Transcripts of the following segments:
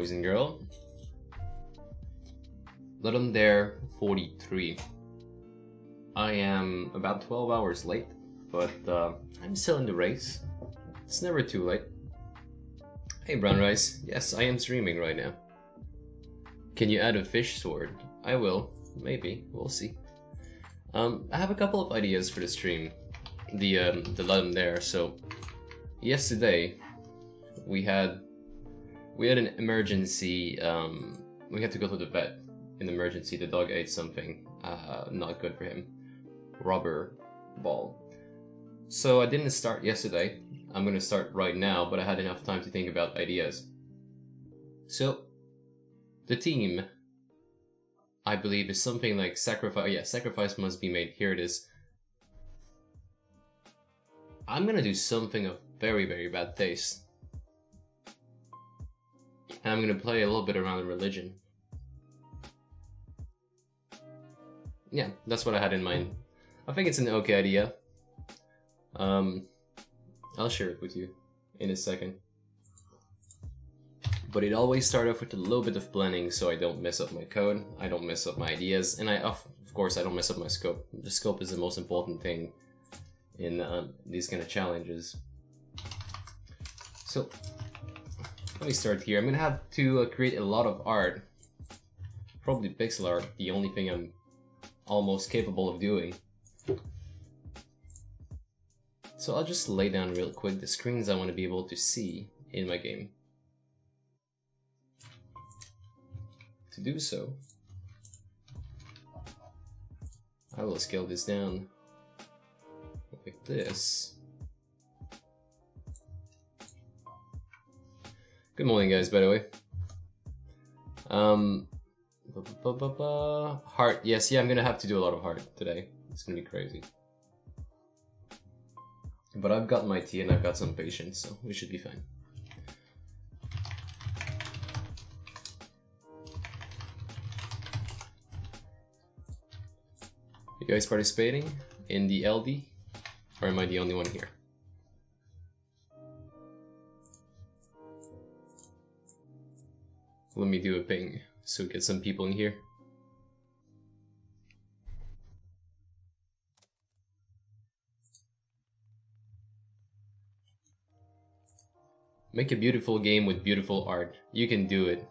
boys and girls. Let 'em Dare 43. I am about 12 hours late, but I'm still in the race. It's never too late. Hey Brown Rice, yes, I am streaming right now. Can you add a fish sword? I will, maybe, we'll see. I have a couple of ideas for the stream, the Let 'em Dare. So yesterday we had an emergency. We had to go to the vet. In emergency, the dog ate something not good for him. Rubber ball. So I didn't start yesterday. I'm gonna start right now, but I had enough time to think about ideas. So the team, I believe, is something like sacrifice. Yeah, sacrifice must be made. Here it is. I'm gonna do something of very, very bad taste. And I'm gonna play a little bit around religion. Yeah, that's what I had in mind. I think it's an okay idea. I'll share it with you in a second. But it always starts off with a little bit of planning so I don't mess up my code, I don't mess up my ideas, and of course I don't mess up my scope. The scope is the most important thing in these kind of challenges. So, let me start here. I'm gonna have to create a lot of art. Probably pixel art, the only thing I'm almost capable of doing. So I'll just lay down real quick the screens I want to be able to see in my game. To do so, I will scale this down like this. Good morning, guys, by the way. Heart, yes, yeah, I'm gonna have to do a lot of heart today. It's gonna be crazy. But I've got my tea and I've got some patience, so we should be fine. You guys participating in the LD? Or am I the only one here? Let me do a ping so we get some people in here. Make a beautiful game with beautiful art. You can do it.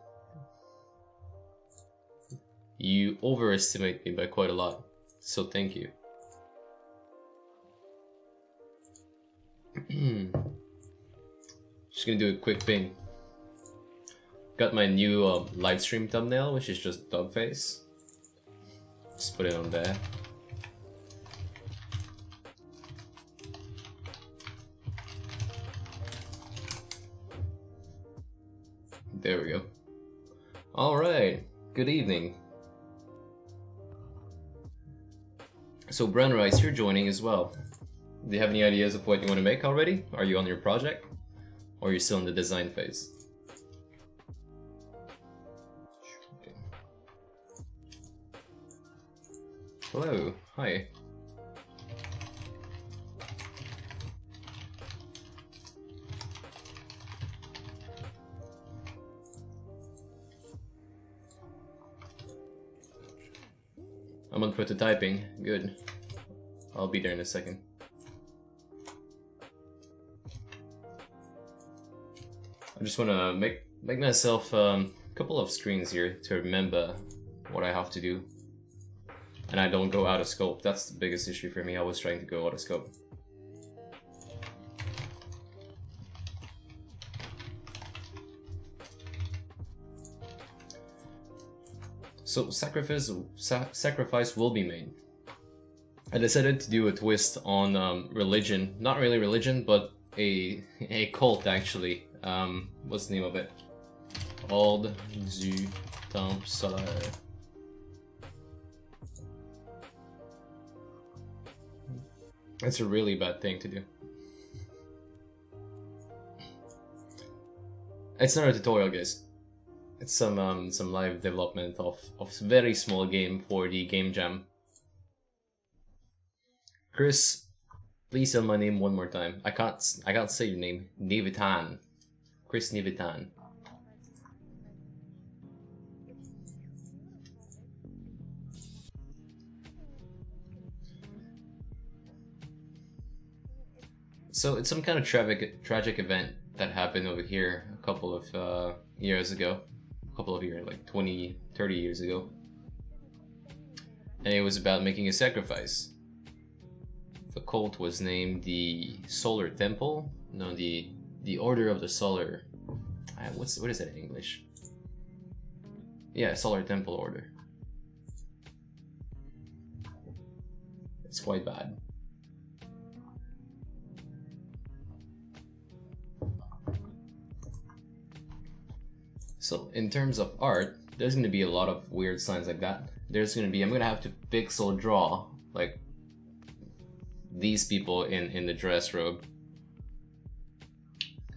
You overestimate me by quite a lot, so thank you. Just gonna do a quick ping. Got my new live stream thumbnail, which is just dog face. Just put it on there. There we go. Alright, good evening. So Brown Rice, you're joining as well. Do you have any ideas of what you want to make already? Are you on your project? Or are you still in the design phase? Okay. Hello, hi. I'm on prototyping, good. I'll be there in a second. I just want to make myself a couple of screens here to remember what I have to do. And I don't go out of scope. That's the biggest issue for me. I was trying to go out of scope. So sacrifice will be made. I decided to do a twist on religion. Not really religion, but a cult actually. What's the name of it? Ordre du Temple Solaire. It's a really bad thing to do. It's not a tutorial, guys. It's some live development of a very small game for the game jam. Chris, please say my name one more time. I can't say your name. Nivitan. Chris Nivitan. So it's some kind of tragic event that happened over here a couple of years ago. A couple of years, like 20, 30 years ago. And it was about making a sacrifice. The cult was named the Solar Temple. No, the Order of the Solar. What is that in English? Yeah, Solar Temple Order. It's quite bad. So in terms of art, there's going to be a lot of weird signs like that. There's going to be, I'm going to have to pixel draw like these people in the dress robe.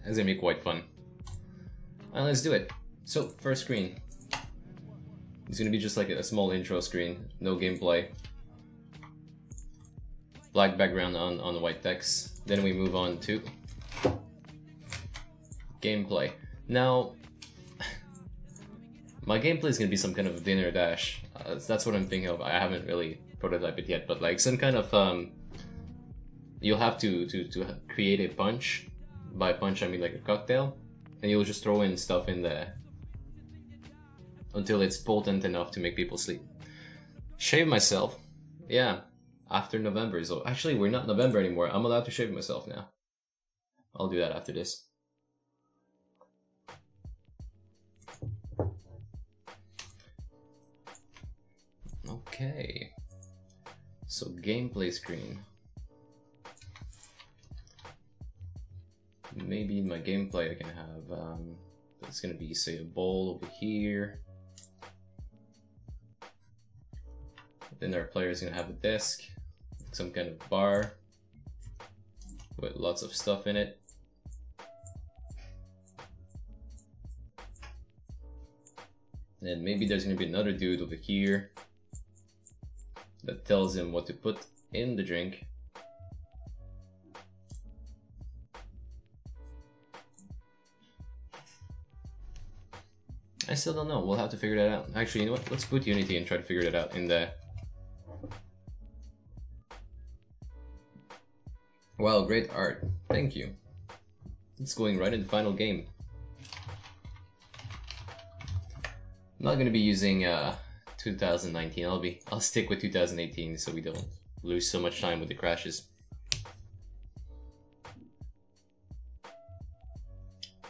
It's going to be quite fun. And let's do it. So first screen. It's going to be just like a small intro screen, no gameplay. Black background on the white text. Then we move on to gameplay. Now, my gameplay is gonna be some kind of dinner dash. That's what I'm thinking of. I haven't really prototyped it yet, but like some kind of you'll have to create a punch. By punch, I mean like a cocktail, and you'll just throw in stuff in there until it's potent enough to make people sleep. Shave myself, yeah. After November, so actually we're not November anymore. I'm allowed to shave myself now. I'll do that after this. Okay. So gameplay screen. Maybe in my gameplay I can have it's gonna be, say, a bowl over here. Then our player is gonna have a desk, some kind of bar with lots of stuff in it. And maybe there's gonna be another dude over here that tells him what to put in the drink. I still don't know. We'll have to figure that out. Actually, you know what? Let's put Unity and try to figure that out in the... Wow, great art. Thank you. It's going right in the final game. I'm not gonna be using 2019. I'll stick with 2018 so we don't lose so much time with the crashes.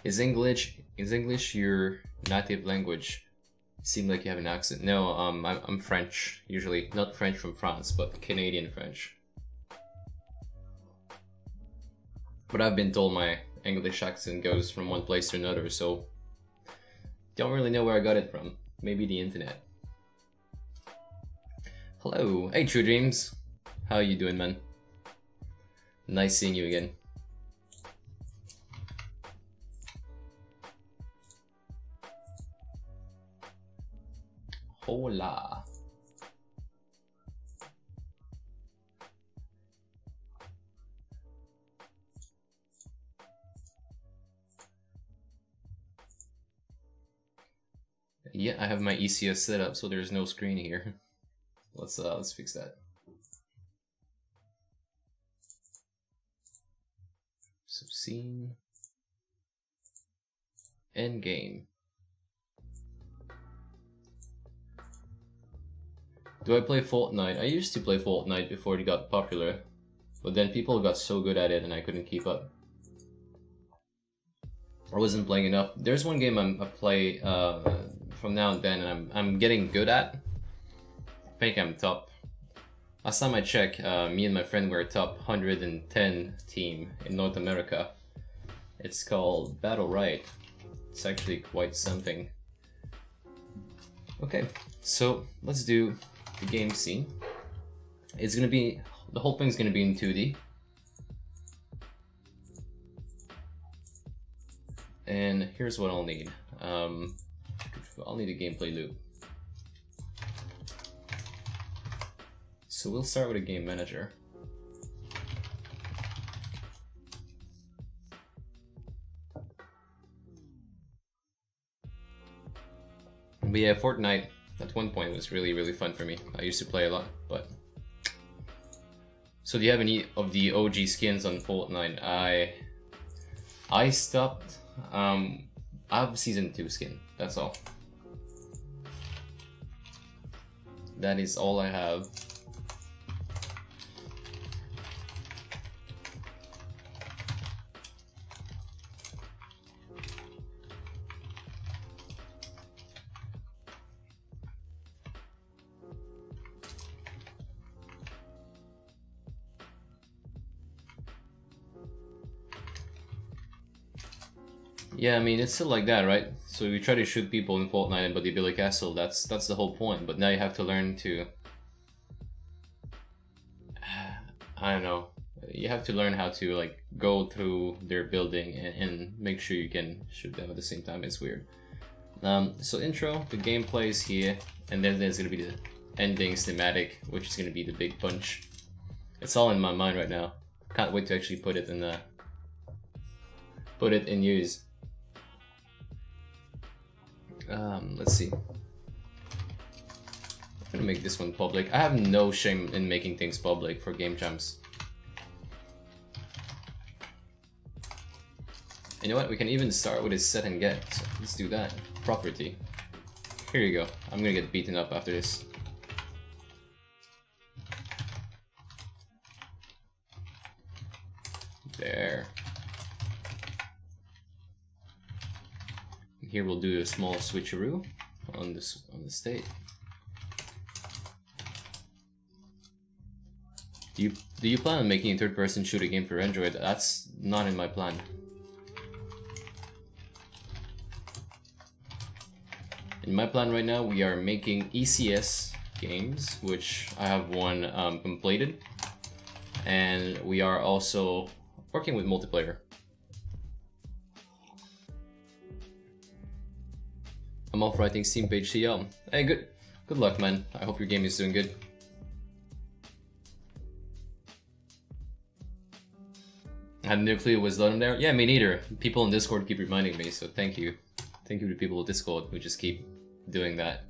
Is English your native language? Seem like you have an accent. No, I'm French usually. Not French from France, but Canadian French. But I've been told my English accent goes from one place to another, so don't really know where I got it from. Maybe the internet. Hello, hey True Dreams. How you doing, man? Nice seeing you again. Hola. Yeah, I have my ECS set up, so there's no screen here. Let's fix that. So scene, end game. Do I play Fortnite? I used to play Fortnite before it got popular, but then people got so good at it and I couldn't keep up. I wasn't playing enough. There's one game I play from now and then, and I'm getting good at. I think I'm top. Last time I checked, me and my friend were a top 110 team in North America. It's called Battle Right. It's actually quite something. Okay, so let's do the game scene. It's gonna be, the whole thing's gonna be in 2D. And here's what I'll need. I'll need a gameplay loop. So we'll start with a game manager. But yeah, Fortnite at one point was really fun for me. I used to play a lot, but So do you have any of the OG skins on Fortnite? I stopped. I have Season 2 skin. That's all. That is all I have. Yeah, I mean, it's still like that, right? So you try to shoot people in Fortnite, but they build a castle. That's the whole point. But now you have to learn to... I don't know. You have to learn how to, like, go through their building and make sure you can shoot them at the same time. It's weird. So intro, the gameplay is here, and then there's gonna be the ending cinematic, which is gonna be the big punch. It's all in my mind right now. Can't wait to actually put it in use. Let's see. I'm gonna make this one public. I have no shame in making things public for Game Champs. You know what? We can even start with a set and get. So let's do that. Property. Here you go. I'm gonna get beaten up after this. There. Here we'll do a small switcheroo on the state. Do you plan on making a third-person shooter game for Android? That's not in my plan. In my plan right now, we are making ECS games, which I have one completed, and we are also working with multiplayer. I'm off writing Steam page CL. Hey, good luck, man. I hope your game is doing good. I had no clue it was done there. Yeah, me neither. People on Discord keep reminding me, so thank you. Thank you to people on Discord who just keep doing that.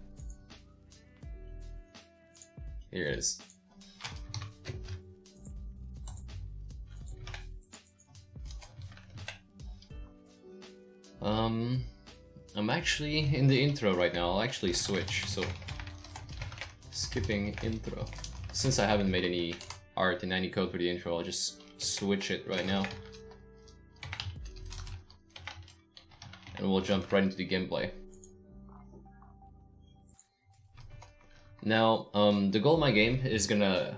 Here it is. I'm actually in the intro right now. I'll actually switch, so skipping intro. Since I haven't made any art and any code for the intro, I'll just switch it right now. And we'll jump right into the gameplay. Now, the goal of my game is gonna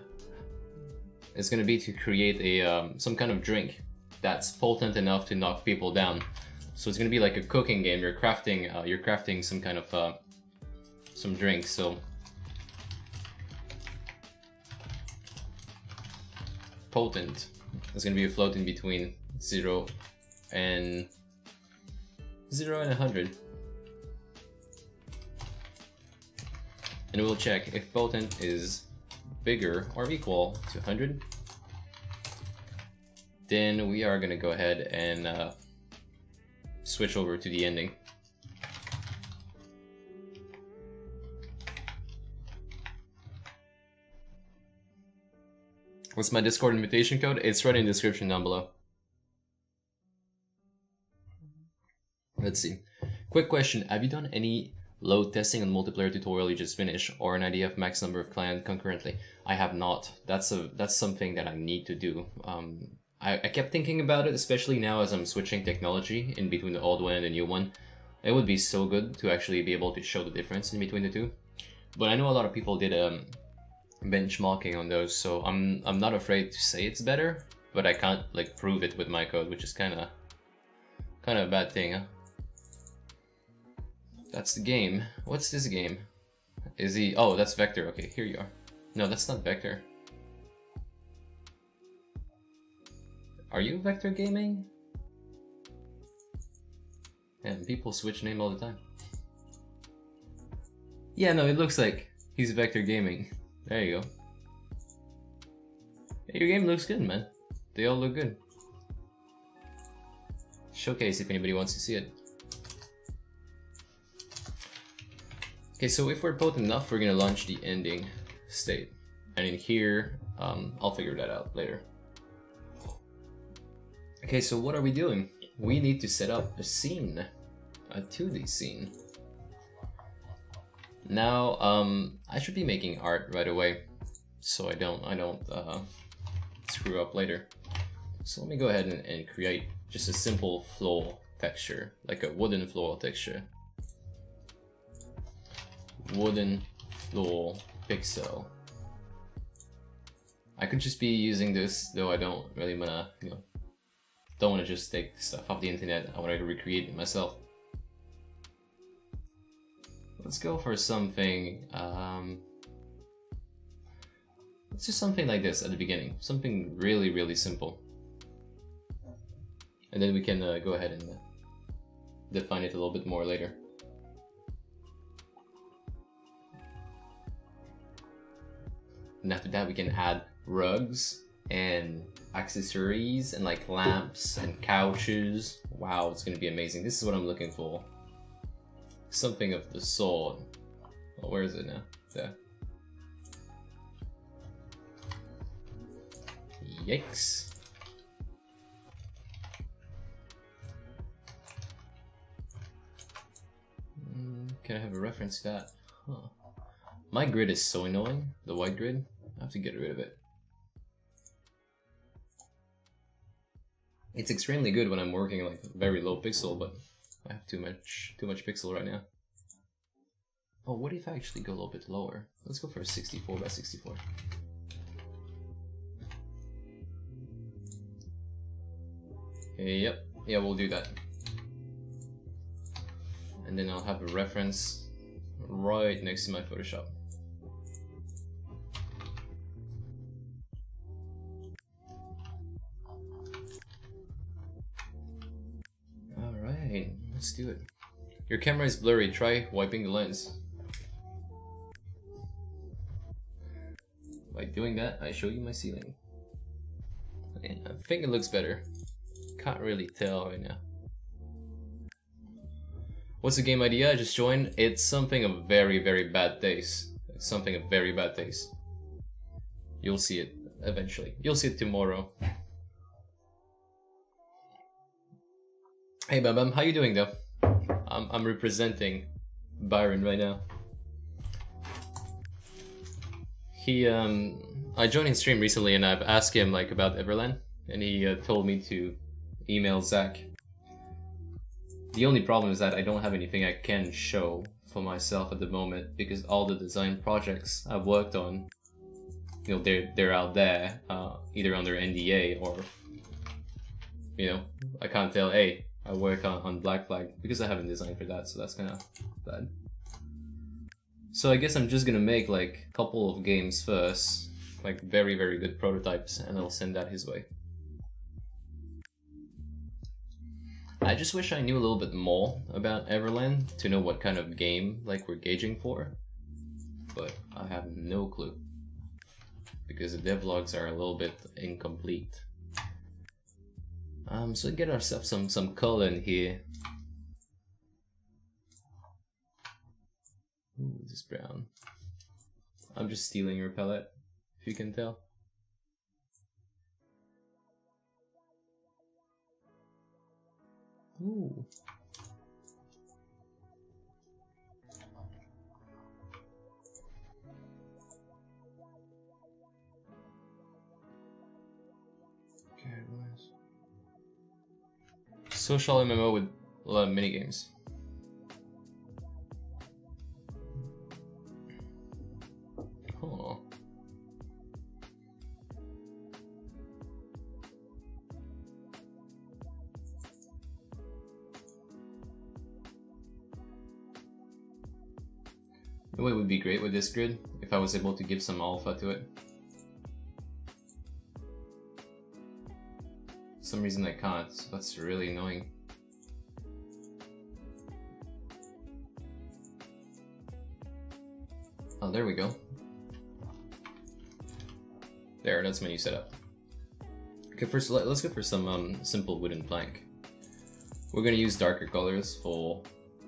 be to create a some kind of drink that's potent enough to knock people down. So it's gonna be like a cooking game. You're crafting some kind of some drink. So potent is gonna be a float in between 0 and 100. And we'll check if potent is bigger or equal to 100. Then we are gonna go ahead and switch over to the ending. What's my Discord invitation code? It's right in the description down below. Let's see. Quick question, have you done any load testing on multiplayer tutorial you just finished, or an idea of max number of clients concurrently? I have not. That's something that I need to do. I kept thinking about it, especially now as I'm switching technology in between the old one and the new one. It would be so good to actually be able to show the difference in between the two. But I know a lot of people did benchmarking on those, so I'm not afraid to say it's better, but I can't like prove it with my code, which is kind of a bad thing, huh? That's the game. What's this game? Is he? Oh, that's Vector. Okay, here you are. No, that's not Vector. Are you Vector Gaming? And people switch name all the time. Yeah, no, it looks like he's Vector Gaming. There you go. Hey, your game looks good, man. They all look good. Showcase if anybody wants to see it. Okay, so if we're potent enough, we're gonna launch the ending state. And in here, I'll figure that out later. Okay, so what are we doing? We need to set up a scene, a 2D scene. Now, I should be making art right away, so I don't screw up later. So let me go ahead and create just a simple floor texture, like a wooden floor texture. Wooden floor pixel. I could just be using this, though I don't really wanna, don't wanna just take stuff off the internet. I wanna recreate it myself. Let's go for something, let's do something like this at the beginning. Something really, really simple. And then we can go ahead and define it a little bit more later. And after that we can add rugs and accessories and like lamps and couches. Wow, it's gonna be amazing. This is what I'm looking for. Something of the sort. Oh, where is it now? There. Yikes. Can I have a reference to that? Huh. My grid is so annoying, the white grid. I have to get rid of it. It's extremely good when I'm working like very low pixel, but I have too much pixel right now. Oh, what if I actually go a little bit lower? Let's go for a 64 by 64. Yep, yeah, we'll do that. And then I'll have a reference right next to my Photoshop. Alright, let's do it. Your camera is blurry, try wiping the lens. By doing that, I show you my ceiling. And I think it looks better. Can't really tell right now. What's the game idea I just joined? It's something of very, very bad taste. It's something of very bad taste. You'll see it eventually. You'll see it tomorrow. Hey Bam Bam, how you doing though? I'm representing Byron right now. I joined his stream recently and I've asked him like about Everland, and he told me to email Zach. The only problem is that I don't have anything I can show for myself at the moment because all the design projects I've worked on, they're out there, either under NDA or, I can't tell, hey, I work on Black Flag because I haven't designed for that, so that's kind of bad. So I guess I'm just gonna make like a couple of games first, like very, very good prototypes, and I'll send that his way. I just wish I knew a little bit more about Everland to know what kind of game like we're gauging for, but I have no clue because the devlogs are a little bit incomplete. So get ourselves some color in here. Ooh, this brown. I'm just stealing your palette, if you can tell. Ooh. Okay, nice. Social MMO with a lot of minigames. Oh. You know what would be great with this grid? If I was able to give some alpha to it. For some reason I can't, so that's really annoying. Oh, there we go. There, that's my new setup. Okay, first let's go for some simple wooden plank. We're gonna use darker colors for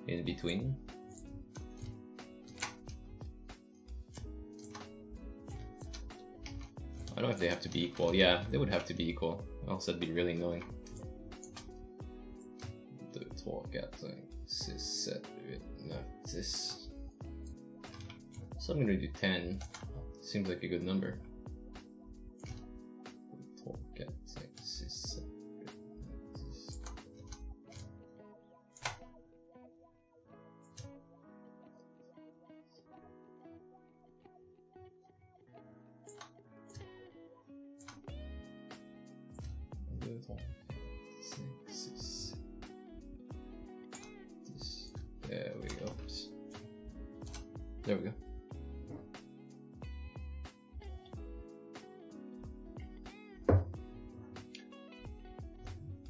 in between. I don't know if they have to be equal. Yeah, they would have to be equal. Else that'd be really annoying. 2, 3, 4, 6, 7, 8, 9, 10. So I'm gonna do 10. Seems like a good number. 2, 3, 4, 5, 6, 7, 8, 9, 10. There we go. There we go.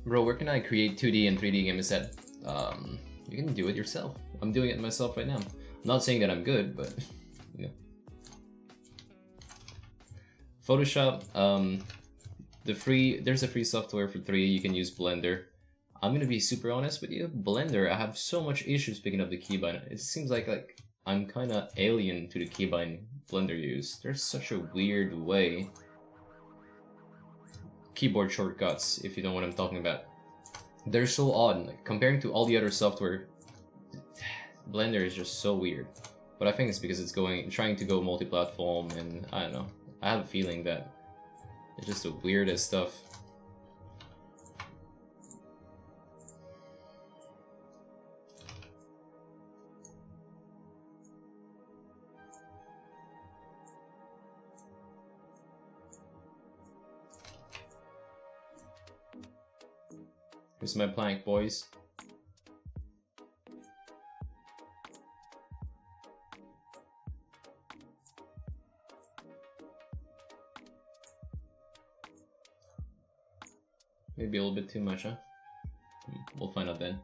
Bro, where can I create 2D and 3D game instead? You can do it yourself. I'm doing it myself right now. I'm not saying that I'm good, but you know. Photoshop, there's a free software for 3. You can use Blender. I'm gonna be super honest with you. Blender, I have so much issues picking up the keybind. It seems like I'm kind of alien to the keybind Blender use. There's such a weird way. Keyboard shortcuts, if you know what I'm talking about. They're so odd. Like, comparing to all the other software, Blender is just so weird. But I think it's because it's trying to go multi-platform, and I don't know. I have a feeling that it's just the weirdest stuff. Here's my plank, boys. Maybe a little bit too much, huh? We'll find out then.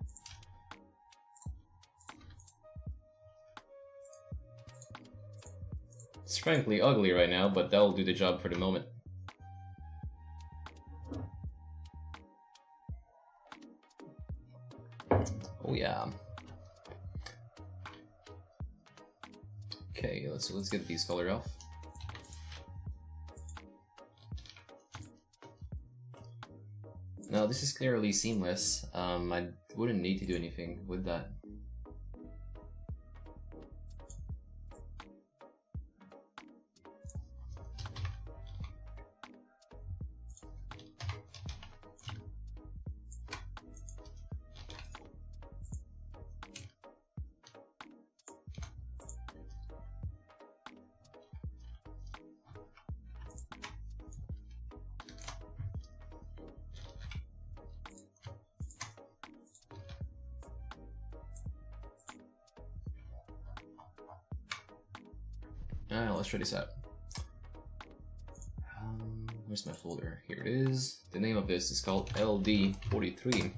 It's frankly ugly right now, but that'll do the job for the moment. Oh yeah. Okay, let's get these colored off. Now this is clearly seamless. I wouldn't need to do anything with that. Let's try this out. Where's my folder? Here it is. The name of this is called LD43.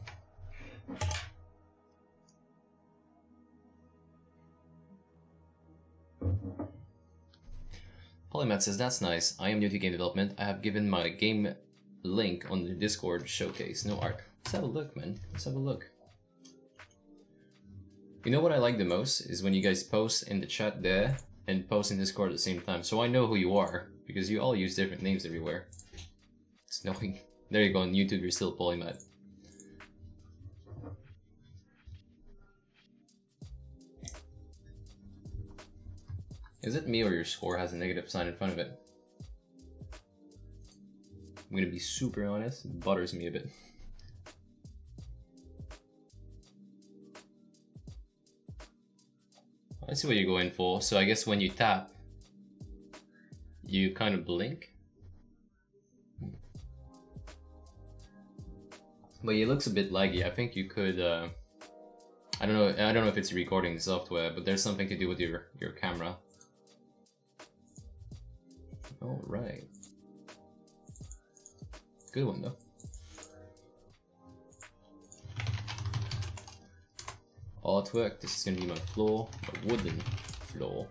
Polymath says, that's nice. I am new to game development. I have given my game link on the Discord showcase. No art. Let's have a look, man. Let's have a look. You know what I like the most is when you guys post in the chat there and post in Discord at the same time, so I know who you are, because you all use different names everywhere. It's annoying. There you go, on YouTube you're still Polymath. Is it me or your score has a negative sign in front of it? I'm gonna be super honest, it bothers me a bit. I see what you're going for. So I guess when you tap, you kind of blink. But it looks a bit laggy. I think you could, I don't know if it's recording software, but there's something to do with your camera. All right. Good one though. Artwork. This is gonna be my floor, a wooden floor.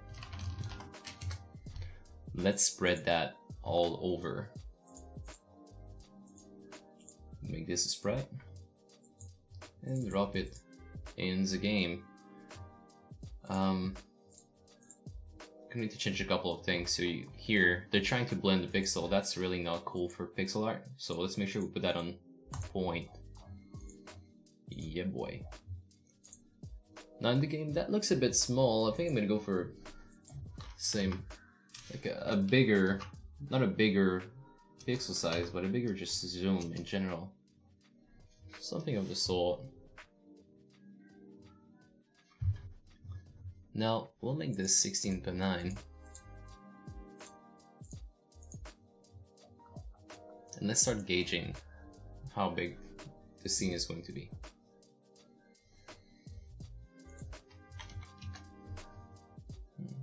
Let's spread that all over. Make this a sprite and drop it in the game. I need to change a couple of things. So here, they're trying to blend the pixel. That's really not cool for pixel art. So let's make sure we put that on point. Yeah, boy. Now in the game, that looks a bit small. I think I'm gonna go for same, like a bigger, not a bigger pixel size, but a bigger just zoom in general. Something of the sort. Now, we'll make this 16:9. And let's start gauging how big the scene is going to be.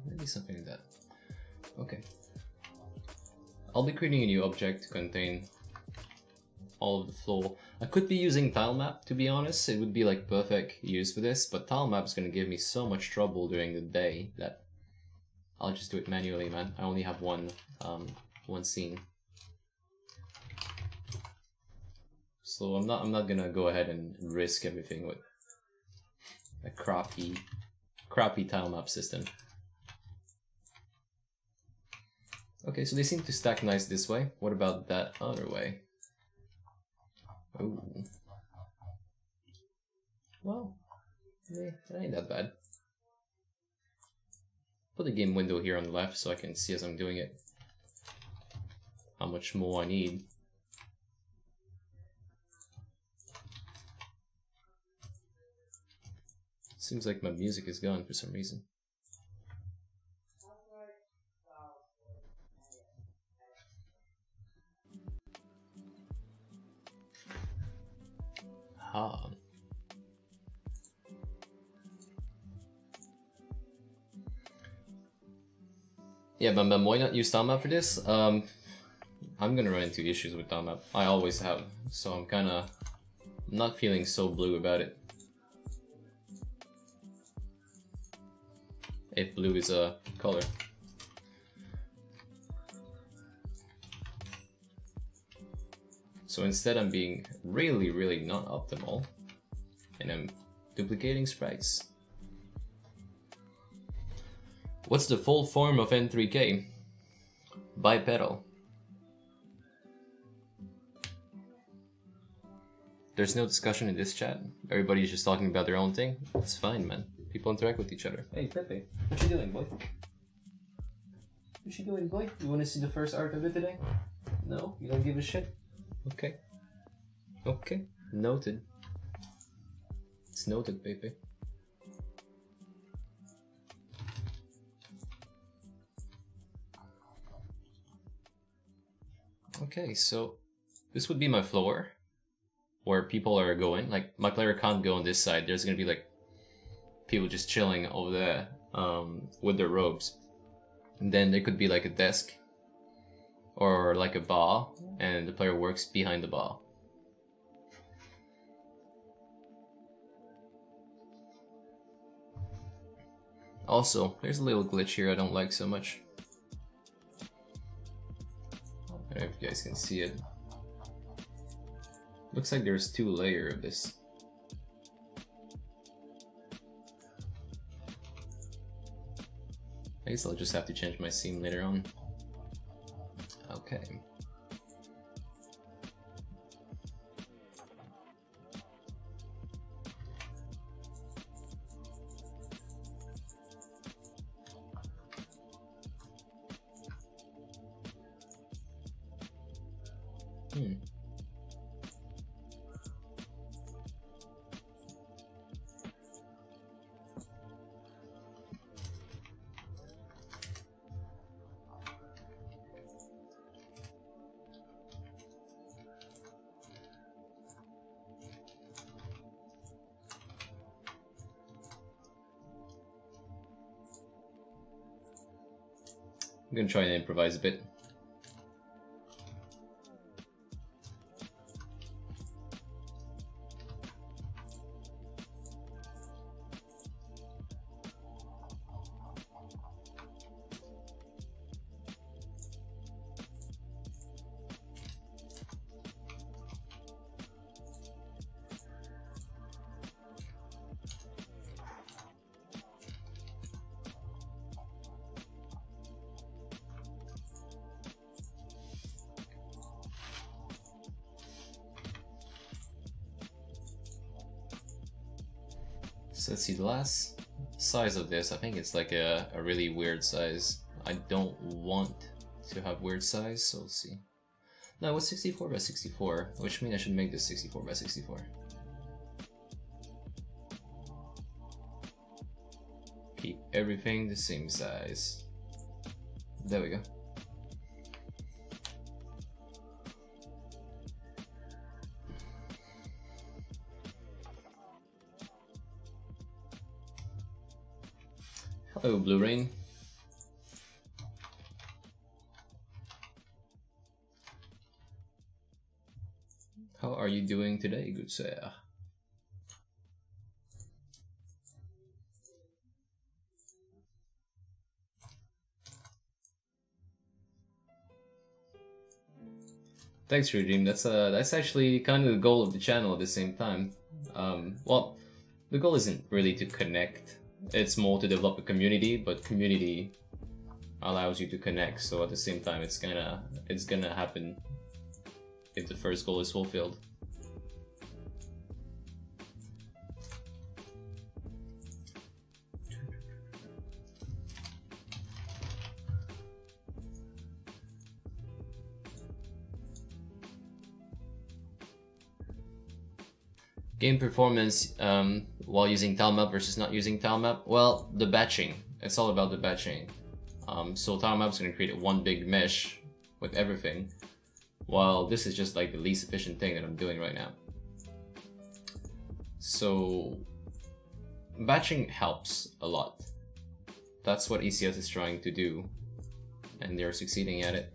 Maybe something like that. Okay. I'll be creating a new object to contain all of the floor. I could be using tilemap, to be honest. It would be like perfect use for this, but tilemap is going to give me so much trouble during the day that I'll just do it manually, man. I only have one scene. So I'm not gonna go ahead and risk everything with a crappy tilemap system. Okay, so they seem to stack nice this way. What about that other way? Ooh. Well, it ain't that bad. Put the game window here on the left so I can see as I'm doing it how much more I need. Seems like my music is gone for some reason. Ah. Yeah, but why not use tilemap for this? I'm gonna run into issues with tilemap. I always have, so I'm kinda not feeling so blue about it. If blue is a color. So instead I'm being really not optimal, and I'm duplicating sprites. What's the full form of N3K? Bipedal. There's no discussion in this chat. Everybody's just talking about their own thing. It's fine, man. People interact with each other. Hey, Pepe, what you doing, boy? What you doing, boy? You want to see the first art of it today? No? You don't give a shit? Okay. Okay. Noted. It's noted, Pepe. Okay, so this would be my floor where people are going. Like, my player can't go on this side. There's gonna be like people just chilling over there with their robes. And then there could be like a desk or like a bar, and the player works behind the bar. Also, there's a little glitch here I don't like so much. I don't know if you guys can see it. Looks like there's 2 layers of this. I guess I'll just have to change my scene later on. Okay. I'm gonna try and improvise a bit. So let's see, the last size of this, I think it's like a really weird size. I don't want to have weird size, so let's see. No, it was 64 by 64, which means I should make this 64 by 64. Keep everything the same size. There we go. Hello, Blue Rain. How are you doing today, good sir? Thanks, Regime. That's actually kind of the goal of the channel at the same time. Well, the goal isn't really to connect. It's more to develop a community, but community allows you to connect. So at the same time, it's gonna happen if the first goal is fulfilled. Game performance while using tilemap versus not using tilemap. Well, the batching. It's all about the batching. So tilemap's gonna create one big mesh with everything, while this is just like the least efficient thing that I'm doing right now. So batching helps a lot. That's what ECS is trying to do, and they're succeeding at it.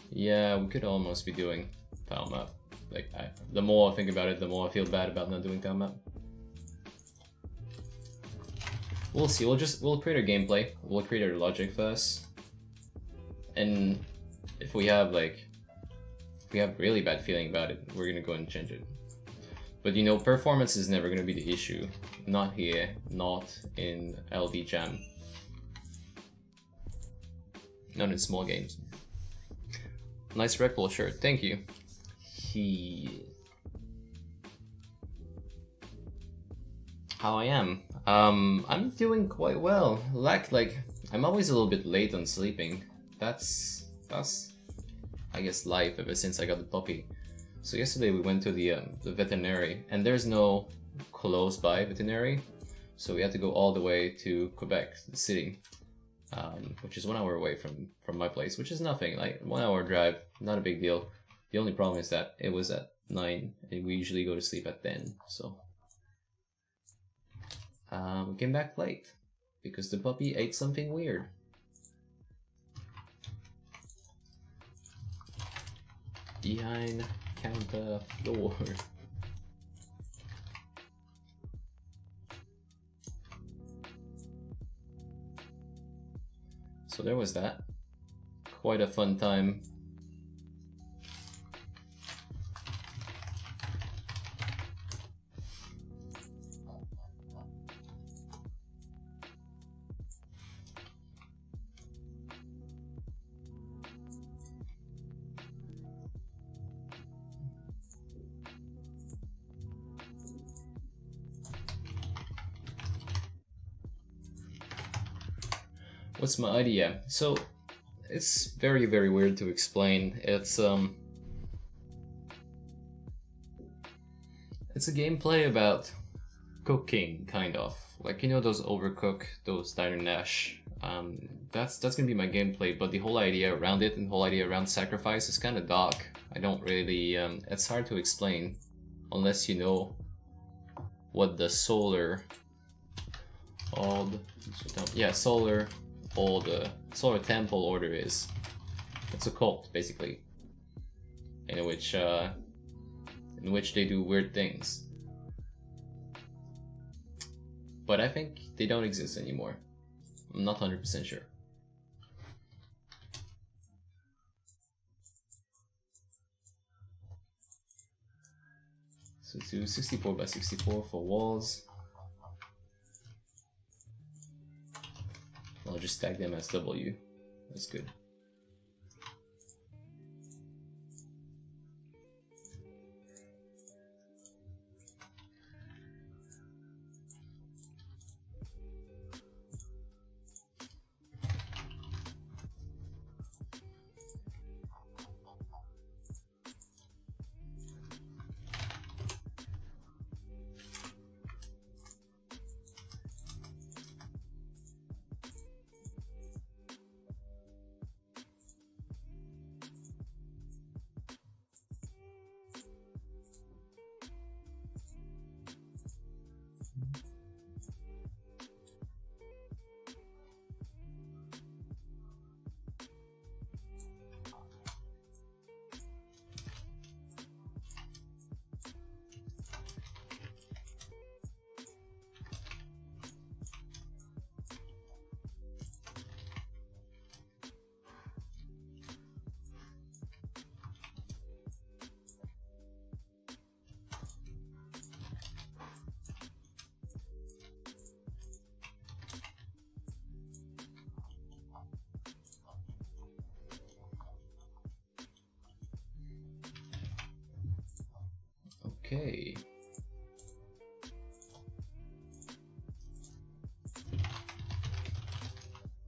Yeah, we could almost be doing tilemap. Like, the more I think about it, the more I feel bad about not doing tilemap. We'll see. We'll create our gameplay. We'll create our logic first, and if we have really bad feeling about it, we're gonna go and change it. But you know, performance is never gonna be the issue. Not here. Not in LD Jam. Not in small games. Nice Red Bull shirt, thank you. How I am? I'm doing quite well. Like I'm always a little bit late on sleeping. That's I guess life ever since I got the puppy. So yesterday we went to the veterinary, and there's no close by veterinary, so we had to go all the way to Quebec, the city. Which is 1 hour away from my place, which is nothing, like 1 hour drive, not a big deal. The only problem is that it was at 9 and we usually go to sleep at 10, so we came back late because the puppy ate something weird. Behind counter floor. So there was that. Quite a fun time. What's my idea? So it's very weird to explain. It's a gameplay about cooking, kind of. Like, you know those Overcook, those Diner Dash. That's gonna be my gameplay, but the whole idea around it and the whole idea around sacrifice is kind of dark. I don't really it's hard to explain unless you know what the solar Solar Temple Order is. It's a cult, basically, in which they do weird things. But I think they don't exist anymore. I'm not 100% sure. So let's do 64 by 64 for walls. I'll I'll just tag them as W. That's good. Okay.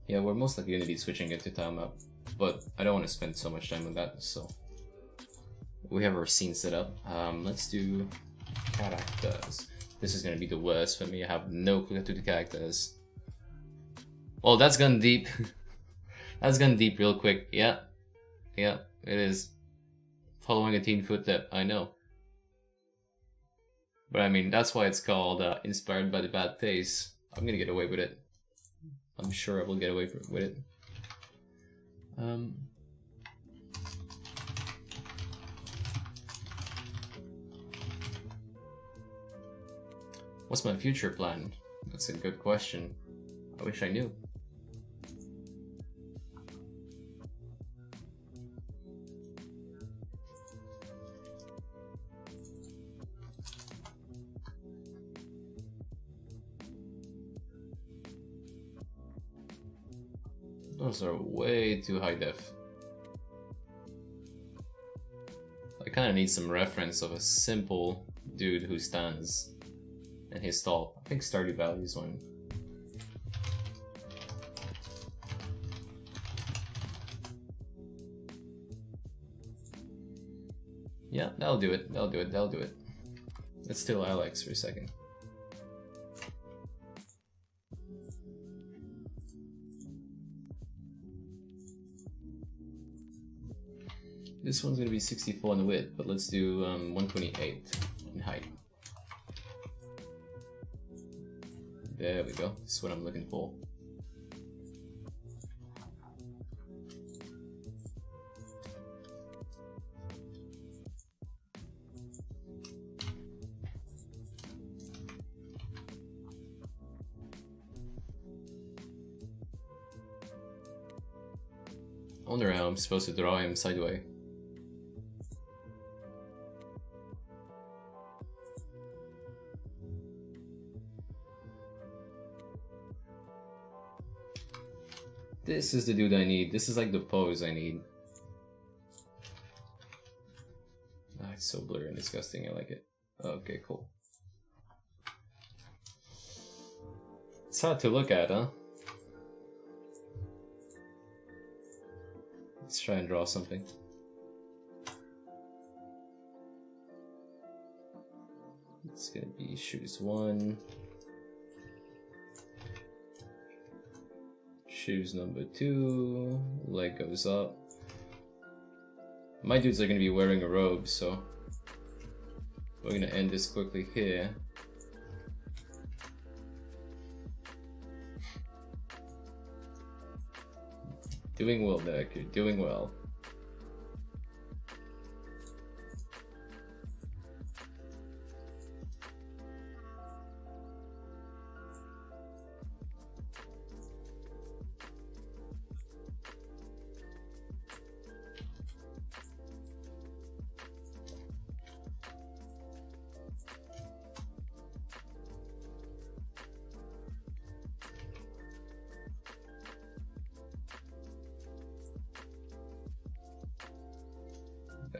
Yeah, we're most likely going to be switching it to timeout, but I don't want to spend so much time on that, so we have our scene set up. Let's do characters. This is going to be the worst for me. I have no clue to the characters. Oh, that's gone deep. That's gone deep real quick. Yeah, it is. Following a teen footstep, I know. But I mean, that's why it's called Inspired by the Bad Taste. I'm gonna get away with it. I'm sure I will get away with it. What's my future plan? That's a good question. I wish I knew. Those are way too high def. I kinda need some reference of a simple dude who stands and his tall. I think Stardew Valley is one. Yeah, that'll do it. That'll do it. That'll do it. Let's steal Alex for a second. This one's gonna be 64 in width, but let's do 128 in height. There we go. This is what I'm looking for. I wonder how I'm supposed to draw him sideways. This is the dude I need. This is like the pose I need. Ah, it's so blurry and disgusting. I like it. Okay, cool. It's hard to look at, huh? Let's try and draw something. It's gonna be shoes 1. Shoes number 2, leg goes up. My dudes are gonna be wearing a robe, so we're gonna end this quickly here. Doing well, Derek, you're doing well.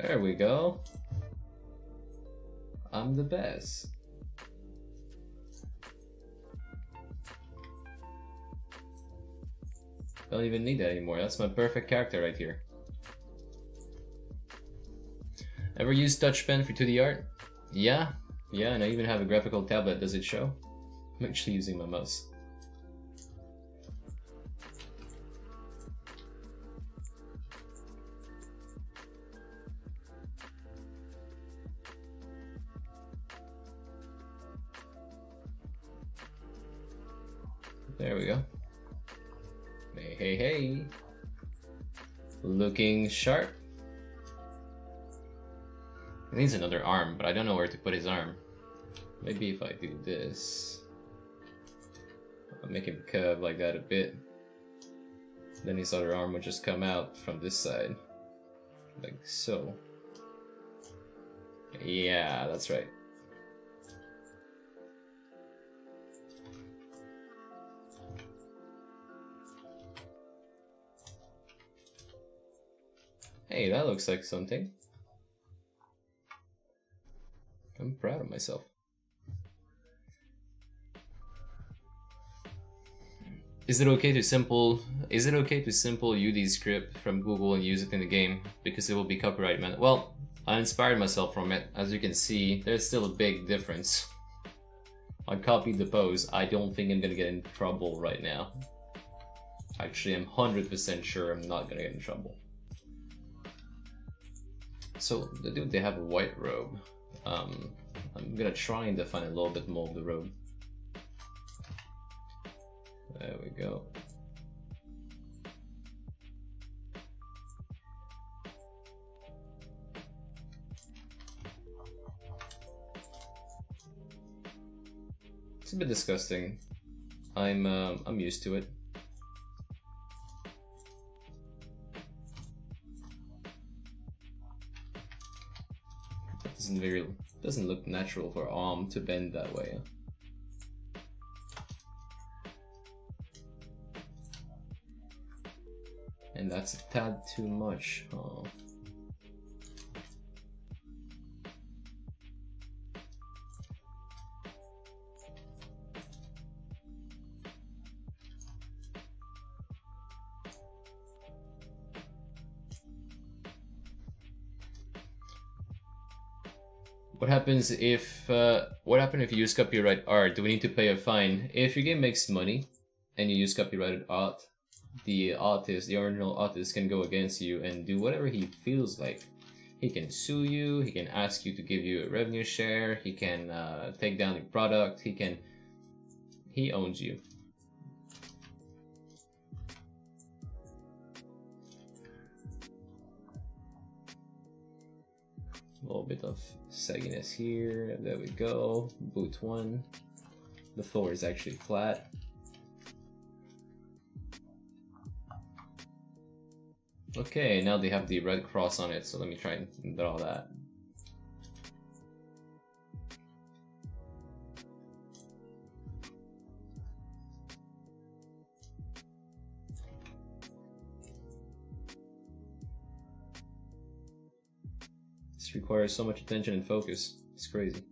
There we go. I'm the best. Don't even need that anymore. That's my perfect character right here. Ever use touch pen for 2D art? Yeah, and I even have a graphical tablet. Does it show? I'm actually using my mouse. There we go. Hey. Looking sharp. He needs another arm, but I don't know where to put his arm. Maybe if I do this, I'll make him curve like that a bit. Then his other arm would just come out from this side. Like so. Yeah, that's right. Hey, that looks like something. I'm proud of myself. Is it okay to simple UD script from Google and use it in the game because it will be copyright man? Well, I inspired myself from it. As you can see, there's still a big difference. I copied the pose. I don't think I'm gonna get in trouble right now. Actually, I'm 100% sure I'm not gonna get in trouble. So the dude, they have a white robe. I'm gonna try and define a little bit more of the robe. There we go. It's a bit disgusting. I'm used to it. Doesn't look natural for arm to bend that way. And that's a tad too much. Oh. What happens if you use copyright art? Do we need to pay a fine? If your game makes money and you use copyrighted art, the original artist can go against you and do whatever he feels like. He can sue you, he can ask you to give you a revenue share, he can take down your product, he owns you. A little bit of sagginess here, there we go. Boot 1. The floor is actually flat. Okay, now they have the red cross on it, so let me try and draw that. This requires so much attention and focus. It's crazy.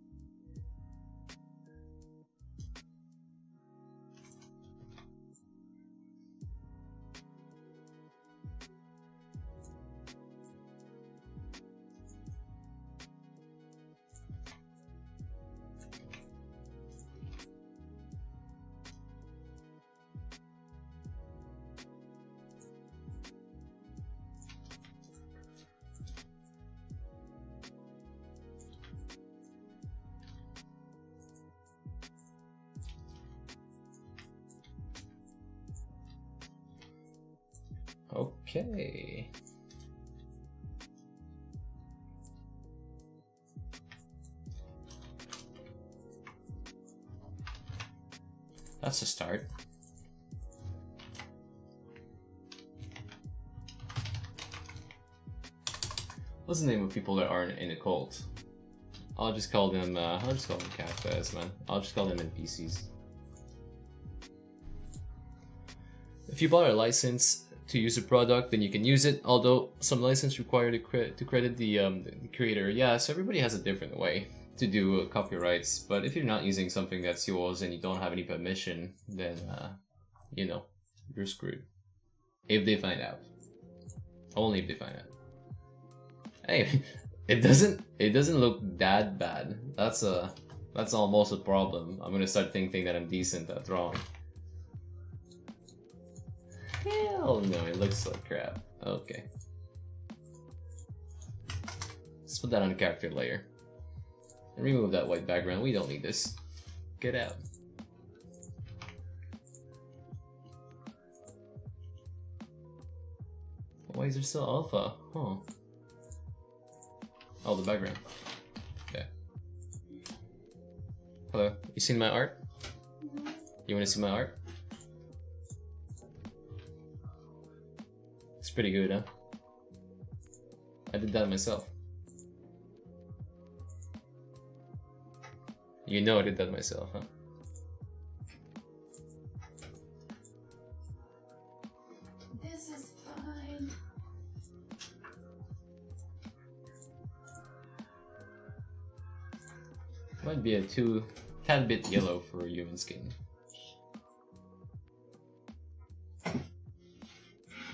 Okay. That's a start. What's the name of people that aren't in a cult? I'll just call them cafes, man. I'll just call them NPCs. If you bought a license to use a product, then you can use it. Although some license require to credit the creator. Yeah, so everybody has a different way to do copyrights. But if you're not using something that's yours and you don't have any permission, then you know, you're screwed. If they find out, only if they find out. Hey, it doesn't look that bad. That's almost a problem. I'm gonna start thinking that I'm decent. That's wrong. Hell no, it looks like crap. Okay. Let's put that on the character layer. And remove that white background. We don't need this. Get out. Why is there still alpha? Huh. Oh, the background. Okay. Hello. You seen my art? You wanna see my art? It's pretty good, huh? I did that myself. You know I did that myself, huh? This is fine. Might be a tad bit yellow for human skin.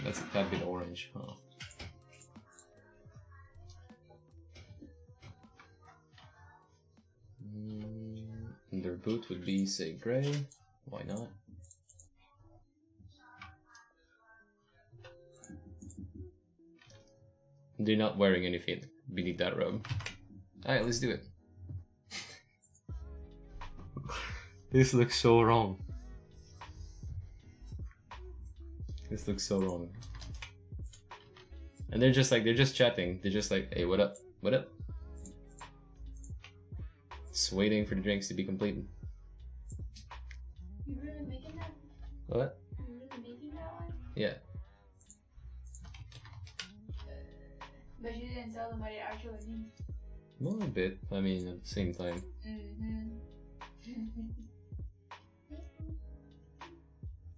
That's a tad bit orange, huh? And their boot would be, say, gray. Why not? They're not wearing anything beneath that robe. Alright, let's do it. This looks so wrong. This looks so wrong. And they're just chatting. They're just like, hey, what up? What up? Just waiting for the drinks to be completed. You really making that? What? You really making that one? Yeah. But you didn't tell them what it actually means. Well, a bit. I mean, at the same time.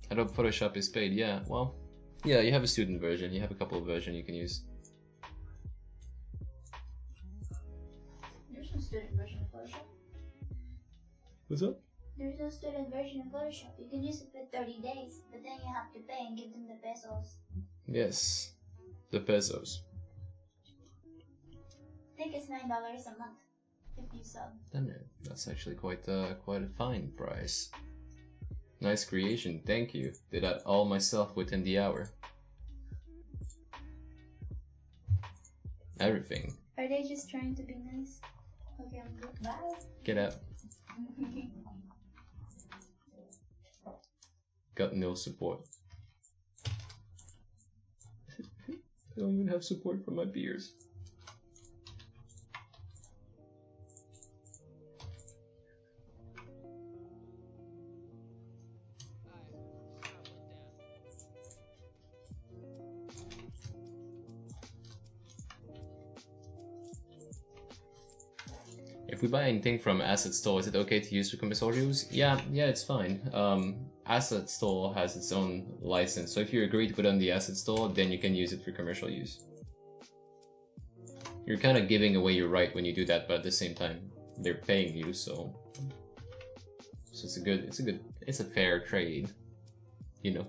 I don't Photoshop is paid. Yeah, well, yeah, you have a student version. You have a couple of versions you can use. There's no student version of Photoshop. What's up? There's no student version of Photoshop. You can use it for 30 days, but then you have to pay and give them the pesos. Yes, the pesos. I think it's $9 a month if you sub. Damn it, that's actually quite a fine price. Nice creation, thank you. Did that all myself within the hour. Everything. Are they just trying to be nice? Okay, I'm good. Bye. Get out. Got no support. I don't even have support from my peers. If we buy anything from Asset Store, is it okay to use for commercial use? Yeah, it's fine. Asset Store has its own license, so if you agree to put on the Asset Store, then you can use it for commercial use. You're kind of giving away your right when you do that, but at the same time, they're paying you, so it's a fair trade, you know.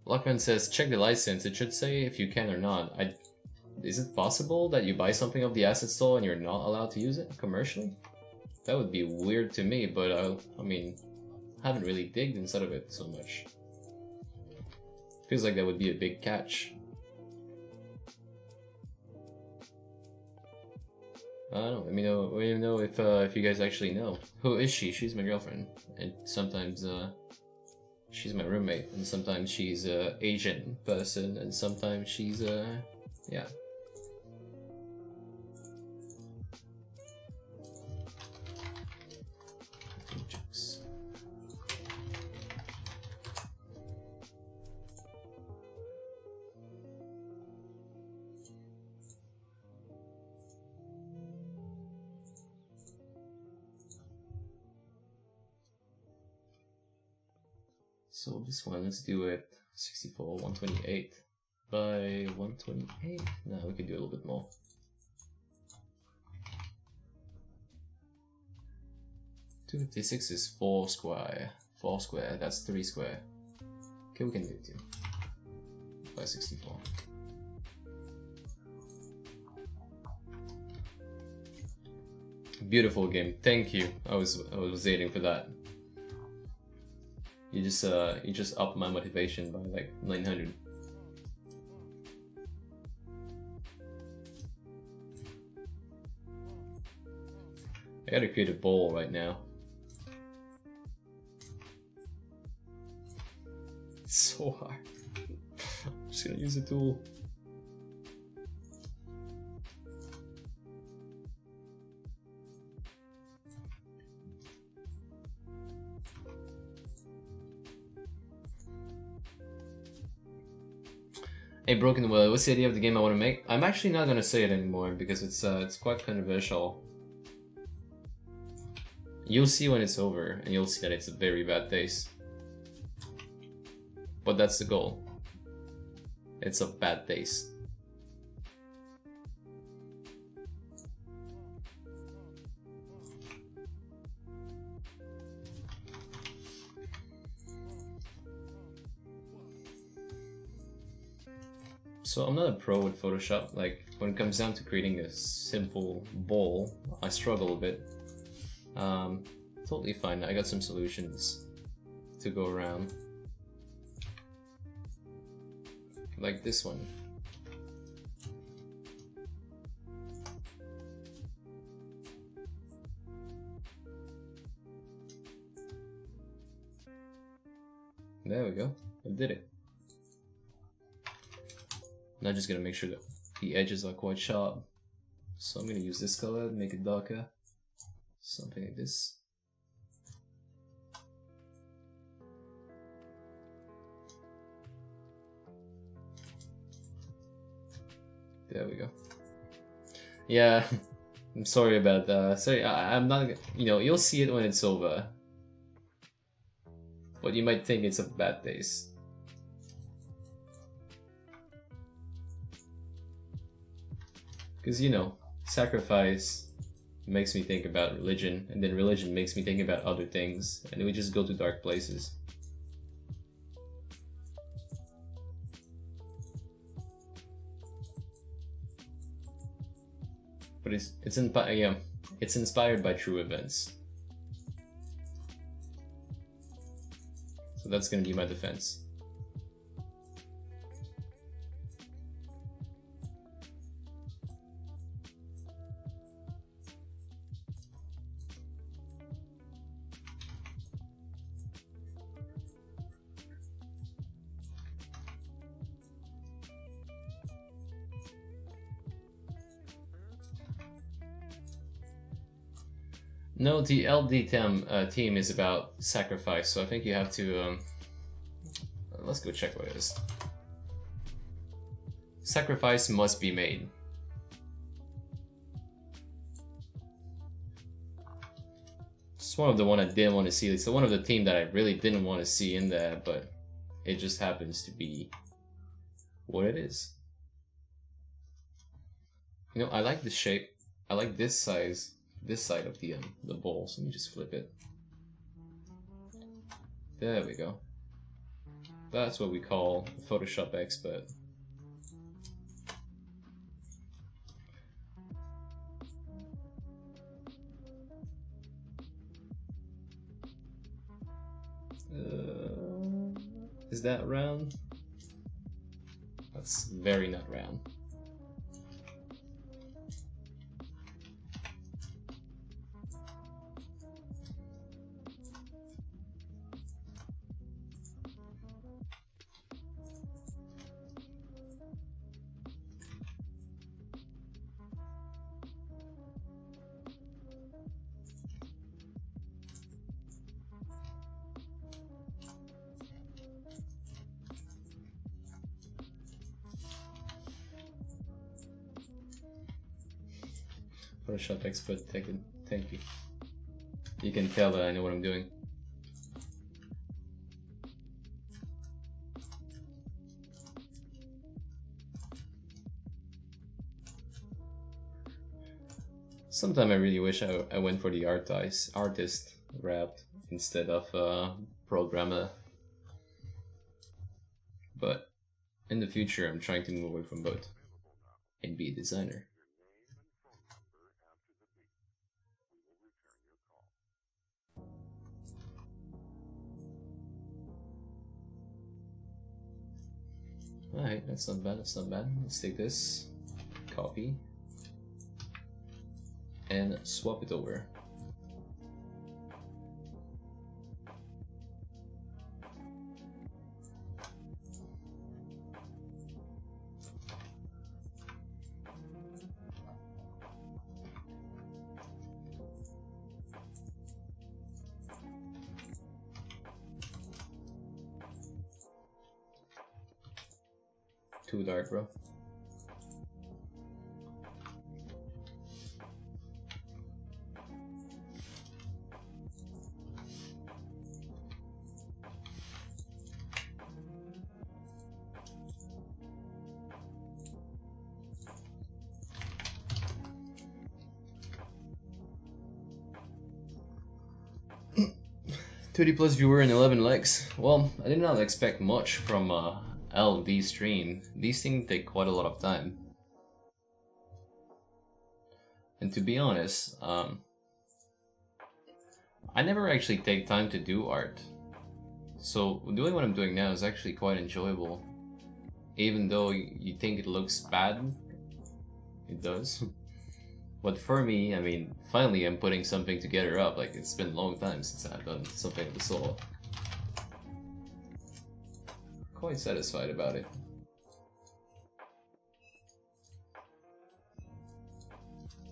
Lockman says, check the license. It should say if you can or not. Is it possible that you buy something of the Asset Store and you're not allowed to use it commercially? That would be weird to me, but I mean, I haven't really digged inside of it so much. Feels like that would be a big catch. I don't know. Let me know if you guys actually know. Who is she? She's my girlfriend, and sometimes she's my roommate, and sometimes she's a Asian person, and sometimes she's yeah. So this one, let's do it 64, 128 by 128. No, we can do a little bit more. Two 56 is 4 square. 4 square, that's 3 square. Okay, we can do it too. By 64. Beautiful game. Thank you. I was waiting for that. You just upped my motivation by like 900. I gotta create a bowl right now. It's so hard. I'm just gonna use a tool. Hey Broken Will, what's the idea of the game I want to make? I'm actually not gonna say it anymore because it's quite controversial. You'll see when it's over, and you'll see that it's a very bad taste. But that's the goal. It's a bad taste. So I'm not a pro with Photoshop. Like when it comes down to creating a simple bowl, I struggle a bit. Totally fine. I got some solutions to go around. Like this one. There we go. I did it. Now just gonna make sure that the edges are quite sharp. So I'm gonna use this color to make it darker. Something like this. There we go. Yeah, I'm sorry about that. Sorry, I'm not, you know, you'll see it when it's over. But you might think it's a bad taste. Because, you know, sacrifice makes me think about religion, and then religion makes me think about other things, and we just go to dark places. But it's inspired by true events. So that's gonna be my defense. No, the LD team is about sacrifice, so I think you have to, let's go check what it is. Sacrifice must be made. It's one of the one I didn't want to see. It's the one of the team that I really didn't want to see in there, but it just happens to be what it is. You know, I like the shape. I like this size. This side of the bowl, so let me just flip it. There we go. That's what we call Photoshop expert. Is that round? That's very not round. Photoshop expert, thank you. You can tell that I know what I'm doing. Sometime I really wish I went for the artist route instead of programmer. But in the future, I'm trying to move away from both and be a designer. Alright, that's not bad, that's not bad. Let's take this, copy, and swap it over. Too dark, bro. $30+ viewer and 11 likes. Well, I did not expect much from LD stream. These things take quite a lot of time. And to be honest, I never actually take time to do art. So doing what I'm doing now is actually quite enjoyable. Even though you think it looks bad, it does. But for me, I mean, finally I'm putting something together up. Like, it's been a long time since I've done something of the sort. Quite satisfied about it.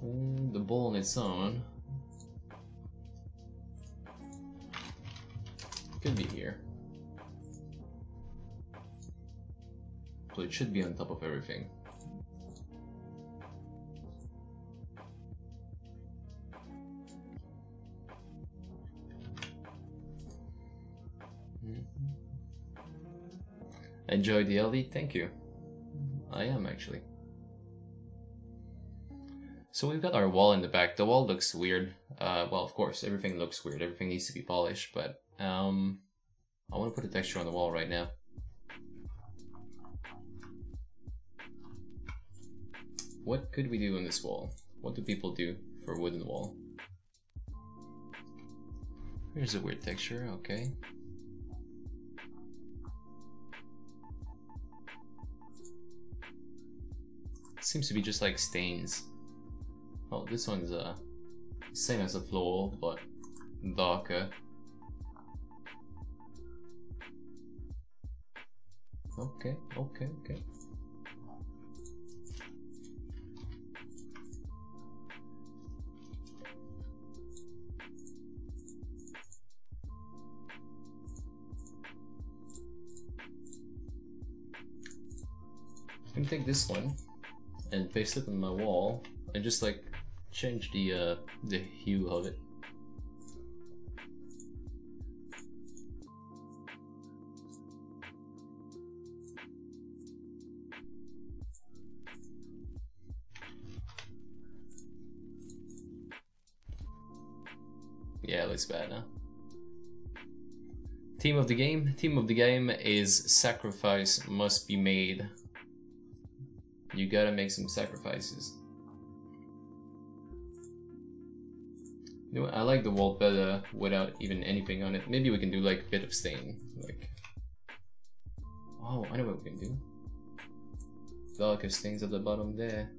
And the ball on its own could be here. So it should be on top of everything. Enjoy the LD? Thank you. I am actually. So we've got our wall in the back. The wall looks weird. Well, of course, everything looks weird. Everything needs to be polished, but I want to put a texture on the wall right now. What could we do on this wall? What do people do for a wooden wall? Here's a weird texture, okay. Seems to be just like stains. Oh, this one's same as the floor, but darker. Okay. I can take this one and paste it on my wall and just like change the hue of it. Yeah, it looks bad now. Theme of the game? Theme of the game is sacrifice must be made. You gotta make some sacrifices. You know what? I like the wall better without even anything on it. Maybe we can do like a bit of stain. Like, oh, I know what we can do. Darker stains at the bottom there.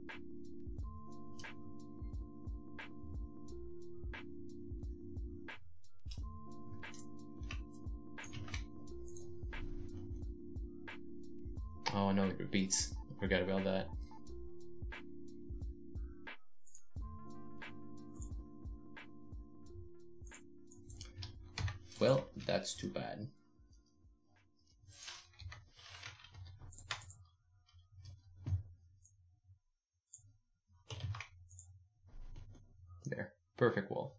Oh no, it repeats. I forgot about that. Well, that's too bad. There, perfect wall.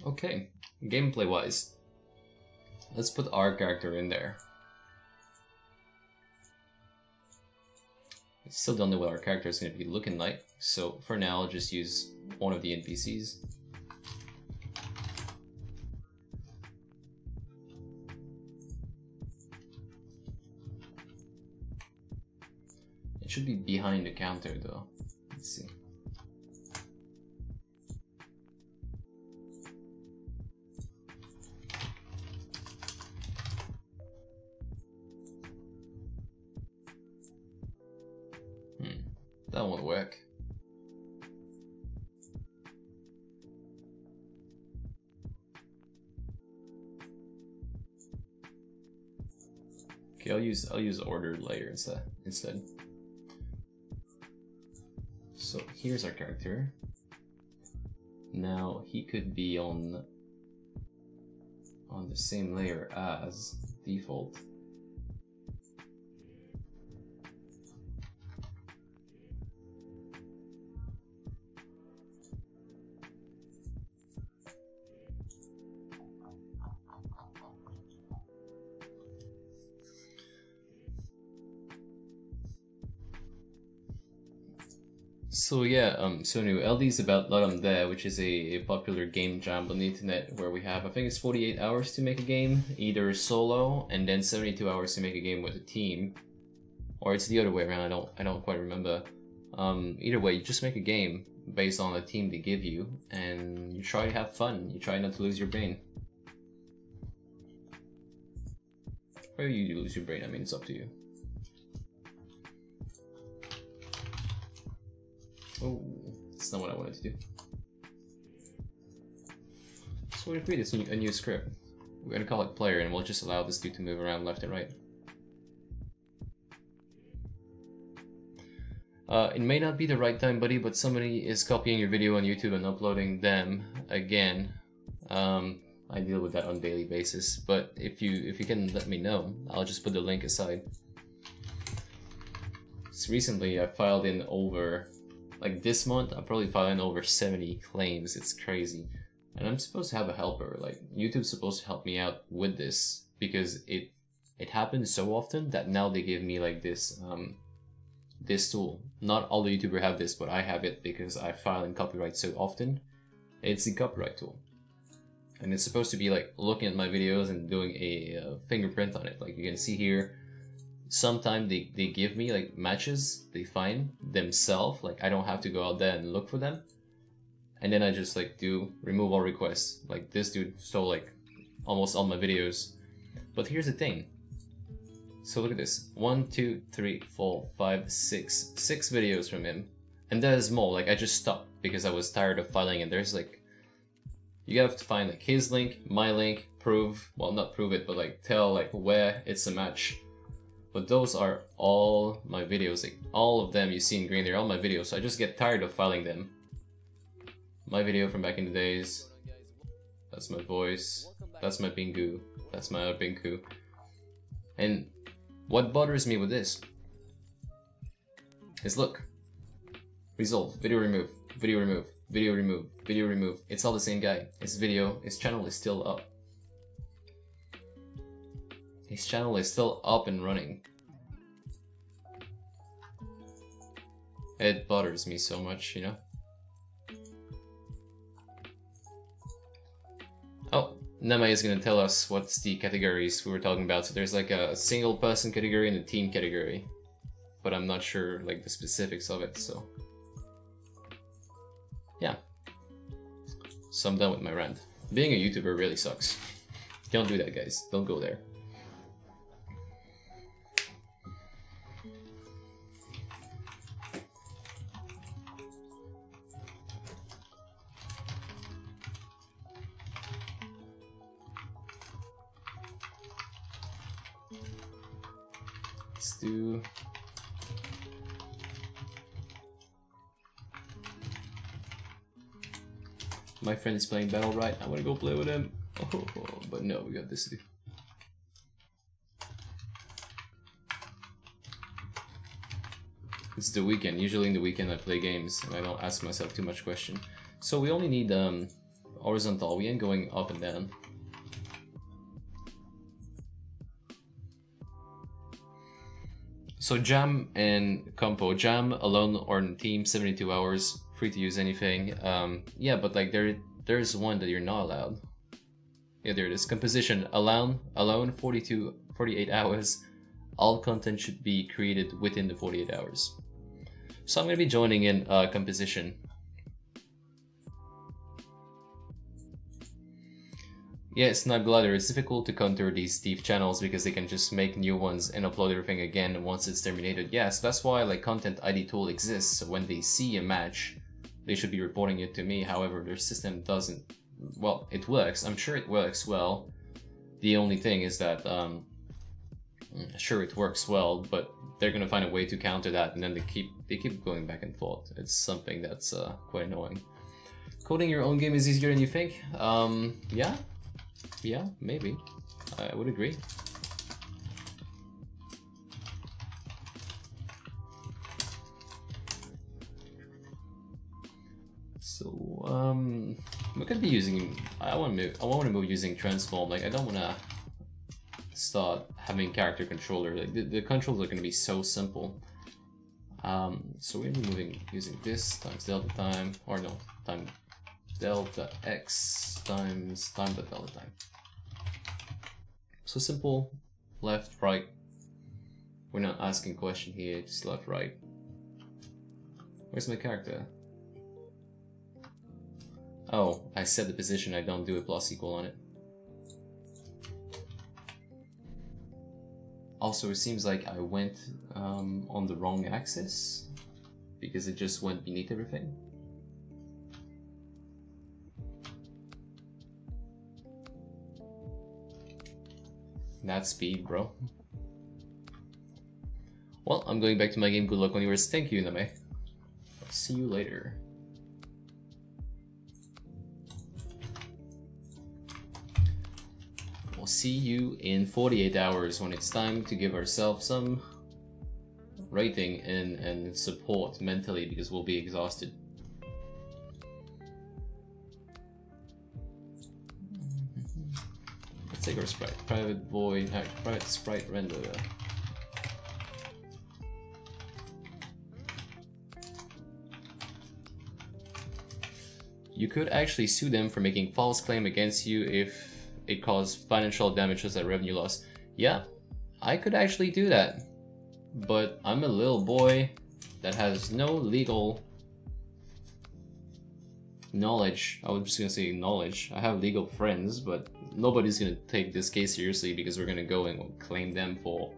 Okay, gameplay wise, let's put our character in there. Still don't know what our character is going to be looking like, so for now I'll just use one of the NPCs. It should be behind the counter though. Let's see. That won't work. Okay, I'll use ordered layer instead. So here's our character. Now he could be on the same layer as default. So yeah, so anyway, LD's about Ludum Dare, which is a popular game jam on the internet where we have, I think it's 48 hours to make a game, either solo, and then 72 hours to make a game with a team. Or it's the other way around, I don't quite remember. Either way, you just make a game based on a team they give you, and you try to have fun, you try not to lose your brain. Or you lose your brain, I mean, it's up to you. Oh, that's not what I wanted to do. So we're gonna create a new script. We're gonna call it player, and we'll just allow this dude to move around left and right. It may not be the right time, buddy, but somebody is copying your video on YouTube and uploading them again. I deal with that on a daily basis, but if you can let me know, I'll just put the link aside. So recently I filed in over, like this month, I probably filed in over 70 claims. It's crazy. And I'm supposed to have a helper. Like, YouTube's supposed to help me out with this because it happens so often that now they give me like this this tool. Not all the YouTubers have this, but I have it because I file in copyright so often. It's the copyright tool. And it's supposed to be like looking at my videos and doing a fingerprint on it. Like you can see here, sometimes they give me like matches they find themselves, like I don't have to go out there and look for them, and then I just like do remove all requests. Like this dude stole like almost all my videos. But here's the thing, so look at this, 1 2 3 4 5 6 videos from him, and that is more. Like I just stopped because I was tired of filing, and there's like, you have to find like his link, my link, prove, well not prove it, but like tell like where it's a match. But those are all my videos, like all of them you see in green, they're all my videos, so I just get tired of filing them. My video from back in the days, that's my voice, that's my Pingu, that's my other Pingu. And what bothers me with this is, look, resolve, video remove, video remove, video remove, video remove. It's all the same guy. His video, his channel is still up. His channel is still up and running. It bothers me so much, you know? Oh, Nema is gonna tell us what's the categories we were talking about. So there's like a single person category and a team category. But I'm not sure like the specifics of it, so... yeah. So I'm done with my rant. Being a YouTuber really sucks. Don't do that, guys. Don't go there. Let's do... my friend is playing Battle Right. I want to go play with him. Oh, but no, we got this to do. It's the weekend. Usually in the weekend I play games and I don't ask myself too much question. So we only need horizontal. We ain't going up and down. So Jam and Compo. Jam alone or in team, 72 hours, free to use anything. Yeah, but like there's one that you're not allowed. Yeah, there it is. Composition alone 48 hours. All content should be created within the 48 hours. So I'm gonna be joining in composition. Yeah, Snipe Glider, it's difficult to counter these thief channels because they can just make new ones and upload everything again once it's terminated. Yeah, so that's why like Content ID tool exists. So when they see a match, they should be reporting it to me. However, their system doesn't. Well, it works. I'm sure it works well. The only thing is that, sure it works well, but they're gonna find a way to counter that, and then they keep going back and forth. It's something that's quite annoying. Coding your own game is easier than you think. Yeah, maybe. I would agree. So, we could be using. I want to move using transform. Like, I don't want to start having character controller. Like, the controls are going to be so simple. So we're gonna be moving using this times delta time, or no, time delta x times time delta time. So simple, left, right. We're not asking question here, just left, right. Where's my character? Oh, I set the position, I don't do a plus equal on it. Also, it seems like I went on the wrong axis because it just went beneath everything. That's speed, bro. Well, I'm going back to my game. Good luck on yours. Thank you, Name. I'll see you later. We'll see you in 48 hours when it's time to give ourselves some rating and support mentally, because we'll be exhausted. Let's take our sprite. Private void, private sprite render. You could actually sue them for making false claim against you if it caused financial damages and revenue loss. Yeah, I could actually do that. But I'm a little boy that has no legal knowledge. I was just gonna say knowledge. I have legal friends, but nobody's gonna take this case seriously because we're gonna go and claim them for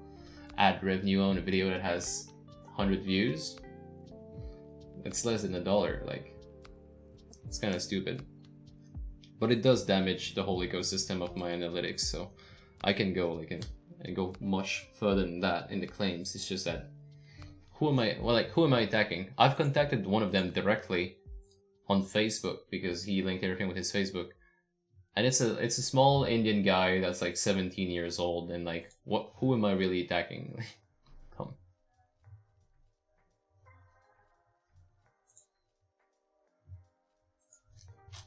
ad revenue on a video that has 100 views. It's less than $1. Like, it's kind of stupid. But it does damage the whole ecosystem of my analytics, so I can go like and go much further than that in the claims. It's just that who am I attacking? I've contacted one of them directly on Facebook because he linked everything with his Facebook. And it's a small Indian guy that's like 17 years old, and like who am I really attacking? Come.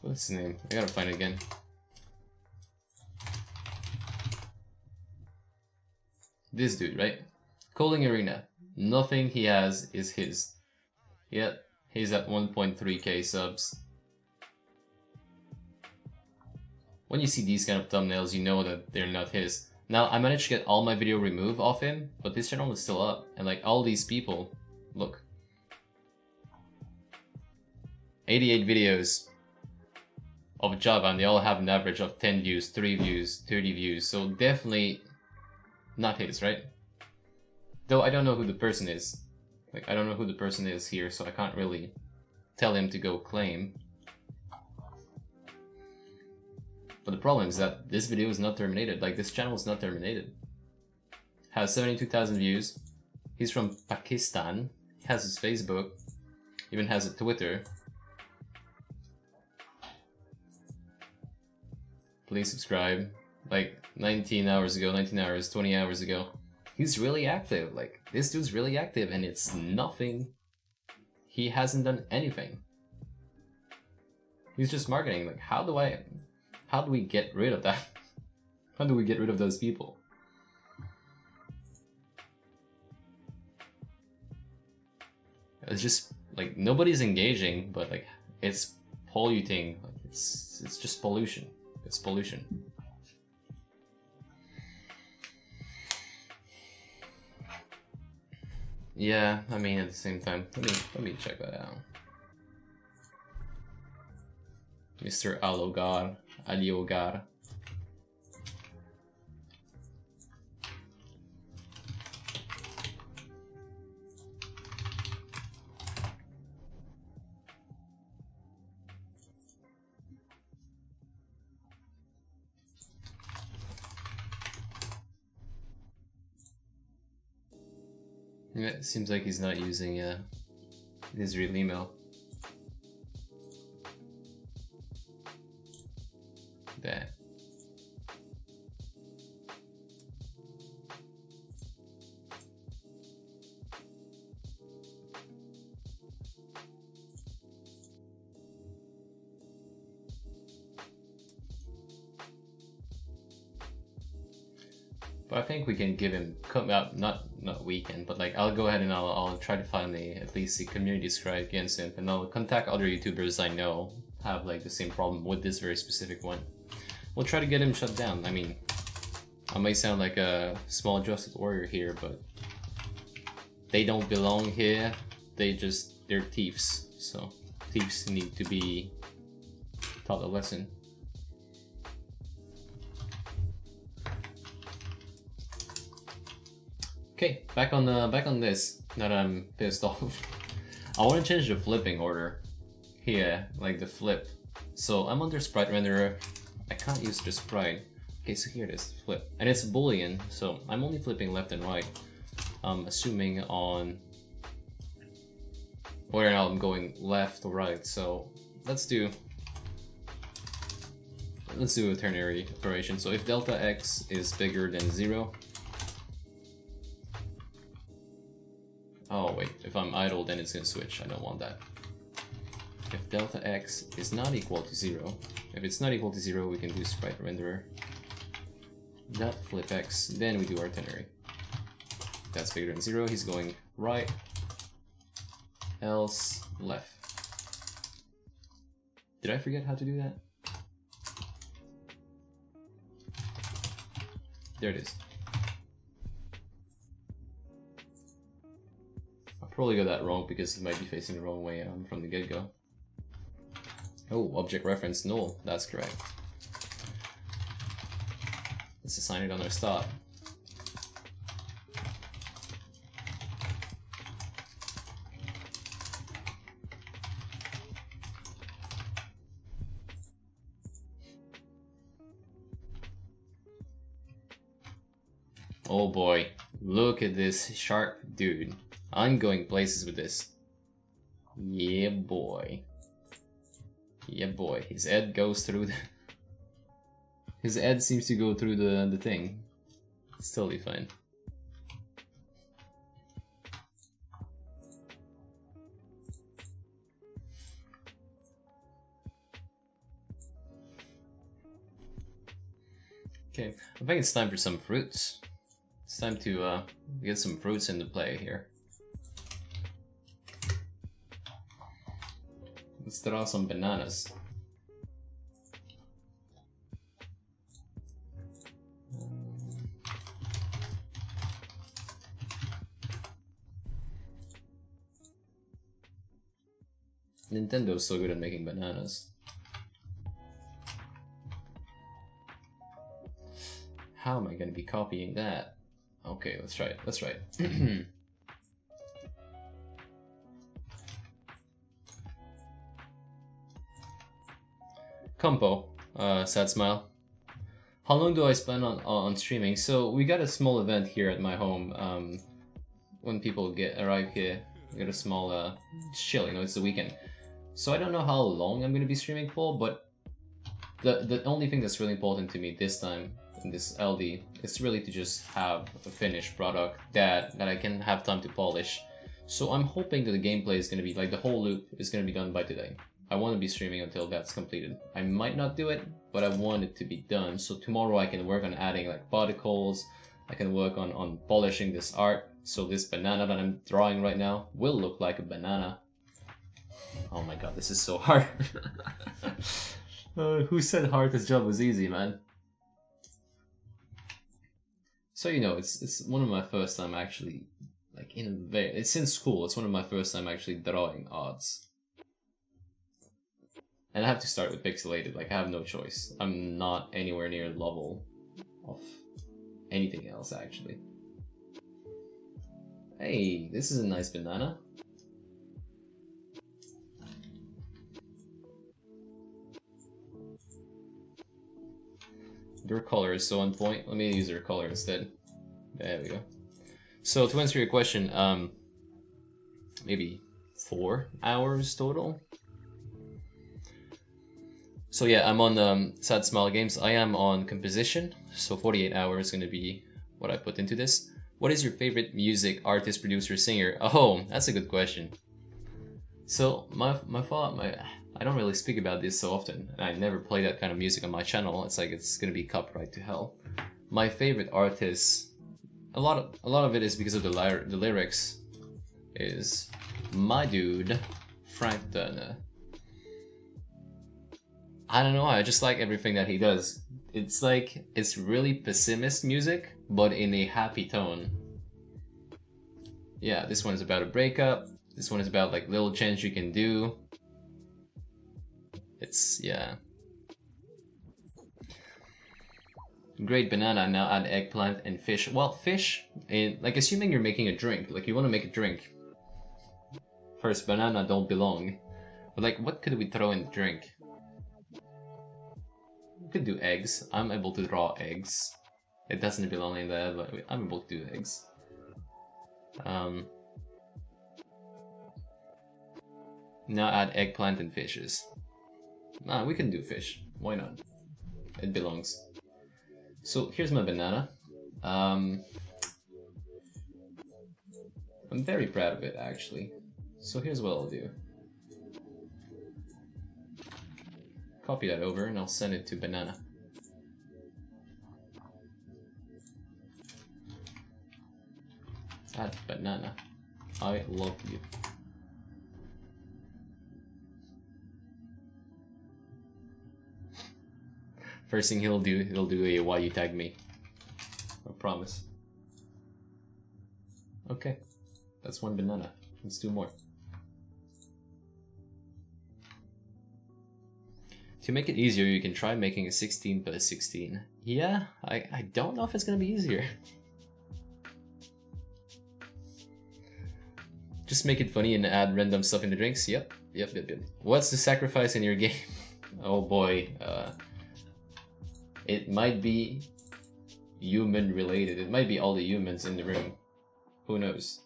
What's his name? I gotta find it again. This dude, right? Calling Arena. Nothing he has is his. Yet, he's at 1.3k subs. When you see these kind of thumbnails, you know that they're not his. Now, I managed to get all my video removed off him, but his channel is still up. And like all these people, look. 88 videos of Java, and they all have an average of 10 views, 3 views, 30 views. So definitely not his, right? Though I don't know who the person is. Like, I don't know who the person is here, so I can't really tell him to go claim. But the problem is that this video is not terminated. Like, this channel is not terminated. Has 72,000 views. He's from Pakistan. He has his Facebook. Even has a Twitter. Please subscribe. Like 19 hours ago, 19 hours, 20 hours ago. He's really active. Like, this dude's really active, and it's nothing. He hasn't done anything. He's just marketing. Like, how do we get rid of that? How do we get rid of those people? It's just like nobody's engaging, but like it's polluting. Like, it's just pollution. It's pollution. Yeah, I mean, at the same time, let me check that out. Mr. Aliogar. Yeah, it seems like he's not using his real email. That. But I think we can give him not weekend, but like I'll go ahead and I'll try to find at least the community scribe against him, and I'll contact other YouTubers I know have like the same problem with this very specific one. We'll try to get him shut down. I mean, I might sound like a small justice warrior here, but they don't belong here. They're thieves. So thieves need to be taught a lesson. Okay, back on this. Now that I'm pissed off, I want to change the flipping order here, like the flip. So I'm under sprite renderer. I can't use the sprite. Okay, so here it is, flip, and it's Boolean. So I'm only flipping left and right. Assuming on whether or not I'm going left or right. So let's do a ternary operation. So if delta x is bigger than 0. Oh wait, if I'm idle then it's gonna switch, I don't want that. If delta x is not equal to 0, if it's not equal to 0 we can do sprite renderer. Dot flip x, then we do our ternary. If that's bigger than 0, he's going right, else left. Did I forget how to do that? There it is. Probably got that wrong because he might be facing the wrong way from the get-go. Oh, object reference null. That's correct. Let's assign it on our start. Oh boy, look at this sharp dude. I'm going places with this. Yeah, boy. Yeah, boy. His head goes through the... His head seems to go through the thing. It's totally fine. Okay, I think it's time for some fruits. It's time to get some fruits into play here. Let's draw some bananas. Nintendo's so good at making bananas. How am I gonna be copying that? Okay, let's try it. Let's try it. Compo, sad smile. How long do I spend on streaming? So we got a small event here at my home. When people arrive here, we got a small chill. You know, it's the weekend. So I don't know how long I'm gonna be streaming for, but the only thing that's really important to me this time in this LD is really to just have a finished product that I can have time to polish. So I'm hoping that the gameplay is gonna be like the whole loop is gonna be done by today. I want to be streaming until that's completed. I might not do it, but I want it to be done. So tomorrow I can work on adding like particles. I can work on polishing this art So this banana that I'm drawing right now will look like a banana. Oh my god, this is so hard. Who said Hardest job was easy, man? So you know, it's one of my first time actually, like it's in school. It's one of my first time actually drawing odds. And I have to start with pixelated, like I have no choice. I'm not anywhere near the level of anything else actually. Hey, this is a nice banana. Your color is so on point. Let me use your color instead. There we go. So to answer your question, maybe 4 hours total. So yeah, I'm on Sad Smile Games. I am on composition, so 48 hours is going to be what I put into this. What is your favorite music artist, producer, singer? Oh, that's a good question. So I don't really speak about this so often. I never play that kind of music on my channel. It's like it's gonna be copyright to hell. My favorite artist, a lot of it is because of the lyrics. Is my dude Frank Turner. I don't know. I just like everything that he does. It's like it's really pessimist music, but in a happy tone. Yeah, this one is about a breakup. This one is about like little change you can do. It's, yeah. Great banana, now add eggplant and fish. Well, fish, like assuming you're making a drink, like you want to make a drink. First, banana don't belong. But like, what could we throw in the drink? We could do eggs. I'm able to draw eggs. It doesn't belong in there, but I'm able to do eggs. Now add eggplant and fishes. Nah, we can do fish. Why not? It belongs. So here's my banana. I'm very proud of it actually. So here's what I'll do. Copy that over and I'll send it to banana. Add banana. I love you. First thing he'll do a why you tag me. I promise. Okay, that's one banana. Let's do more. To make it easier, you can try making a 16 by 16. Yeah, I don't know if it's gonna be easier. Just make it funny and add random stuff in the drinks. Yep. What's the sacrifice in your game? Oh boy. It might be human related. It might be all the humans in the room. Who knows?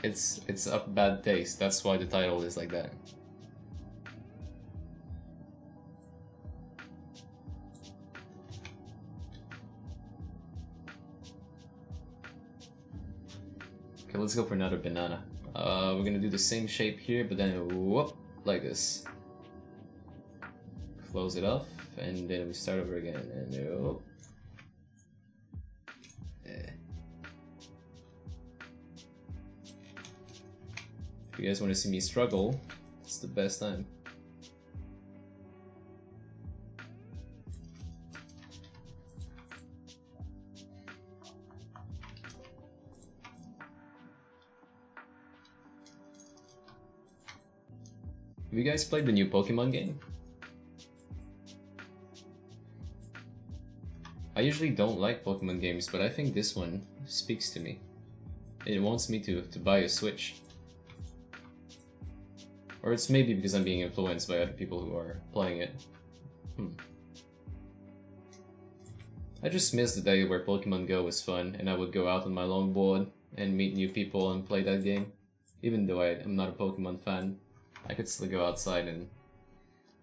It's of bad taste. That's why the title is like that. Okay, let's go for another banana. We're gonna do the same shape here, but then whoop, like this. Close it off, and then we start over again, and whoop. If you guys want to see me struggle, it's the best time. Have you guys played the new Pokemon game? I usually don't like Pokemon games, but I think this one speaks to me. It wants me to buy a Switch. Or it's maybe because I'm being influenced by other people who are playing it. I just miss the day where Pokemon Go was fun and I would go out on my longboard and meet new people and play that game. Even though I'm not a Pokemon fan, I could still go outside and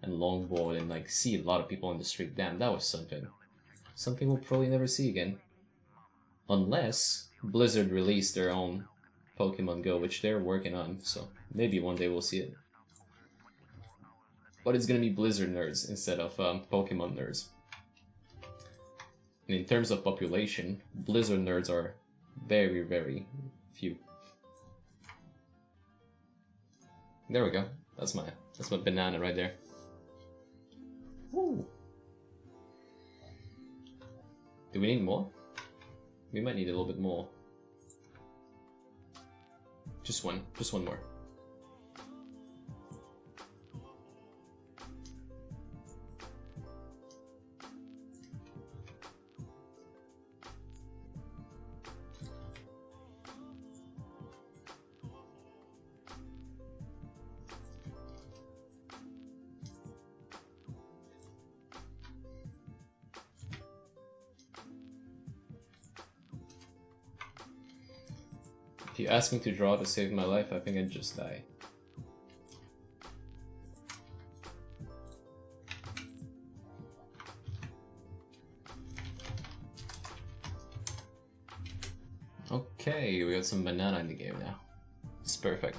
longboard and like see a lot of people on the street. Damn, that was something. Something we'll probably never see again. Unless Blizzard released their own Pokemon Go, which they're working on, so maybe one day we'll see it. but it's gonna be Blizzard nerds instead of Pokemon nerds. And in terms of population, Blizzard nerds are very, very few. There we go. That's my banana right there. Woo. Do we need more? We might need a little bit more. Just one more. If you ask me to draw to save my life, I think I'd just die. Okay, we got some banana in the game now. It's perfect.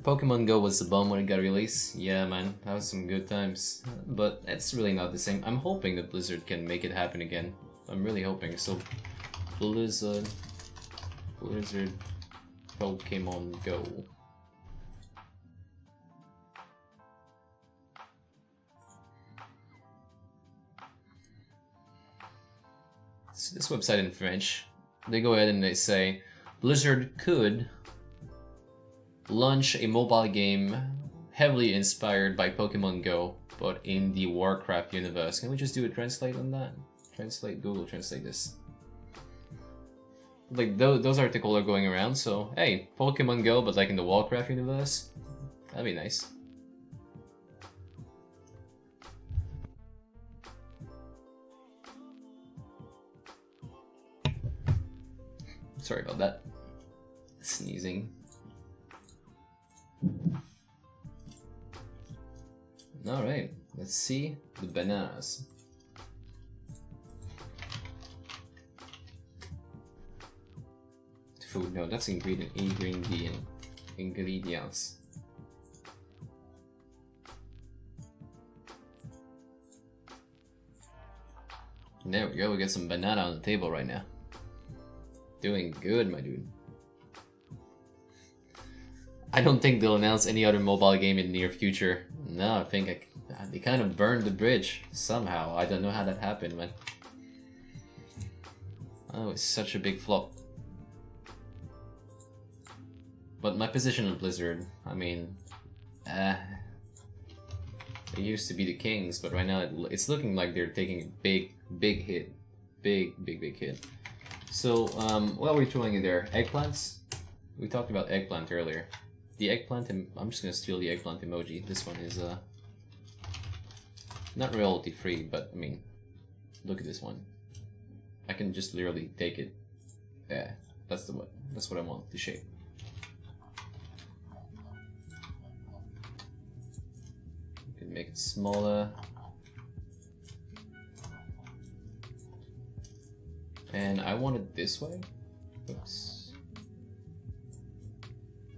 Pokemon Go was the bomb when it got released. Yeah, man, that was some good times. But it's really not the same. I'm hoping that Blizzard can make it happen again. I'm really hoping. So, Blizzard Pokemon Go. So this website in French, they go ahead and they say, Blizzard could launch a mobile game heavily inspired by Pokemon Go, but in the Warcraft universe. Can we just do a translate on that? Translate, Google Translate this. Like, those articles are going around, so hey, Pokemon Go, but like in the Warcraft universe? That'd be nice. Sorry about that. Sneezing. Alright, let's see the bananas. Food, no, that's ingredients. There we go, we got some banana on the table right now. Doing good, my dude. I don't think they'll announce any other mobile game in the near future. No, I think they kind of burned the bridge somehow. I don't know how that happened, man. Oh, it's such a big flop. But my position on Blizzard, I mean, they used to be the kings, but right now it's looking like they're taking a big hit. Big hit. So, what were we throwing in there? Eggplants? We talked about eggplant earlier. The eggplant, I'm just gonna steal the eggplant emoji. This one is not royalty free, but I mean, look at this one. I can just literally take it. Yeah, that's what I want, the shape. You can make it smaller. And I want it this way. Oops.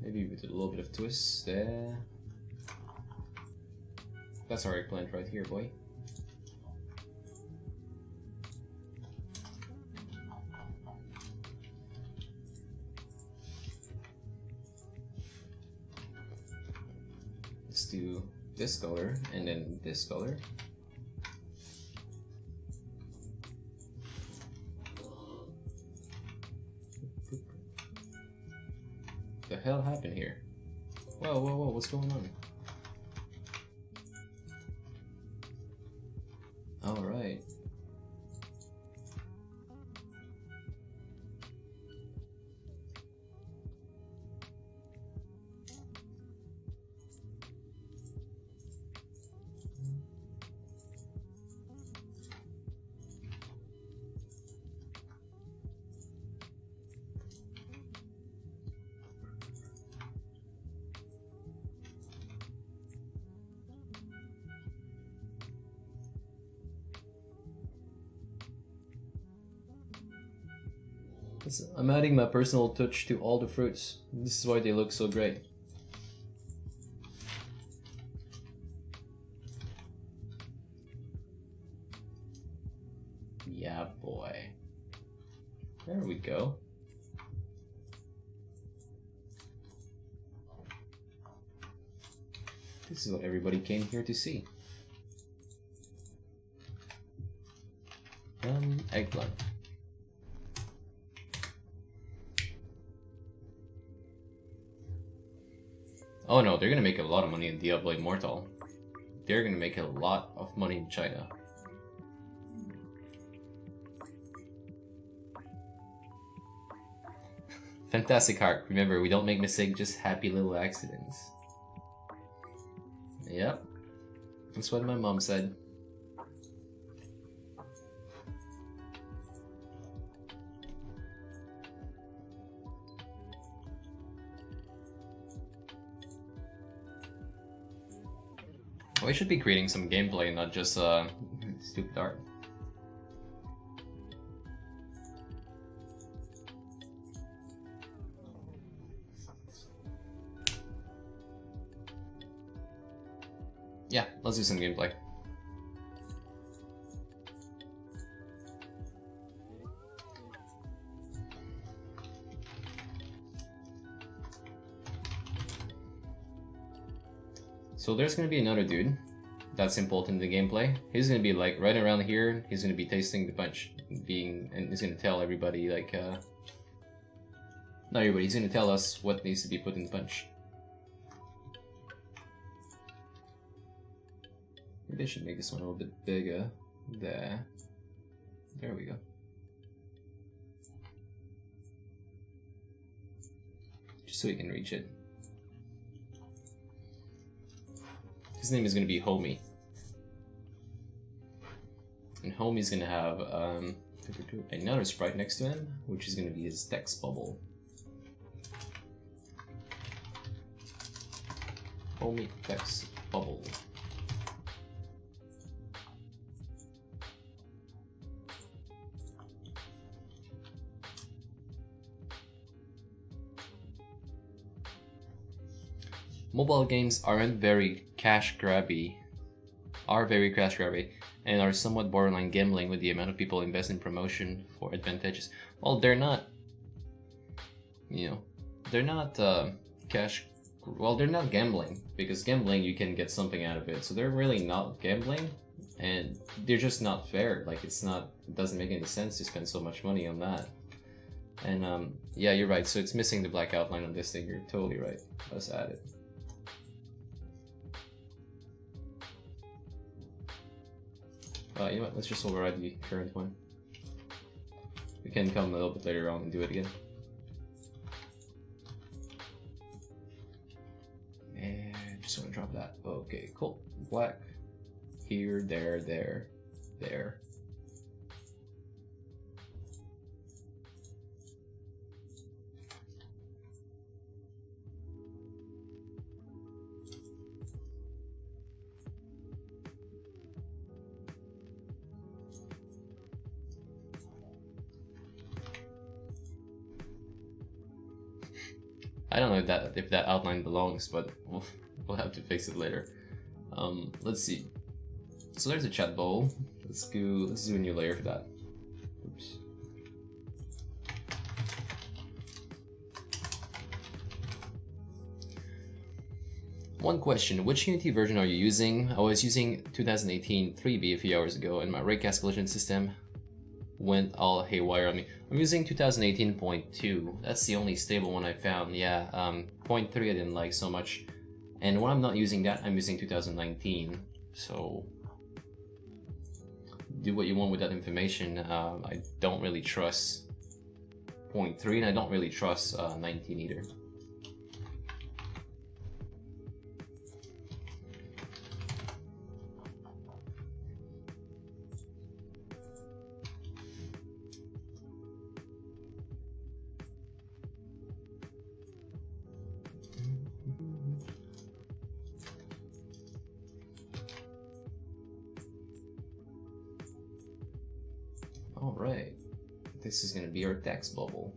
Maybe with a little bit of twist there. That's our eggplant right here, boy. Let's do this color and then this color. What the hell happened here? Whoa, what's going on? Alright. I'm adding my personal touch to all the fruits. This is why they look so great. Yeah, boy. There we go. This is what everybody came here to see. Eggplant. Oh no, they're gonna make a lot of money in Diablo Immortal. They're gonna make a lot of money in China. Fantastic Heart. Remember, we don't make mistakes, just happy little accidents. Yep. That's what my mom said. We should be creating some gameplay, not just stupid art. Yeah, let's do some gameplay. So there's gonna be another dude that's important in the gameplay. He's gonna be like right around here. He's gonna be tasting the punch, and he's gonna tell everybody like, not everybody. He's gonna tell us what needs to be put in the punch. Maybe I should make this one a little bit bigger. There we go. Just so we can reach it. His name is going to be Homie. And Homie's going to have another sprite next to him, which is going to be his text bubble. Homie text bubble. Mobile games aren't very cash grabby, and are somewhat borderline gambling with the amount of people invest in promotion for advantages. Well, they're not, you know, they're not they're not gambling, because gambling you can get something out of it. So they're really not gambling, and they're just not fair. Like it doesn't make any sense to spend so much money on that. And yeah, you're right. So it's missing the black outline on this thing. You're totally right. Let's add it. You know what, let's just override the current one. We can come a little bit later on and do it again. And just want to drop that. Okay, cool. Black. Here, there, there, there. I don't know if that outline belongs, but we'll have to fix it later. Let's see. So there's a chat bubble. Let's do a new layer for that. Oops. One question, which Unity version are you using? I was using 2018 3B a few hours ago, and my raycast collision system went all haywire on me. I'm using 2018.2. That's the only stable one I found. Yeah, 0.3 I didn't like so much. And when I'm not using that, I'm using 2019. So do what you want with that information. I don't really trust 0.3, and I don't really trust 19 either. This is gonna be our text bubble.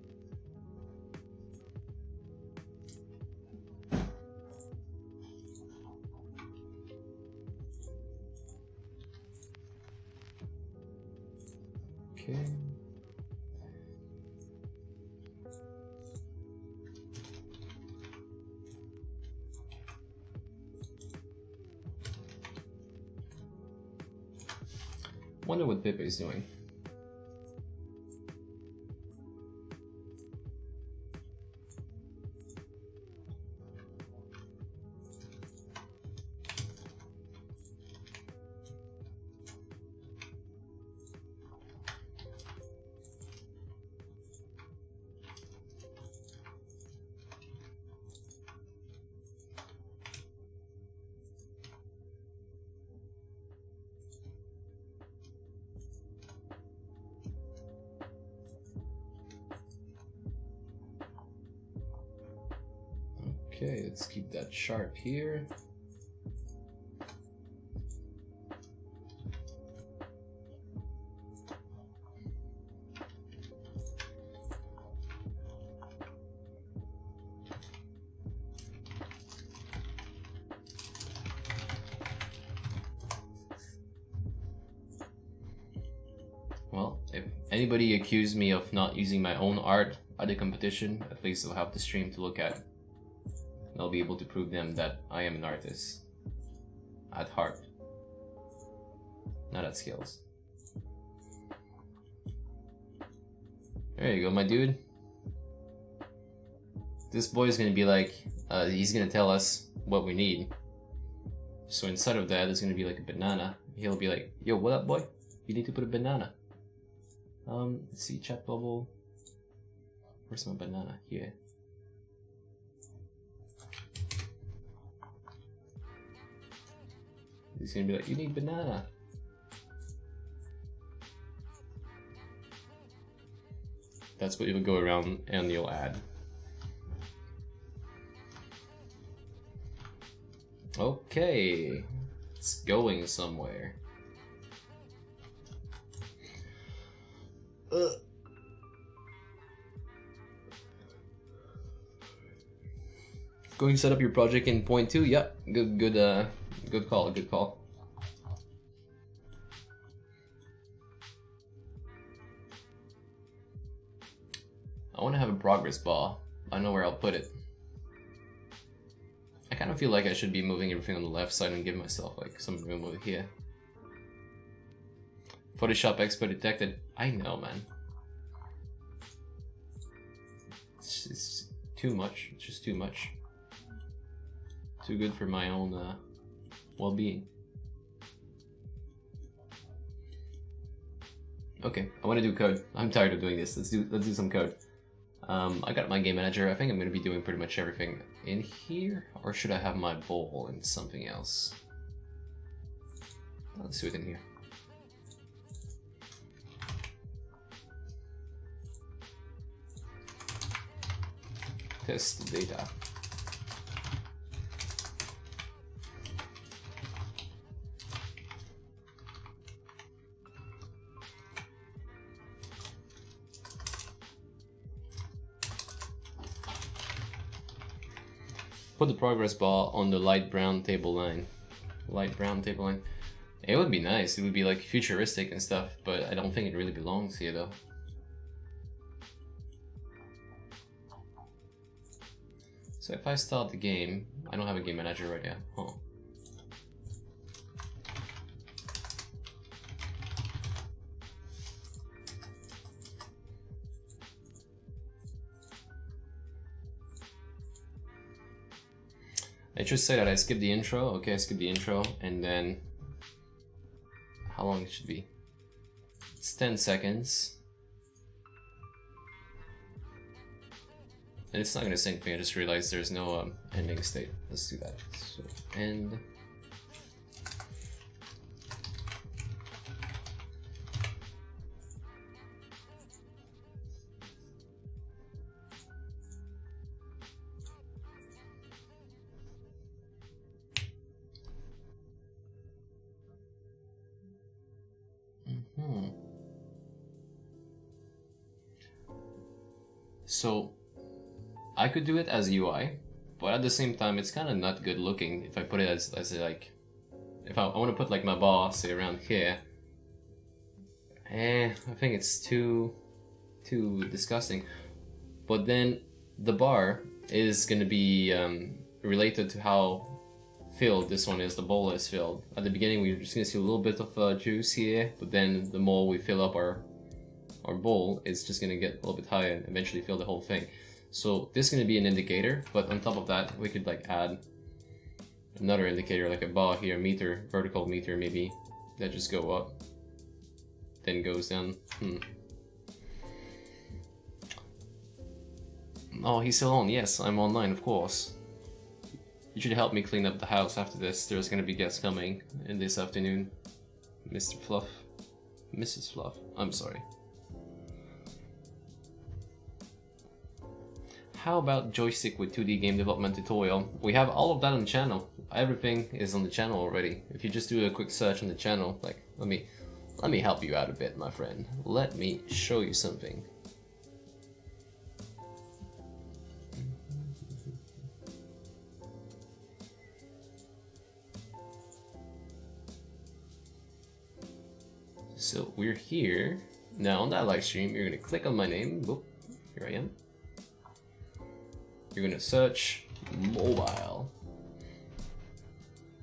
Okay. Wonder what Pepe is doing. Okay, let's keep that sharp here. Well, if anybody accused me of not using my own art at the competition, at least they'll have the stream to look at. I'll be able to prove them that I am an artist. At heart. Not at skills. There you go, my dude. This boy's gonna be like, he's gonna tell us what we need. So instead of that, there's gonna be like a banana. He'll be like, yo, what up, boy? You need to put a banana. Let's see, chat bubble. Where's my banana? Here. He's gonna be like, you need banana. That's what you'll go around and you'll add. Okay, it's going somewhere. Going to set up your project in point 2. Yep, good call, good call. I want to have a progress bar. I know where I'll put it. I kind of feel like I should be moving everything on the left side and give myself like some room over here. Photoshop expert detected. I know, man. It's too much. It's just too much. Too good for my own well-being. Okay, I want to do code. I'm tired of doing this. Let's do some code. I got my game manager. I think I'm going to be doing pretty much everything in here, or should I have my bowl in something else? Let's do it in here. Test data. Put the progress bar on the light brown table line. Light brown table line. It would be nice. It would be like futuristic and stuff, but I don't think it really belongs here though. So if I start the game, I don't have a game manager right now. Huh. I should say that I skipped the intro. Okay, I skipped the intro, and then how long it should be? It's 10 seconds. And it's not gonna sync me, I just realized there's no ending state. Let's do that. So end. So I could do it as UI, but at the same time, it's kind of not good looking if I put it as like, if I want to put like my bar, say around here. I think it's too disgusting. But then the bar is gonna be related to how filled this one is, the bowl is filled. At the beginning we're just gonna see a little bit of juice here, but then the more we fill up our bowl, it's just gonna get a little bit higher and eventually fill the whole thing. So this is gonna be an indicator, but on top of that we could like add another indicator, like a bar here, meter, vertical meter maybe, that just go up, then goes down. Oh, he's still on. Yes, I'm online, of course. You should help me clean up the house after this. There's gonna be guests coming in this afternoon. Mr. Fluff. Mrs. Fluff. I'm sorry. How about joystick with 2D game development tutorial? We have all of that on the channel. Everything is on the channel already. If you just do a quick search on the channel, like, let me help you out a bit, my friend. Let me show you something. So we're here. Now on that live stream, you're gonna click on my name. Whoop, here I am. You're gonna search mobile.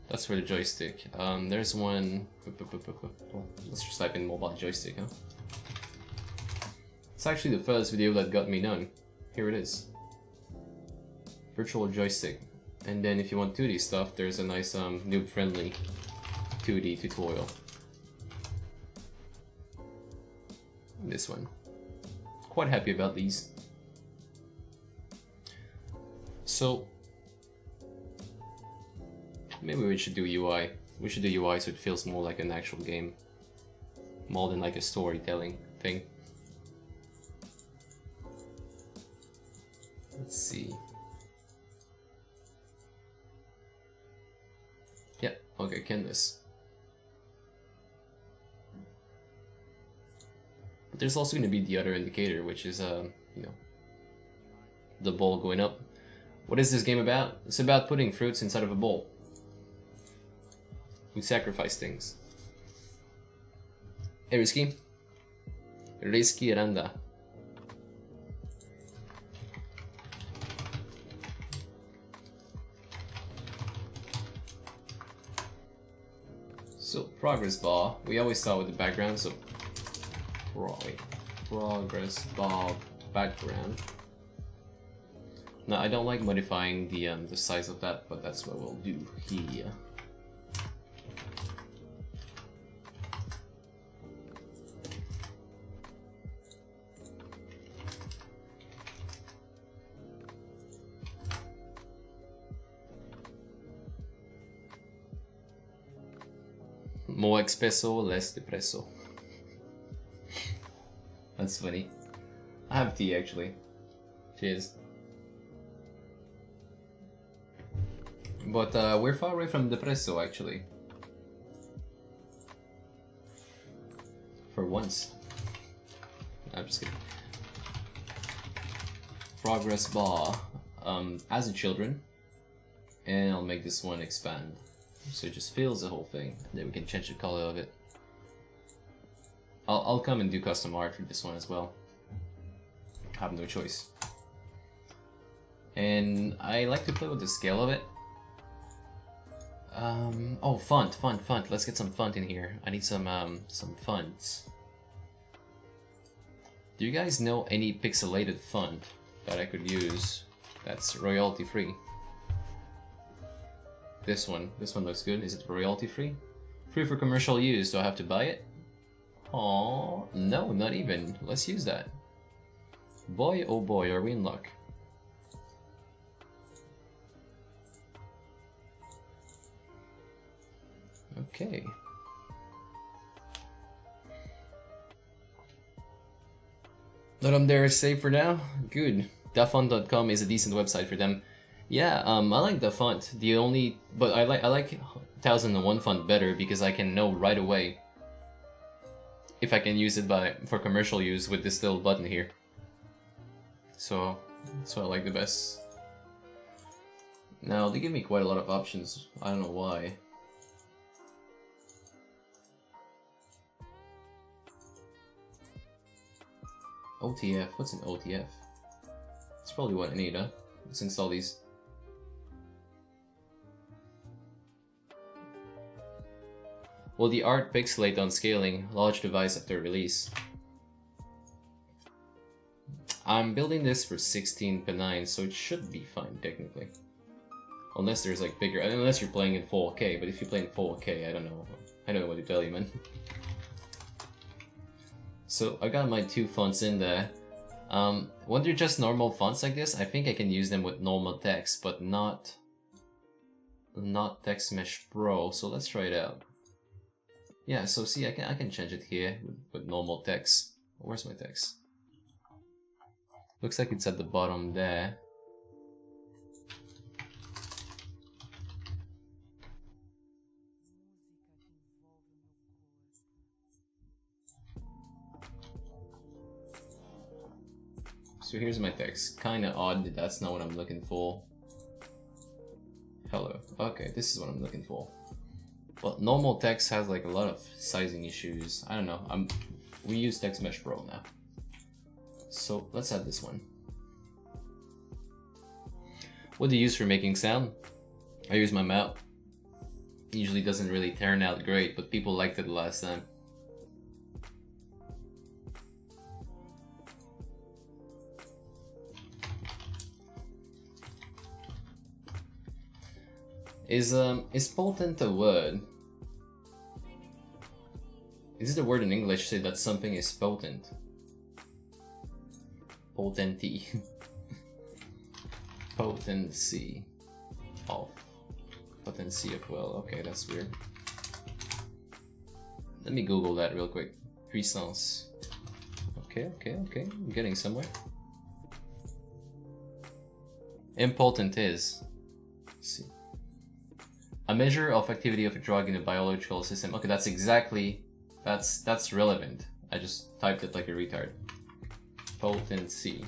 That's for the joystick. There's one. Let's just type in mobile joystick, huh? It's actually the first video that got me done. Here it is. Virtual joystick. And then if you want 2D stuff, there's a nice noob-friendly 2D tutorial. This one. Quite happy about these. So maybe we should do UI. We should do UI so it feels more like an actual game, more than like a storytelling thing. Let's see. Yep, okay, canvas. But there's also going to be the other indicator, which is, you know, the bowl going up. What is this game about? It's about putting fruits inside of a bowl. We sacrifice things. Hey, Risky. Risky Randa. So, progress bar. We always start with the background, so progress bar background. Now I don't like modifying the size of that, but that's what we'll do here. More espresso, less depresso. That's funny. I have tea actually. Cheers. But we're far away from depresso actually. For once. I'm just kidding. Progress bar as a children. And I'll make this one expand. So it just fills the whole thing. And then we can change the color of it. I'll come and do custom art for this one as well. I have no choice. And I like to play with the scale of it. Oh, font. Let's get some font in here. I need some fonts. Do you guys know any pixelated font that I could use that's royalty free? This one looks good. Is it royalty free? Free for commercial use. Do I have to buy it? Oh no, not even. Let's use that. Boy, oh boy, are we in luck. Okay. Let them there safe for now. Good. Dafont.com is a decent website for them. Yeah, I like the font. But I like 1001 font better because I can know right away if I can use it for commercial use with this little button here. So that's what I like the best. Now they give me quite a lot of options. I don't know why. OTF. What's an OTF? It's probably what I need, huh? Let's install these. Will the art pixelate on scaling? Launch device after release. I'm building this for 16:9, so it should be fine technically. Unless there's like bigger, unless you're playing in 4K. But if you play in 4K, I don't know. I don't know what to tell you, man. So I got my two fonts in there. When they're just normal fonts like this, I think I can use them with normal text, but not Text Mesh Pro. So let's try it out. Yeah, so see, I can change it here with normal text. Where's my text? Looks like it's at the bottom there. So here's my text. Kinda odd that that's not what I'm looking for. Hello. Okay, this is what I'm looking for. But normal text has like a lot of sizing issues. I don't know. We use Text Mesh Pro now. So let's add this one. What do you use for making sound? I use my mouth. It usually doesn't really turn out great, but people liked it the last time. Is potent a word? Is it a word in English to say that something is potent? Potency. Potency of. Potency of well. Okay, that's weird. Let me Google that real quick. Puissance. Okay. I'm getting somewhere. Impotent is. Let's see. A measure of activity of a drug in the biological system. Okay, that's exactly. That's relevant. I just typed it like a retard. Potency.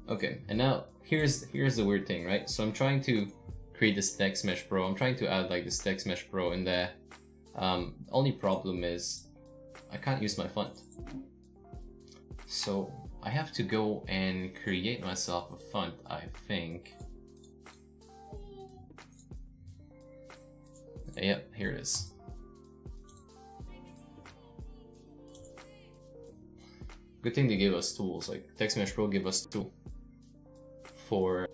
Okay, and now here's the weird thing, right? So I'm trying to create this Text Mesh Pro. I'm trying to add like this Text Mesh Pro in there. Only problem is I can't use my font. So I have to go and create myself a font, I think. Yep, here it is. Good thing they gave us tools, like Text Mesh Pro gave us a tool for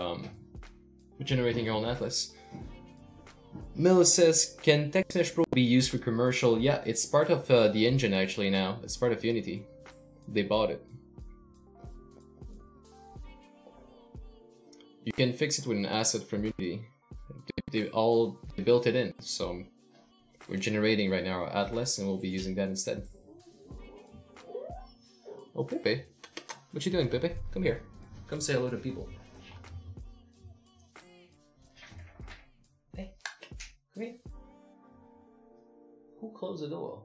generating your own atlas. Miller says, can Text Mesh Pro be used for commercial? Yeah, it's part of the engine actually now. It's part of Unity. They bought it. You can fix it with an asset from Unity. They built it in, so we're generating right now our atlas and we'll be using that instead. Oh, Pepe. What you doing, Pepe? Come here. Come say hello to people. Hey, come here. Who closed the door?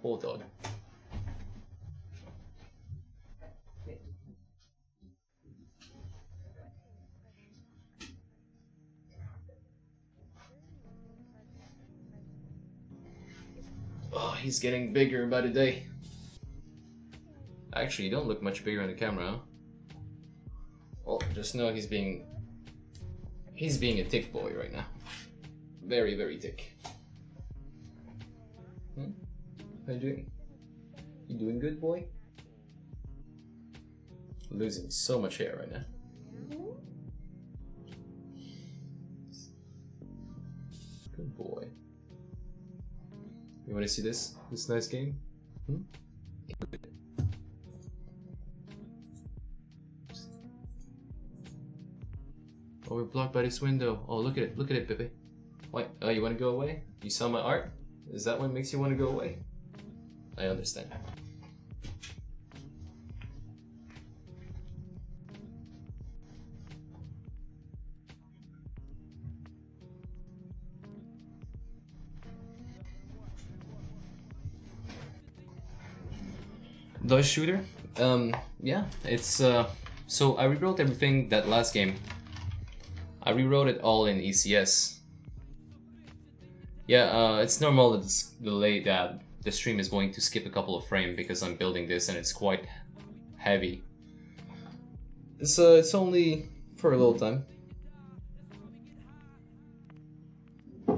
Poor dog. Oh, he's getting bigger by the day. Actually, you don't look much bigger on the camera, huh? Well, just know he's being a thick boy right now. Very, very thick. How you doing? You doing good, boy? Losing so much hair right now. Good boy. You want to see this nice game? Oh, we're blocked by this window. Oh, look at it, Pepe. Wait, oh, you want to go away? You saw my art? Is that what makes you want to go away? I understand. DOS shooter? Yeah, it's so I rewrote everything that last game. I rewrote it all in ECS. Yeah, it's normal that it's delayed, that the stream is going to skip a couple of frames because I'm building this and it's quite heavy. So it's only for a little time.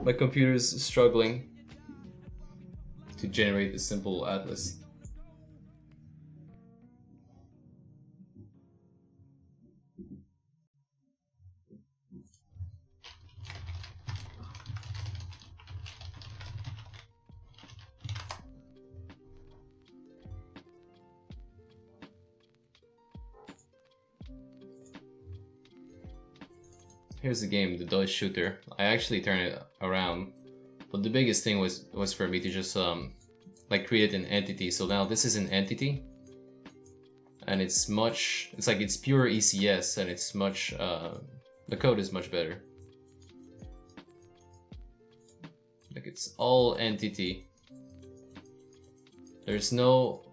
My computer's struggling to generate a simple atlas. Here's the game, the DOS shooter. I actually turned it around, but the biggest thing was for me to just like create an entity. So now this is an entity, and it's pure ECS, and it's much the code is much better. Like it's all entity. There's no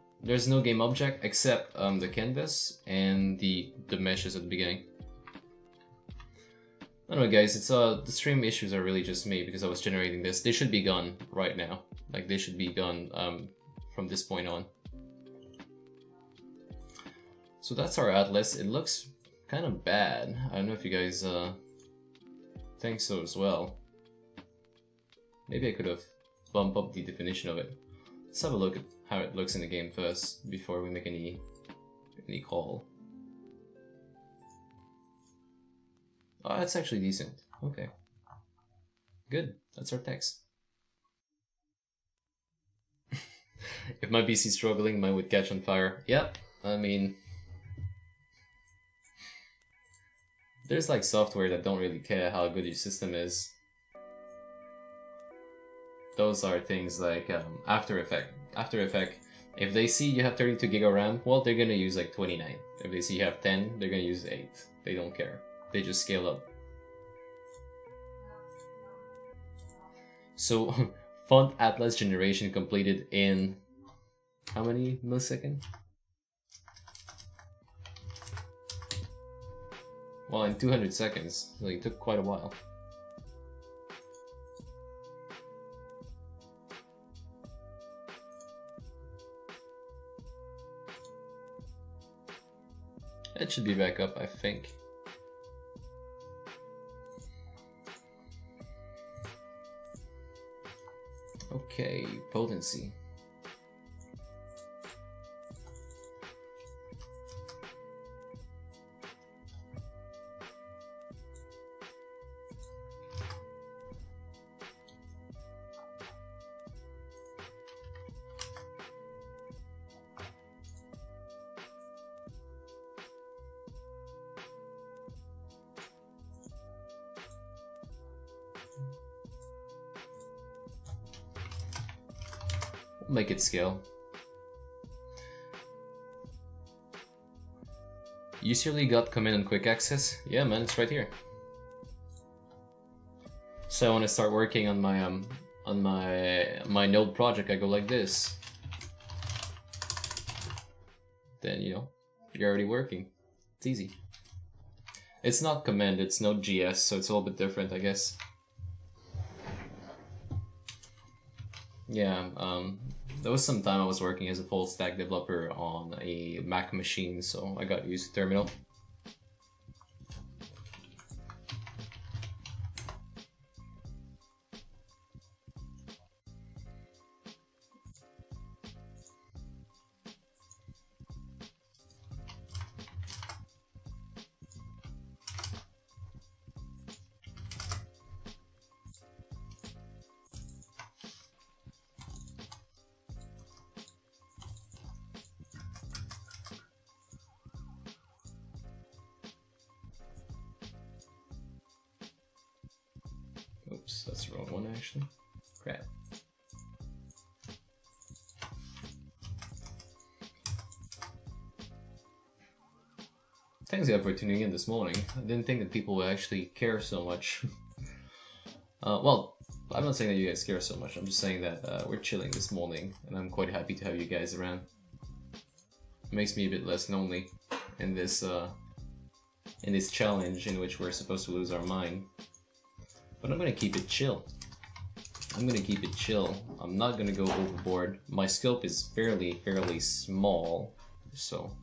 game object except the canvas and the meshes at the beginning. Anyway guys, it's the stream issues are really just me because I was generating this. They should be gone right now. Like they should be gone from this point on. So that's our atlas. It looks kind of bad. I don't know if you guys think so as well. Maybe I could have bumped up the definition of it. Let's have a look at how it looks in the game first before we make any call. Oh, that's actually decent. Okay. Good. That's our text. If my PC's struggling, mine would catch on fire. Yep. I mean, there's like software that don't really care how good your system is. Those are things like After Effects. After Effects, if they see you have 32 GB of RAM, well, they're gonna use like 29. If they see you have 10, they're gonna use 8. They don't care. They just scale up. So, font atlas generation completed in how many milliseconds? Well, in 200 seconds. So it took quite a while. It should be back up, I think. Okay, potency. Make it scale. You surely got command and quick access? Yeah man, it's right here. So when I start working on my node project, I go like this. Then you know, you're already working. It's easy. It's not command, it's Node.js, so it's a little bit different, I guess. Yeah, there was some time I was working as a full stack developer on a Mac machine, so I got used to terminal. Oops, that's the wrong one actually. Crap. Thanks again for tuning in this morning. I didn't think that people would actually care so much. Well, I'm not saying that you guys care so much, I'm just saying that we're chilling this morning and I'm quite happy to have you guys around. makes me a bit less lonely in this challenge in which we're supposed to lose our mind. But I'm gonna keep it chill. I'm gonna keep it chill. I'm not gonna go overboard. My scope is fairly small, so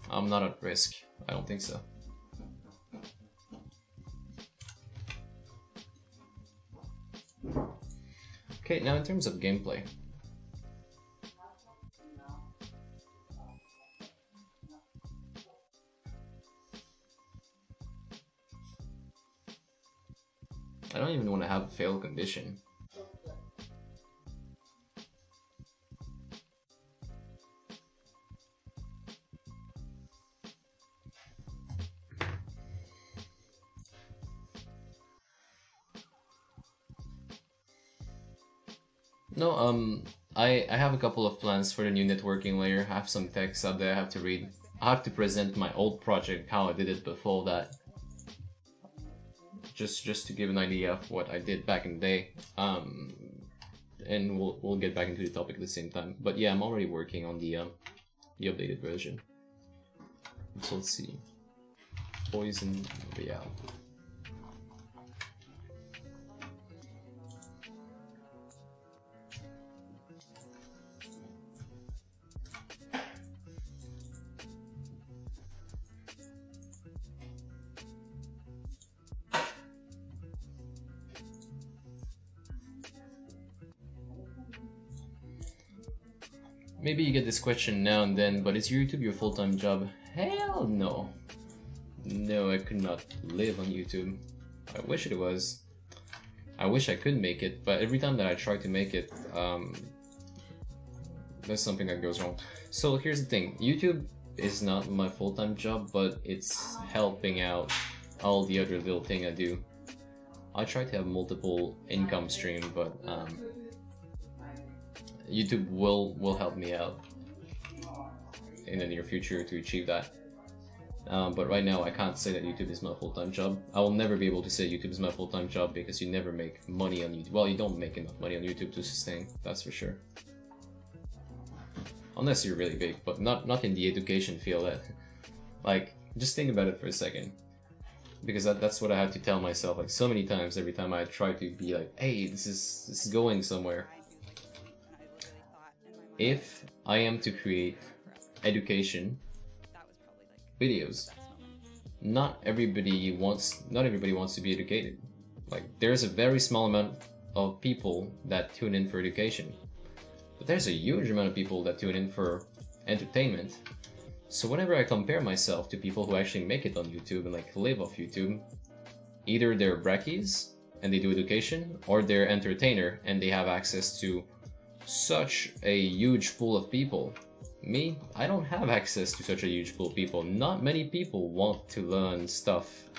I'm not at risk. I don't think so. Okay, now in terms of gameplay. I don't even want to have a fail condition. No, I have a couple of plans for the new networking layer. I have some text out there I have to read. I have to present my old project, how I did it before that. Just to give an idea of what I did back in the day. And we'll get back into the topic at the same time. But yeah, I'm already working on the updated version. So let's see. Poison Royale. Maybe you get this question now and then, but is YouTube your full-time job? Hell no. No, I could not live on YouTube. I wish it was. I wish I could make it, but every time that I try to make it, there's something that goes wrong. So here's the thing, YouTube is not my full-time job, but it's helping out all the other little thing I do. I try to have multiple income stream, but YouTube will help me out in the near future to achieve that. But right now I can't say that YouTube is my full-time job. I will never be able to say YouTube is my full-time job because you never make money on YouTube. Well, you don't make enough money on YouTube to sustain, that's for sure. Unless you're really big, but not in the education field. Like, just think about it for a second. Because that's what I have to tell myself like so many times every time I try to be like, hey, this is going somewhere. If I am to create education videos, not everybody wants to be educated. Like, there's a very small amount of people that tune in for education, but there's a huge amount of people that tune in for entertainment. So whenever I compare myself to people who actually make it on YouTube and like live off YouTube, either they're brackies and they do education, or they're entertainer and they have access to such a huge pool of people. Me, I don't have access to such a huge pool of people. Not many people want to learn stuff.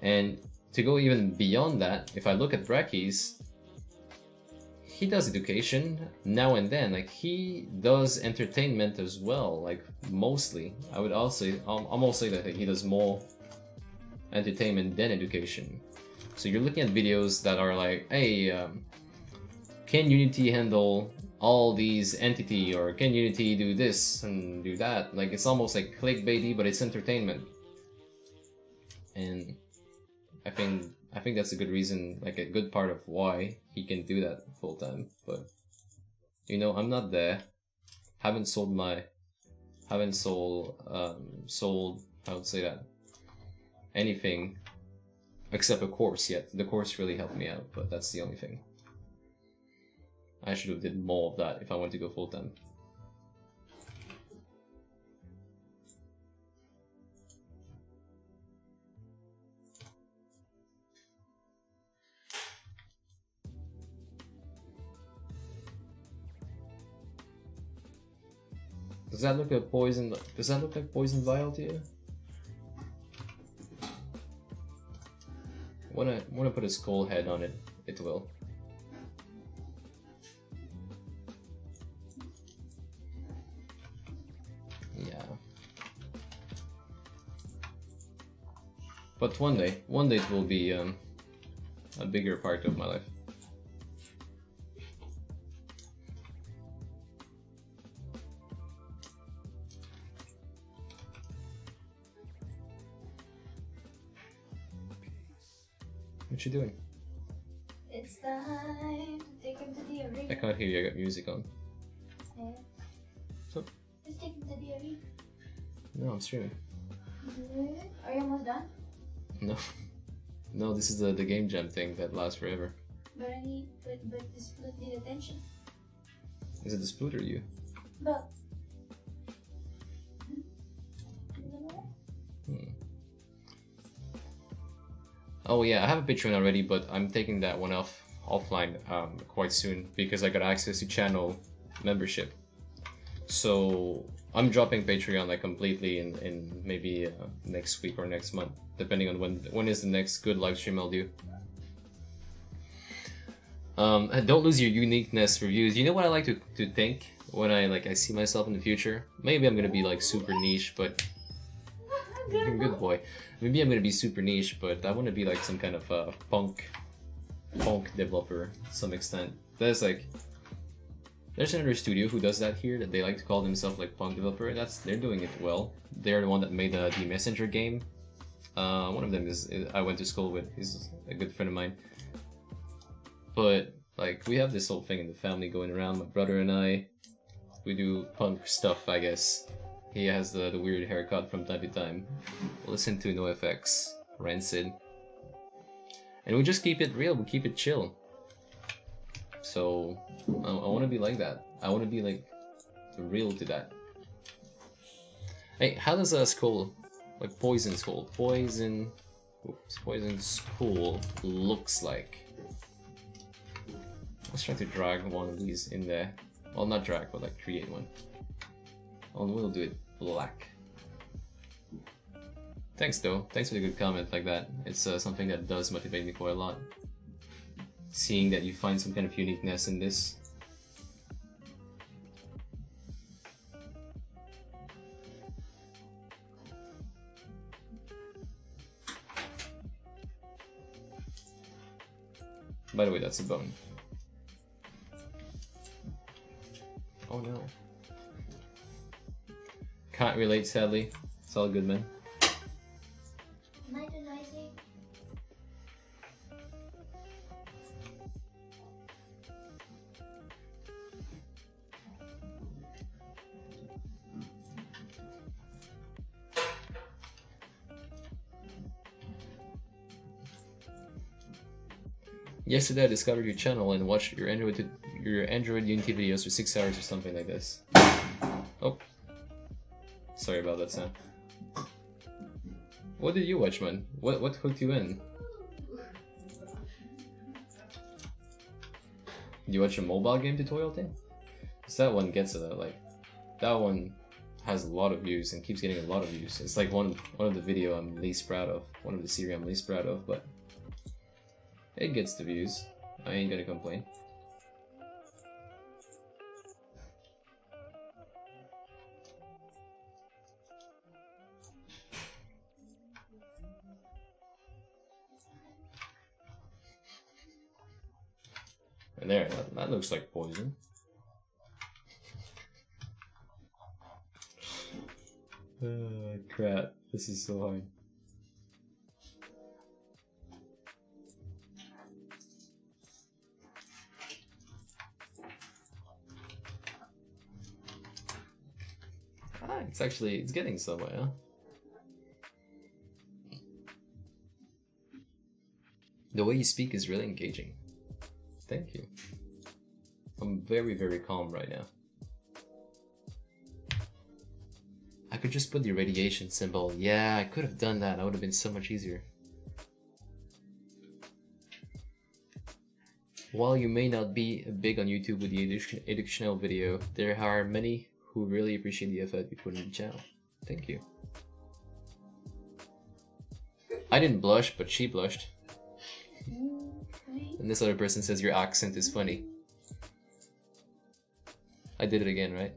And to go even beyond that, if I look at Brackies, he does education now and then. Like, he does entertainment as well, like mostly. I would also almost say that he does more entertainment than education. So you're looking at videos that are like, hey, can Unity handle all these entity, or can Unity do this and do that? Like, it's almost like clickbaity, but it's entertainment. And I think that's a good reason, like a good part of why he can do that full time. But you know, I'm not there. Haven't sold I would say that, anything except a course yet. The course really helped me out, but that's the only thing. I should have did more of that if I wanted to go full time. Does that look like poison? Does that look like poison vial to you? When I put a skull head on it, it will. Yeah. But one day it will be a bigger part of my life. What you doing? It's time to take him to the arena. I can't hear you, I got music on. Yeah. So? Just take him to the arena. No, I'm streaming. Are you almost done? No. No, this is the game jam thing that lasts forever. But I need, but the split need attention. Is it the split or you? But. Oh yeah, I have a Patreon already, but I'm taking that one offline quite soon because I got access to channel membership. So I'm dropping Patreon like completely in maybe next week or next month, depending on when is the next good live stream I'll do. Don't lose your uniqueness reviews. You know what I like to think when I see myself in the future? Maybe I'm gonna be like super niche, but good boy. Maybe I'm gonna be super niche, but I want to be like some kind of punk developer to some extent. There's another studio who does that here, that they like to call themselves like punk developer. They're doing it well. They're the one that made the Messenger game. One of them is I went to school with. He's a good friend of mine. But like we have this whole thing in the family going around. My brother and I, we do punk stuff, I guess. He has the weird haircut from time to time. Listen to NoFX, Rancid. And we just keep it real, we keep it chill. So, I want to be like that. I want to be like, real to that. Hey, how does a skull, like Poison Skull, Poison Skull looks like? Let's try to drag one of these in there. Well, not drag, but like create one. And we'll do it black. Thanks though, thanks for the good comment like that. It's something that does motivate me quite a lot. Seeing that you find some kind of uniqueness in this. By the way, that's a bone. Oh no. Can't relate, sadly. It's all good, man. Am I too noisy? Yesterday I discovered your channel and watched your Android Unity videos for 6 hours or something like this. Oh. Sorry about that sound. What did you watch, man? What hooked you in? Did you watch a mobile game tutorial thing? 'Cause that one gets that one has a lot of views and keeps getting a lot of views. It's like one of the video I'm least proud of, one of the series I'm least proud of, but it gets the views. I ain't gonna complain. And there, that looks like poison. Crap, this is so hard. It's getting somewhere, huh? The way you speak is really engaging. Thank you. I'm very, very calm right now. I could just put the radiation symbol. Yeah, I could have done that. That would have been so much easier. While you may not be big on YouTube with the educational video, there are many who really appreciate the effort you put in the channel. Thank you. I didn't blush, but she blushed. And this other person says your accent is funny. I did it again, right?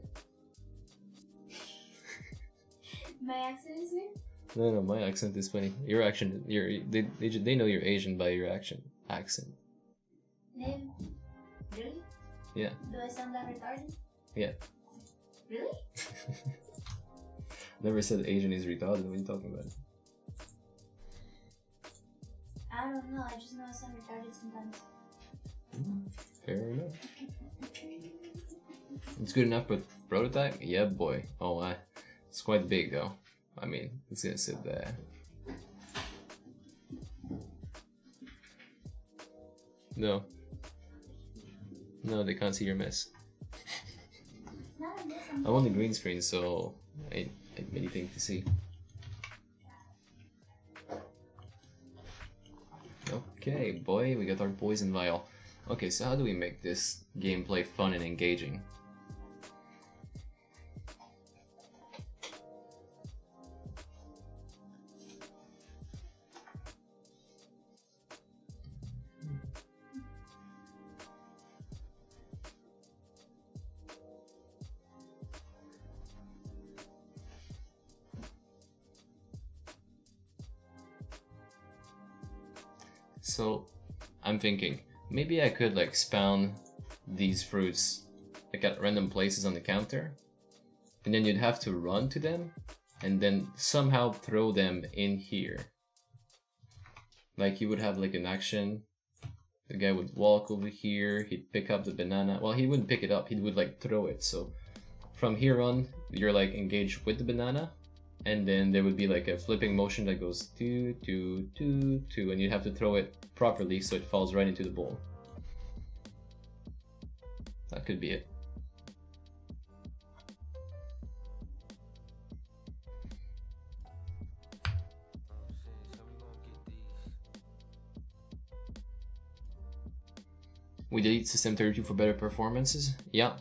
My accent is weird? No, my accent is funny. Your accent, they know you're Asian by your accent. Name? Really? Yeah. Do I sound that retarded? Yeah. Really? Never said Asian is retarded. What are you talking about? I don't know. I just know I sound retarded sometimes. Fair enough. It's good enough with prototype? Yeah, boy. Oh, it's quite big though. I mean, it's gonna sit there. No. No, they can't see your mess. It's not a mess. I'm on the green screen, so I ain't anything to see. Okay, boy, we got our poison vial. Okay, so how do we make this gameplay fun and engaging? So, I'm thinking, maybe I could like spawn these fruits like at random places on the counter, and then you'd have to run to them, and then somehow throw them in here. Like you would have like an action, the guy would walk over here, he'd pick up the banana, well he wouldn't pick it up, he would like throw it, so from here on you're like engaged with the banana, and then there would be like a flipping motion that goes 2, 2, 2, 2, and you'd have to throw it properly so it falls right into the bowl. That could be it. We delete System 32 for better performances? Yeah.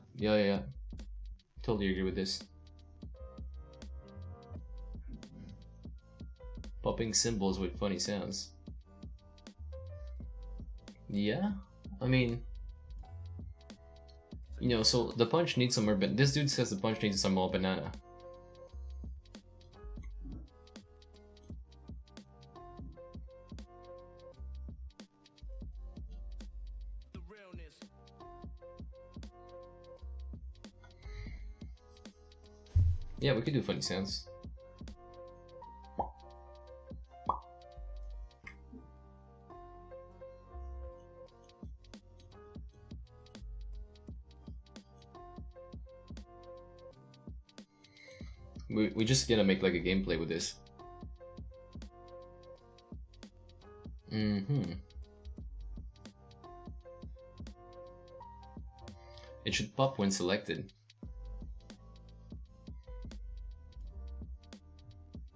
Totally agree with this. Popping symbols with funny sounds. Yeah? I mean... You know, so the punch needs some more, but this dude says the punch needs some more banana. Yeah, we could do funny sounds. We just gotta make like a gameplay with this. It should pop when selected.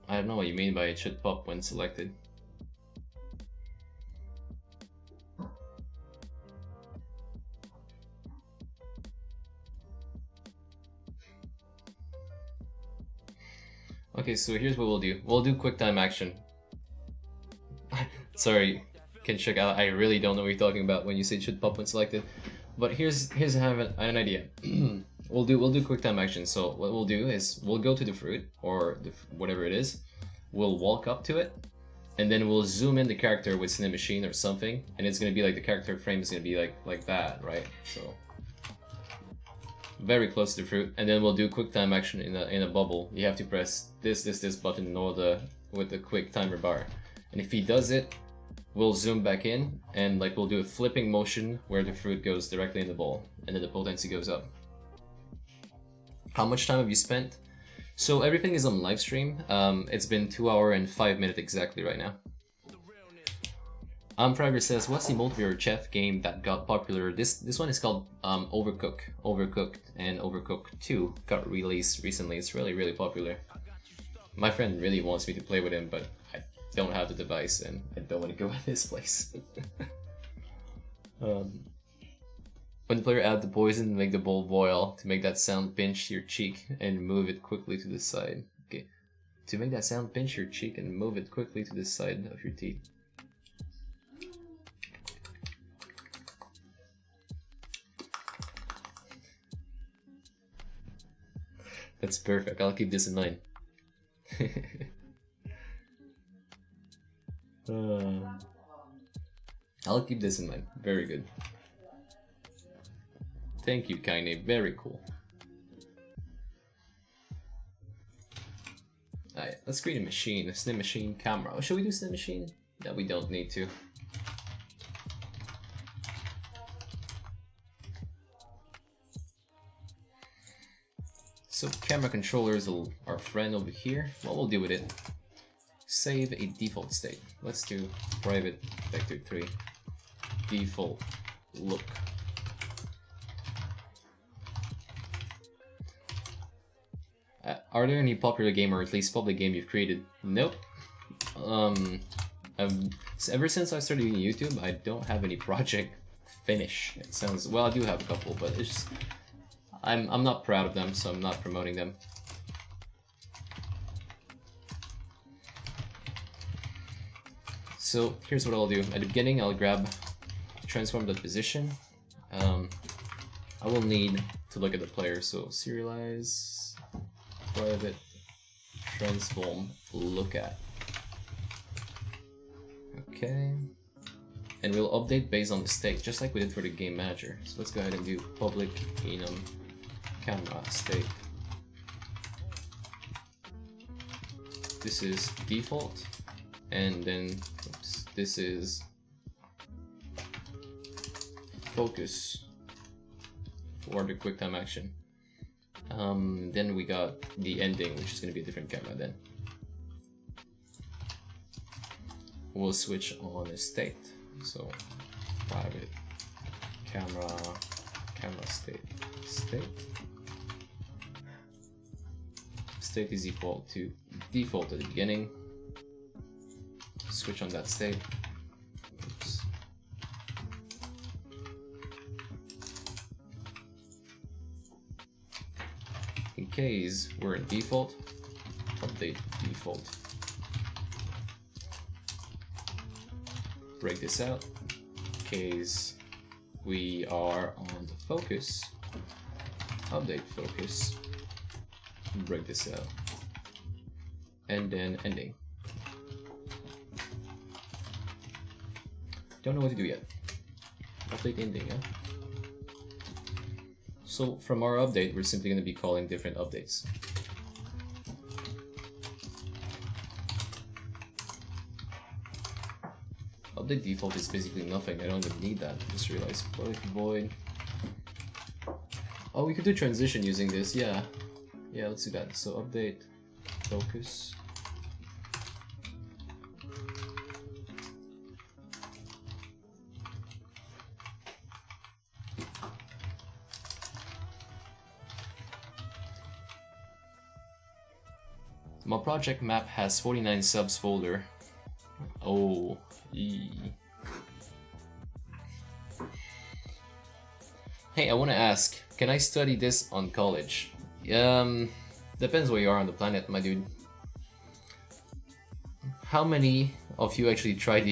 I don't know what you mean by it should pop when selected. Okay, so here's what we'll do. We'll do quick time action. Sorry, Kenshuk, I really don't know what you're talking about when you say it should pop when selected. But here's I have an idea. We'll do quick time action. So what we'll do is we'll go to the fruit or whatever it is. We'll walk up to it, and then we'll zoom in the character with Cine Machine or something, and it's gonna be like the character frame is gonna be like that, right? So very close to the fruit, and then we'll do quick time action in a bubble. You have to press this button with the quick timer bar, and if he does it, we'll zoom back in and like we'll do a flipping motion where the fruit goes directly in the bowl, and then the potency goes up. How much time have you spent? So everything is on live stream. It's been 2 hours and 5 minutes exactly right now. Fragger says, what's the multiplayer chef game that got popular? This one is called Overcooked, and Overcooked 2 got released recently. It's really popular. My friend really wants me to play with him, but I don't have the device and I don't want to go at his place. When the player adds the poison, make the bowl boil. To make that sound, pinch your cheek and move it quickly to the side. Okay. To make that sound, pinch your cheek and move it quickly to the side of your teeth. That's perfect. I'll keep this in mind. I'll keep this in mind. Very good. Thank you, Kaine. Very cool. Alright, let's create a machine. A Cine Machine camera. Oh, should we do Cine Machine? No, we don't need to. So camera controller is our friend over here. What we'll do with it, save a default state. Let's do private vector 3 default look. Are there any popular game or at least public game you've created? Nope. Ever since I started doing YouTube, I don't have any project finish. It sounds, well, I do have a couple, but it's just, I'm not proud of them, so I'm not promoting them. So here's what I'll do. At the beginning, I'll grab transform.position. I will need to look at the player, so serialize private transform look at. Okay. And we'll update based on the state, just like we did for the game manager. So let's go ahead and do public enum camera state. This is default, and then oops, this is focus for the QuickTime action. Then we got the ending, which is going to be a different camera then. We'll switch on a state. So private camera state. State is equal to default at the beginning. Switch on that state. Oops. In case we're in default, update default. Break this out. In case we are on the focus, update focus. Break this out. And then ending. Don't know what to do yet. Update ending, yeah? So from our update, we're simply going to be calling different updates. Update default is basically nothing. I don't even need that. Just realized void. Oh, we could do transition using this. Yeah, let's do that. So update focus. My project map has 49 subs folder. Oh, Hey, I want to ask, can I study this on college? Depends where you are on the planet, my dude. How many of you actually tried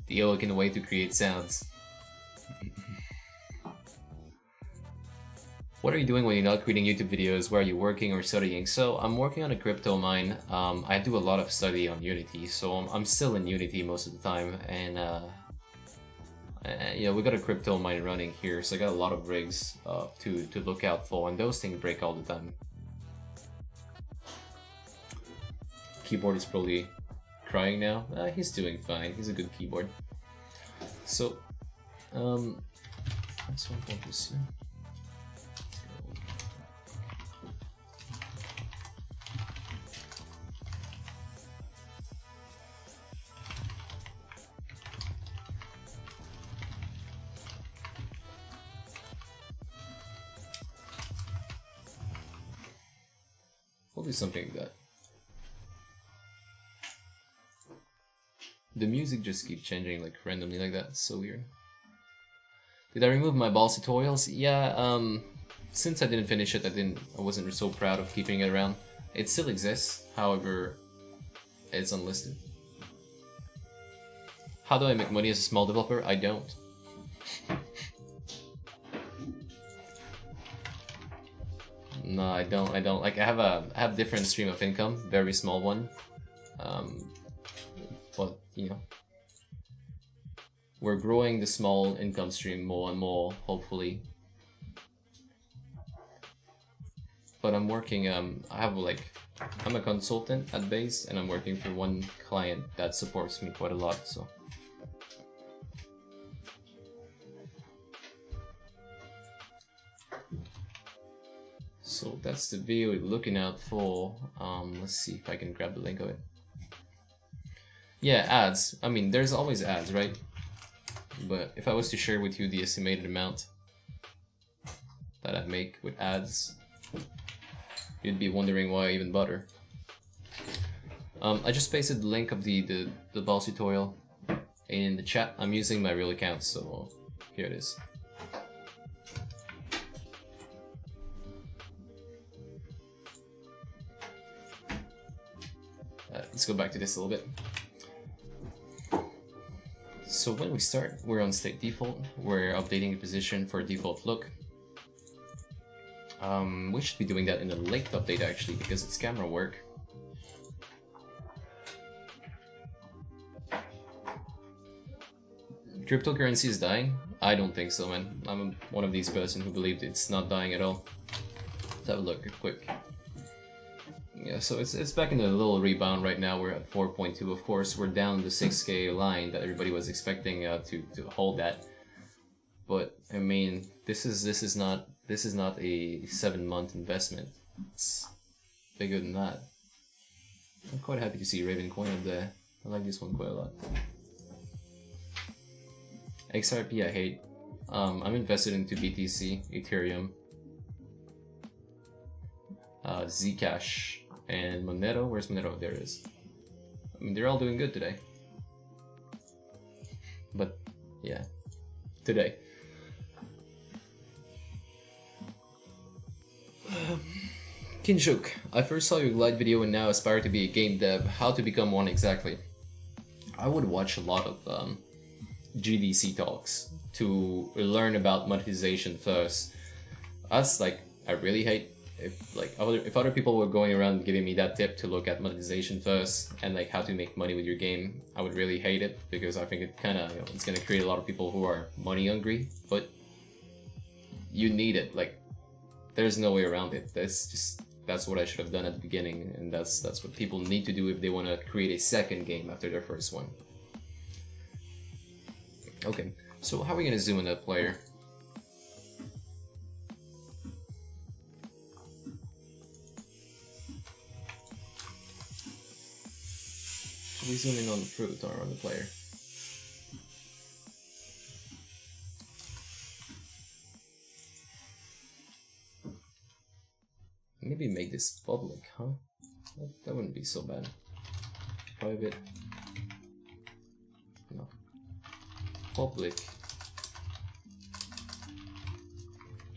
the elegant way to create sounds? What are you doing when you're not creating YouTube videos? Where are you working or studying? So I'm working on a crypto mine. I do a lot of study on Unity, so I'm still in Unity most of the time, and yeah, we got a crypto mine running here, so I got a lot of rigs to look out for, and those things break all the time. Keyboard is probably crying now. He's doing fine. He's a good keyboard. So, that's one focus. We'll do something like that. The music just keeps changing like randomly like that. It's so weird. Did I remove my balls tutorials? Yeah, since I didn't finish it, I wasn't so proud of keeping it around. It still exists, however, it's unlisted. How do I make money as a small developer? I don't. No, I don't. Like, I have different stream of income, very small one. But, you know, we're growing the small income stream more and more, hopefully. But I'm working, I'm a consultant at base, and I'm working for one client that supports me quite a lot, so. So that's the video you're looking out for. Let's see if I can grab the link of it. Yeah, ads. I mean, there's always ads, right? But if I was to share with you the estimated amount that I make with ads, you'd be wondering why I even bother. I just pasted the link of the boss tutorial in the chat. I'm using my real account, so here it is. Let's go back to this a little bit. So when we start, we're on state default. We're updating the position for default look. We should be doing that in the late update actually, because it's camera work. Cryptocurrency is dying? I don't think so, man. I'm one of these person who believed it's not dying at all. Let's have a look quick. Yeah, so it's back in a little rebound right now. We're at 4.2. Of course, we're down the 6K line that everybody was expecting to hold that. But I mean, this is not a 7-month investment. It's bigger than that. I'm quite happy to see Raven Coin up there. I like this one quite a lot. XRP I hate. I'm invested into BTC, Ethereum, Zcash, and Monero. Where's Monero? There it is. I mean, they're all doing good today. But yeah, today. Kinshuk, I first saw your glide video and now aspire to be a game dev. How to become one exactly? I would watch a lot of GDC talks to learn about monetization first. That's like, I really hate if other people were going around giving me that tip to look at monetization first and like how to make money with your game. I would really hate it because I think it kind of, it's gonna create a lot of people who are money hungry, but you need it. Like, there's no way around it. That's what I should have done at the beginning, and that's what people need to do if they want to create a second game after their first one. Okay, so how are we gonna zoom in that player? Should we zoom in on the fruit or on the player? Maybe make this public, huh? That wouldn't be so bad. Private. No. Public.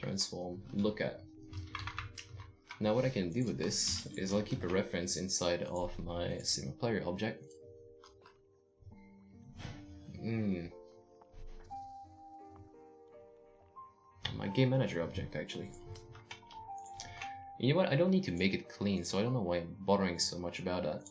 Transform. Look at. Now what I can do with this is I'll keep a reference inside of my Sigma player object. My game manager object actually. You know what, I don't need to make it clean, so I don't know why I'm bothering so much about that.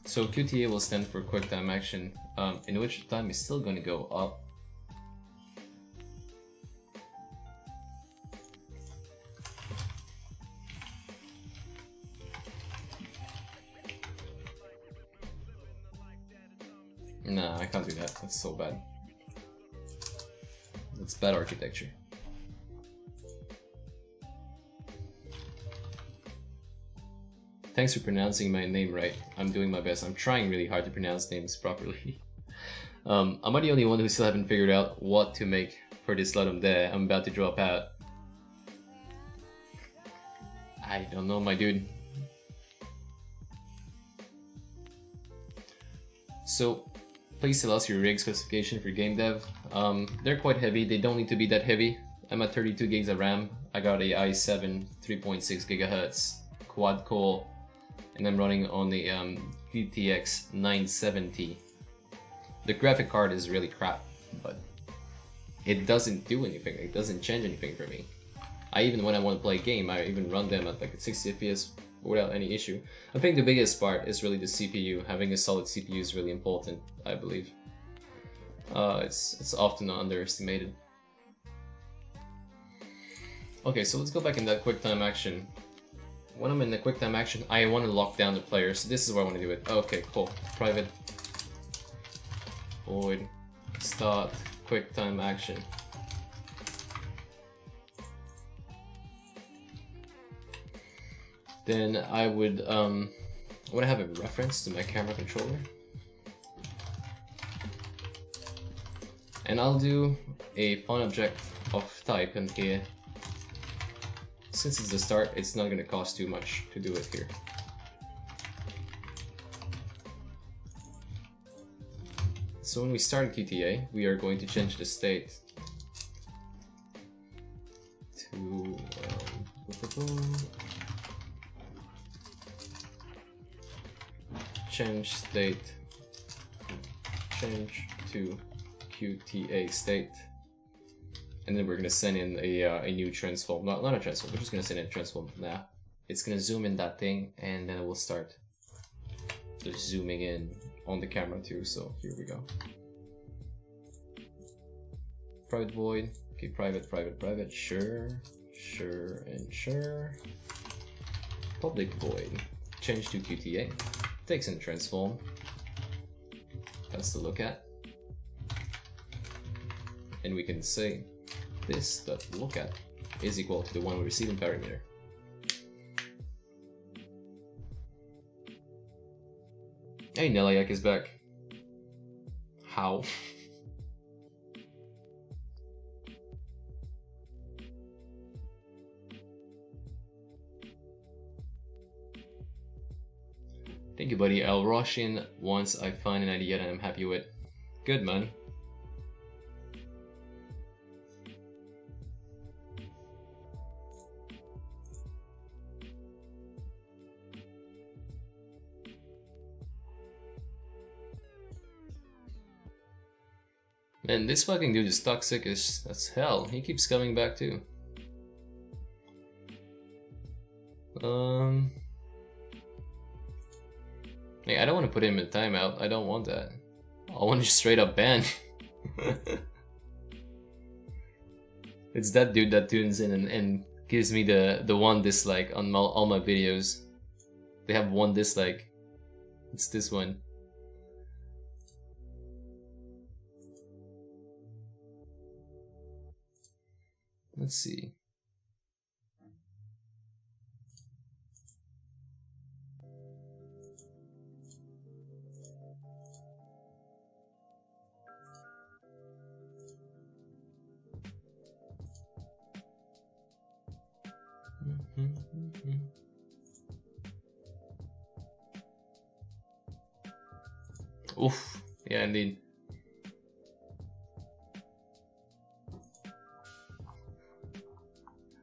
So QTA will stand for quick time action, in which time is still going to go up. Nah, I can't do that. That's so bad. That's bad architecture. Thanks for pronouncing my name right. I'm doing my best. I'm trying really hard to pronounce names properly. Am I the only one who still haven't figured out what to make for this Ludum Dare? I'm about to drop out. I don't know, my dude. So, please tell us your rig specification for game dev. They're quite heavy. They don't need to be that heavy. I'm at 32 gigs of RAM. I got a i7 3.6 GHz quad core, and I'm running on the GTX 970. The graphic card is really crap, but it doesn't do anything. It doesn't change anything for me. When I want to play a game, I even run them at like 60 FPS without any issue. I think the biggest part is really the CPU. Having a solid CPU is really important, I believe. It's often underestimated. Okay, so let's go back in that quick time action. When I'm in the quick time action, I want to lock down the player, so this is where I want to do it. Okay, cool. Private void start quick time action. Then I would want to have a reference to my camera controller. And I'll do a fun object of type in here. Since it's the start, it's not going to cost too much to do it here. So when we start QTA, we are going to change the state to change state, change to QTA state, and then we're gonna send in a new transform. Not a transform. We're just gonna send in a transform now. It's gonna zoom in that thing, and then it will start just zooming in on the camera too. So here we go. Private void. Okay, private, private, private. Sure, sure, and sure. Public void. Change to QTA. Takes in transform. That's to look at. And we can say this dot look at is equal to the one we receive in parameter. Hey, Nelayak is back. How? Thank you, buddy. I'll rush in once I find an idea that I'm happy with. Good, man. Man, this fucking dude is toxic as hell. He keeps coming back too. Hey, I don't want to put him in timeout. I don't want that. I want to just straight up ban. It's that dude that tunes in and gives me the one dislike on all my videos. They have one dislike. It's this one. Let's see. Oof, yeah, indeed.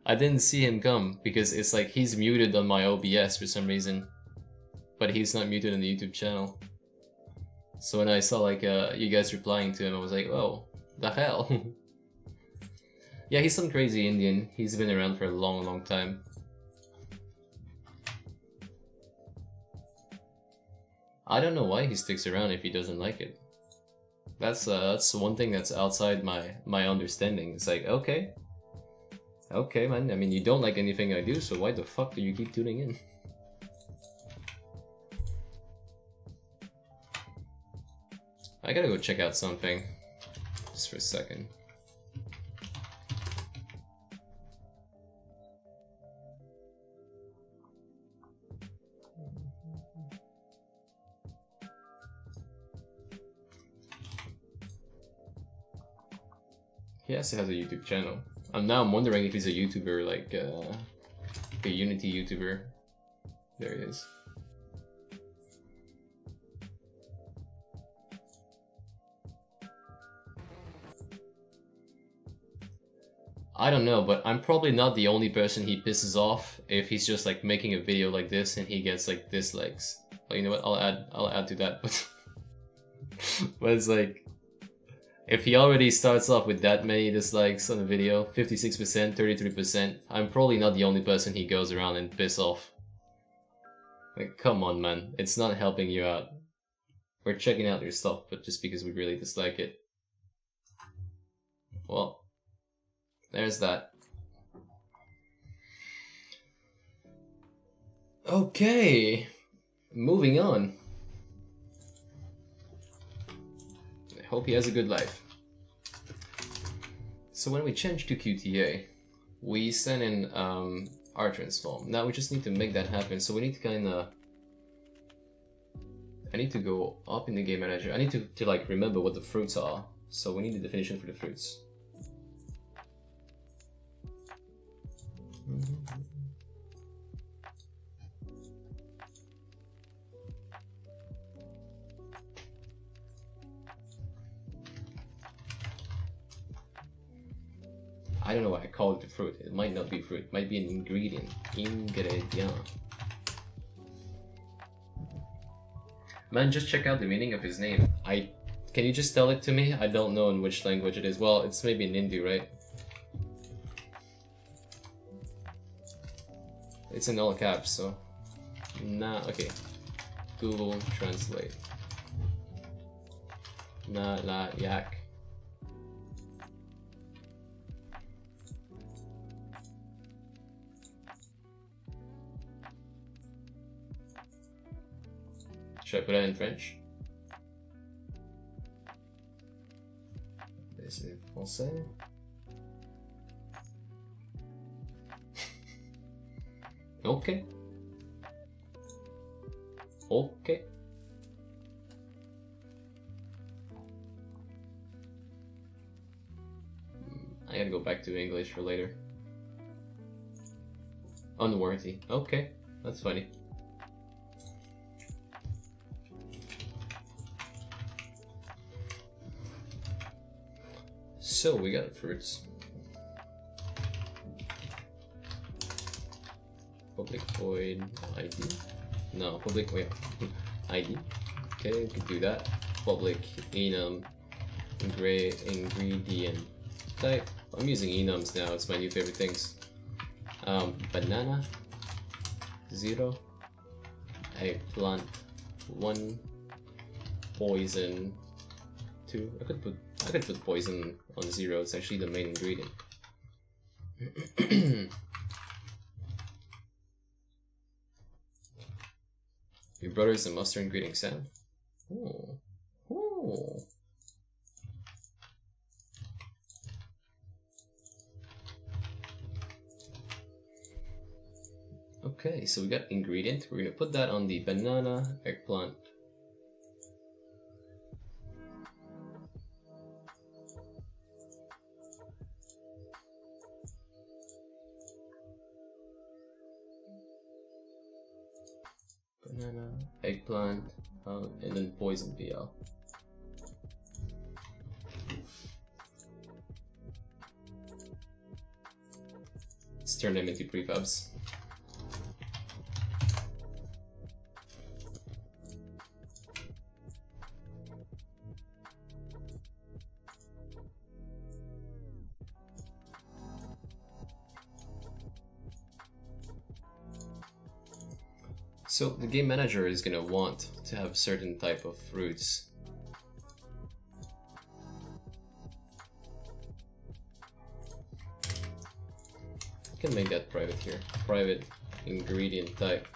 I didn't see him come because it's like he's muted on my OBS for some reason, but he's not muted on the YouTube channel. So when I saw like you guys replying to him, I was like, oh, the hell. Yeah, he's some crazy Indian. He's been around for a long time. I don't know why he sticks around if he doesn't like it. That's one thing that's outside my understanding. It's like, okay, man. I mean, you don't like anything I do, so why the fuck do you keep tuning in? I gotta go check out something, just for a second. He also has a YouTube channel. I'm wondering if he's a YouTuber, like a Unity YouTuber. There he is. I don't know, but I'm probably not the only person he pisses off if he's just like making a video like this and he gets like dislikes. Well, you know what? I'll add to that, but but it's like, if he already starts off with that many dislikes on a video, 56%, 33%, I'm probably not the only person he goes around and piss off. Like, come on, man. It's not helping you out. We're checking out your stuff, but just because we really dislike it. Well, there's that. Okay, moving on. I hope he has a good life. So when we change to QTA, we send in our transform. Now we just need to make that happen. So we need to kind of... I need to go up in the game manager. I need to like remember what the fruits are. So we need the definition for the fruits. I don't know why I call it a fruit. It might not be fruit. It might be an ingredient. Ingredient. Man, just check out the meaning of his name. Can you just tell it to me? I don't know in which language it is. Well, it's maybe in Hindi, right? It's in all caps, so... Nah, okay. Google Translate. Na la yak. Should I put it in French? C'est français. Okay. Okay. I gotta go back to English for later. Unworthy. Okay, that's funny. So we got fruits. Public void ID. No, public wait ID. Okay, we can do that. Public enum ingredient type. I'm using enums now, it's my new favorite things. Banana 0, eggplant 1, poison 2. I could put poison on 0, it's actually the main ingredient. Your brother is a mustard greeting Sam? Oh. Oh. Okay, so we got ingredient. We're gonna put that on the banana, eggplant. Banana, eggplant, and then poison BL. Let's turn them into prefabs. So the game manager is gonna want to have certain type of fruits. I can make that private here. Private ingredient type.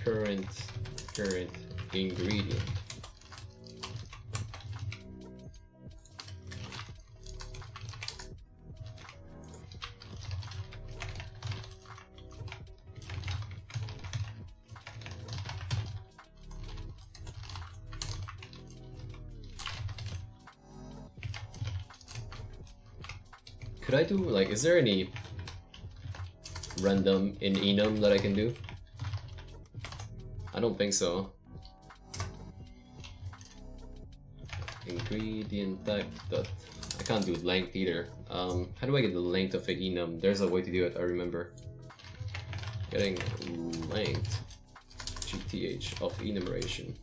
Current ingredient. Could I do, like, is there any random in enum that I can do? I don't think so. Ingredient type dot. I can't do length either. How do I get the length of an enum? There's a way to do it, I remember. Getting length GTH of enumeration.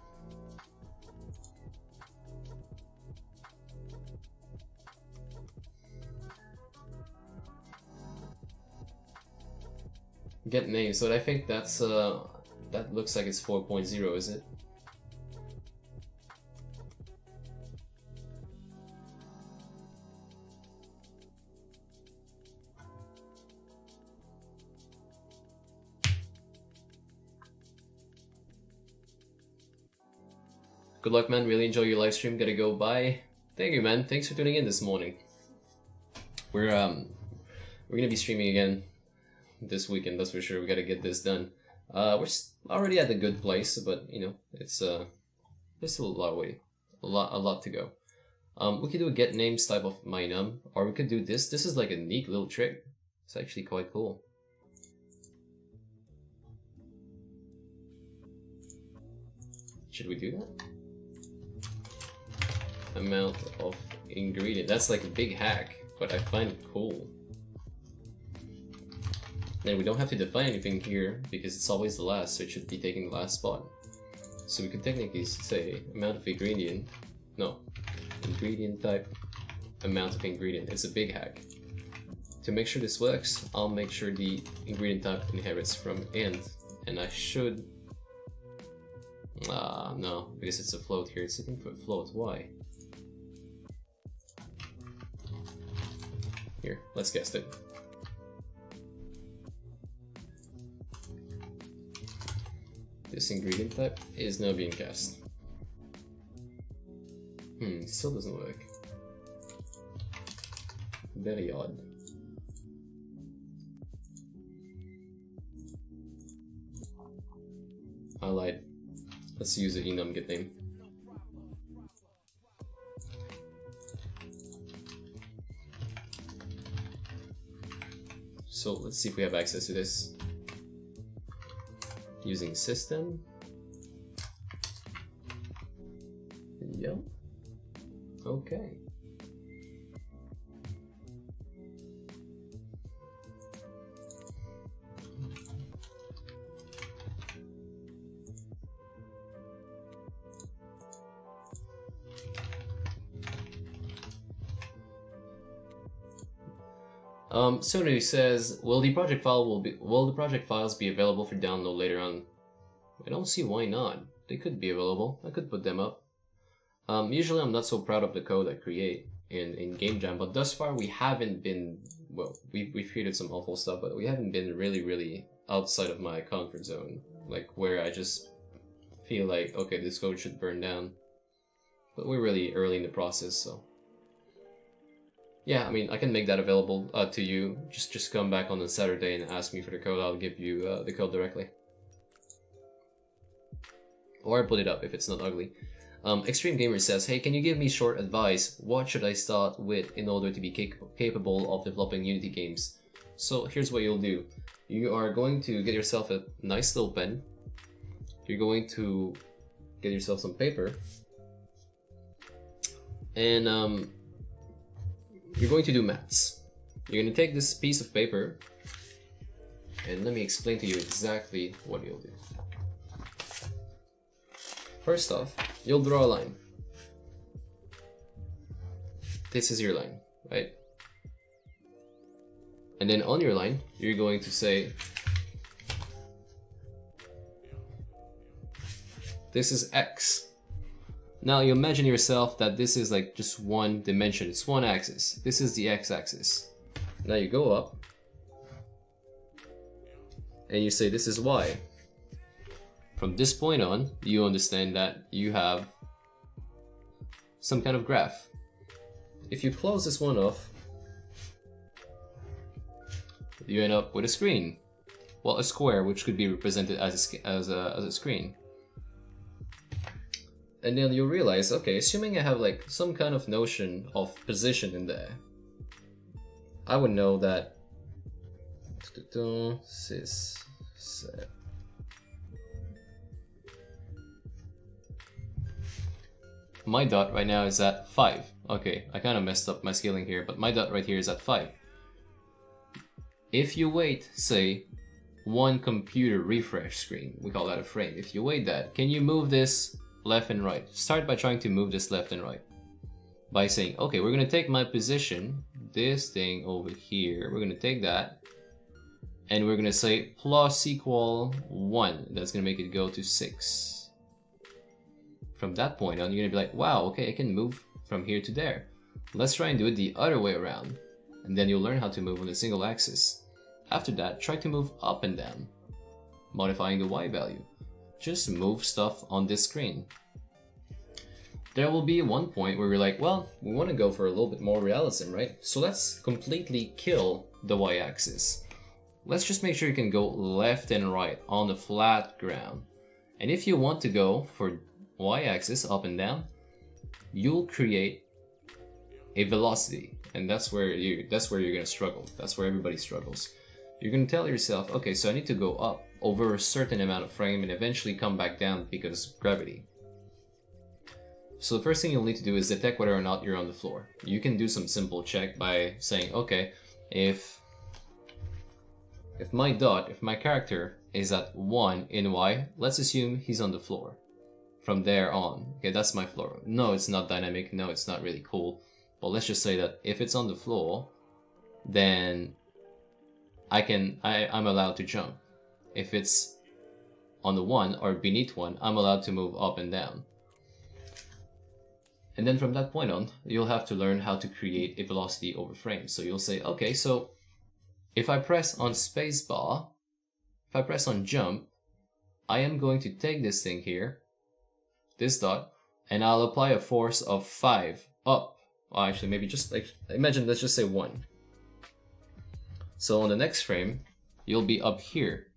Get name, so I think that's that looks like it's 4.0, is it? Good luck, man. Really enjoy your live stream. Gotta go. Bye. Thank you, man. Thanks for tuning in this morning. We're gonna be streaming again this weekend. That's for sure. We gotta get this done. We're already at a good place, but you know, it's there's still a lot to go. We could do a get names type of mynum, or we could do this. This is like a neat little trick. It's actually quite cool. Should we do that? Amount of ingredient. That's like a big hack, but I find it cool. Then we don't have to define anything here because it's always the last, so it should be taking the last spot. So we could technically say amount of ingredient. No, ingredient type, amount of ingredient. It's a big hack. To make sure this works, I'll make sure the ingredient type inherits from int, and I should. No, because it's a float here. It's looking for a float. Why? Here, let's guess it. This ingredient type is now being cast. Still doesn't work. Very odd. I lied. Let's use the enum get name. So let's see if we have access to this. Using system. Yep. Okay. Sony says, will the project files be available for download later on? I don't see why not. They could be available. I could put them up. Usually I'm not so proud of the code I create in Game Jam, but thus far we haven't been, well, we've created some awful stuff, but we haven't been really outside of my comfort zone, like where I just feel like, okay, this code should burn down. But we're really early in the process, so. Yeah, I mean, I can make that available to you. Just come back on a Saturday and ask me for the code. I'll give you the code directly. Or I'll put it up if it's not ugly. Extreme Gamer says, hey, can you give me short advice? What should I start with in order to be capable of developing Unity games? So here's what you'll do. You are going to get yourself a nice little pen. You're going to get yourself some paper. And you're going to do maths. You're going to take this piece of paper, and let me explain to you exactly what you'll do. First off, you'll draw a line. This is your line, right? And then on your line, you're going to say, this is X. Now you imagine yourself that this is like just one dimension, it's one axis. This is the x-axis. Now you go up and you say this is y. From this point on, you understand that you have some kind of graph. If you close this one off, you end up with a screen. Well, a square, which could be represented as a screen. And then you'll realize, okay, assuming I have like some kind of notion of position in there, I would know that my dot right now is at 5. Okay, I kind of messed up my scaling here, but my dot right here is at 5. If you wait, say, one computer refresh screen, we call that a frame. If you wait that, can you move this left and right? Start by trying to move this left and right. By saying, okay, we're gonna take my position, this thing over here, we're gonna take that, and we're gonna say plus equal 1. That's gonna make it go to 6. From that point on, you're gonna be like, wow, okay, I can move from here to there. Let's try and do it the other way around. And then you'll learn how to move on a single axis. After that, try to move up and down, modifying the Y value. Just move stuff on this screen. there will be one point where we're like, well, we want to go for a little bit more realism, right? So let's completely kill the y-axis. Let's just make sure you can go left and right on the flat ground. And if you want to go for y-axis up and down, you'll create a velocity, and that's where you're gonna struggle. That's where everybody struggles. You're gonna tell yourself, okay, so I need to go up over a certain amount of frame and eventually come back down because of gravity. So the first thing you'll need to do is detect whether or not you're on the floor. You can do some simple check by saying, okay, if my character is at 1 in Y, let's assume he's on the floor. From there on, okay, that's my floor. No, it's not dynamic, no, it's not really cool. But let's just say that if it's on the floor, then I'm allowed to jump. If it's on the 1 or beneath 1, I'm allowed to move up and down. And then from that point on, you'll have to learn how to create a velocity over frame. So you'll say, okay, so if I press on spacebar, if I press on jump, I am going to take this thing here, this dot, and I'll apply a force of 5 up. Well, actually, maybe just like, imagine, let's just say 1. So on the next frame, you'll be up here.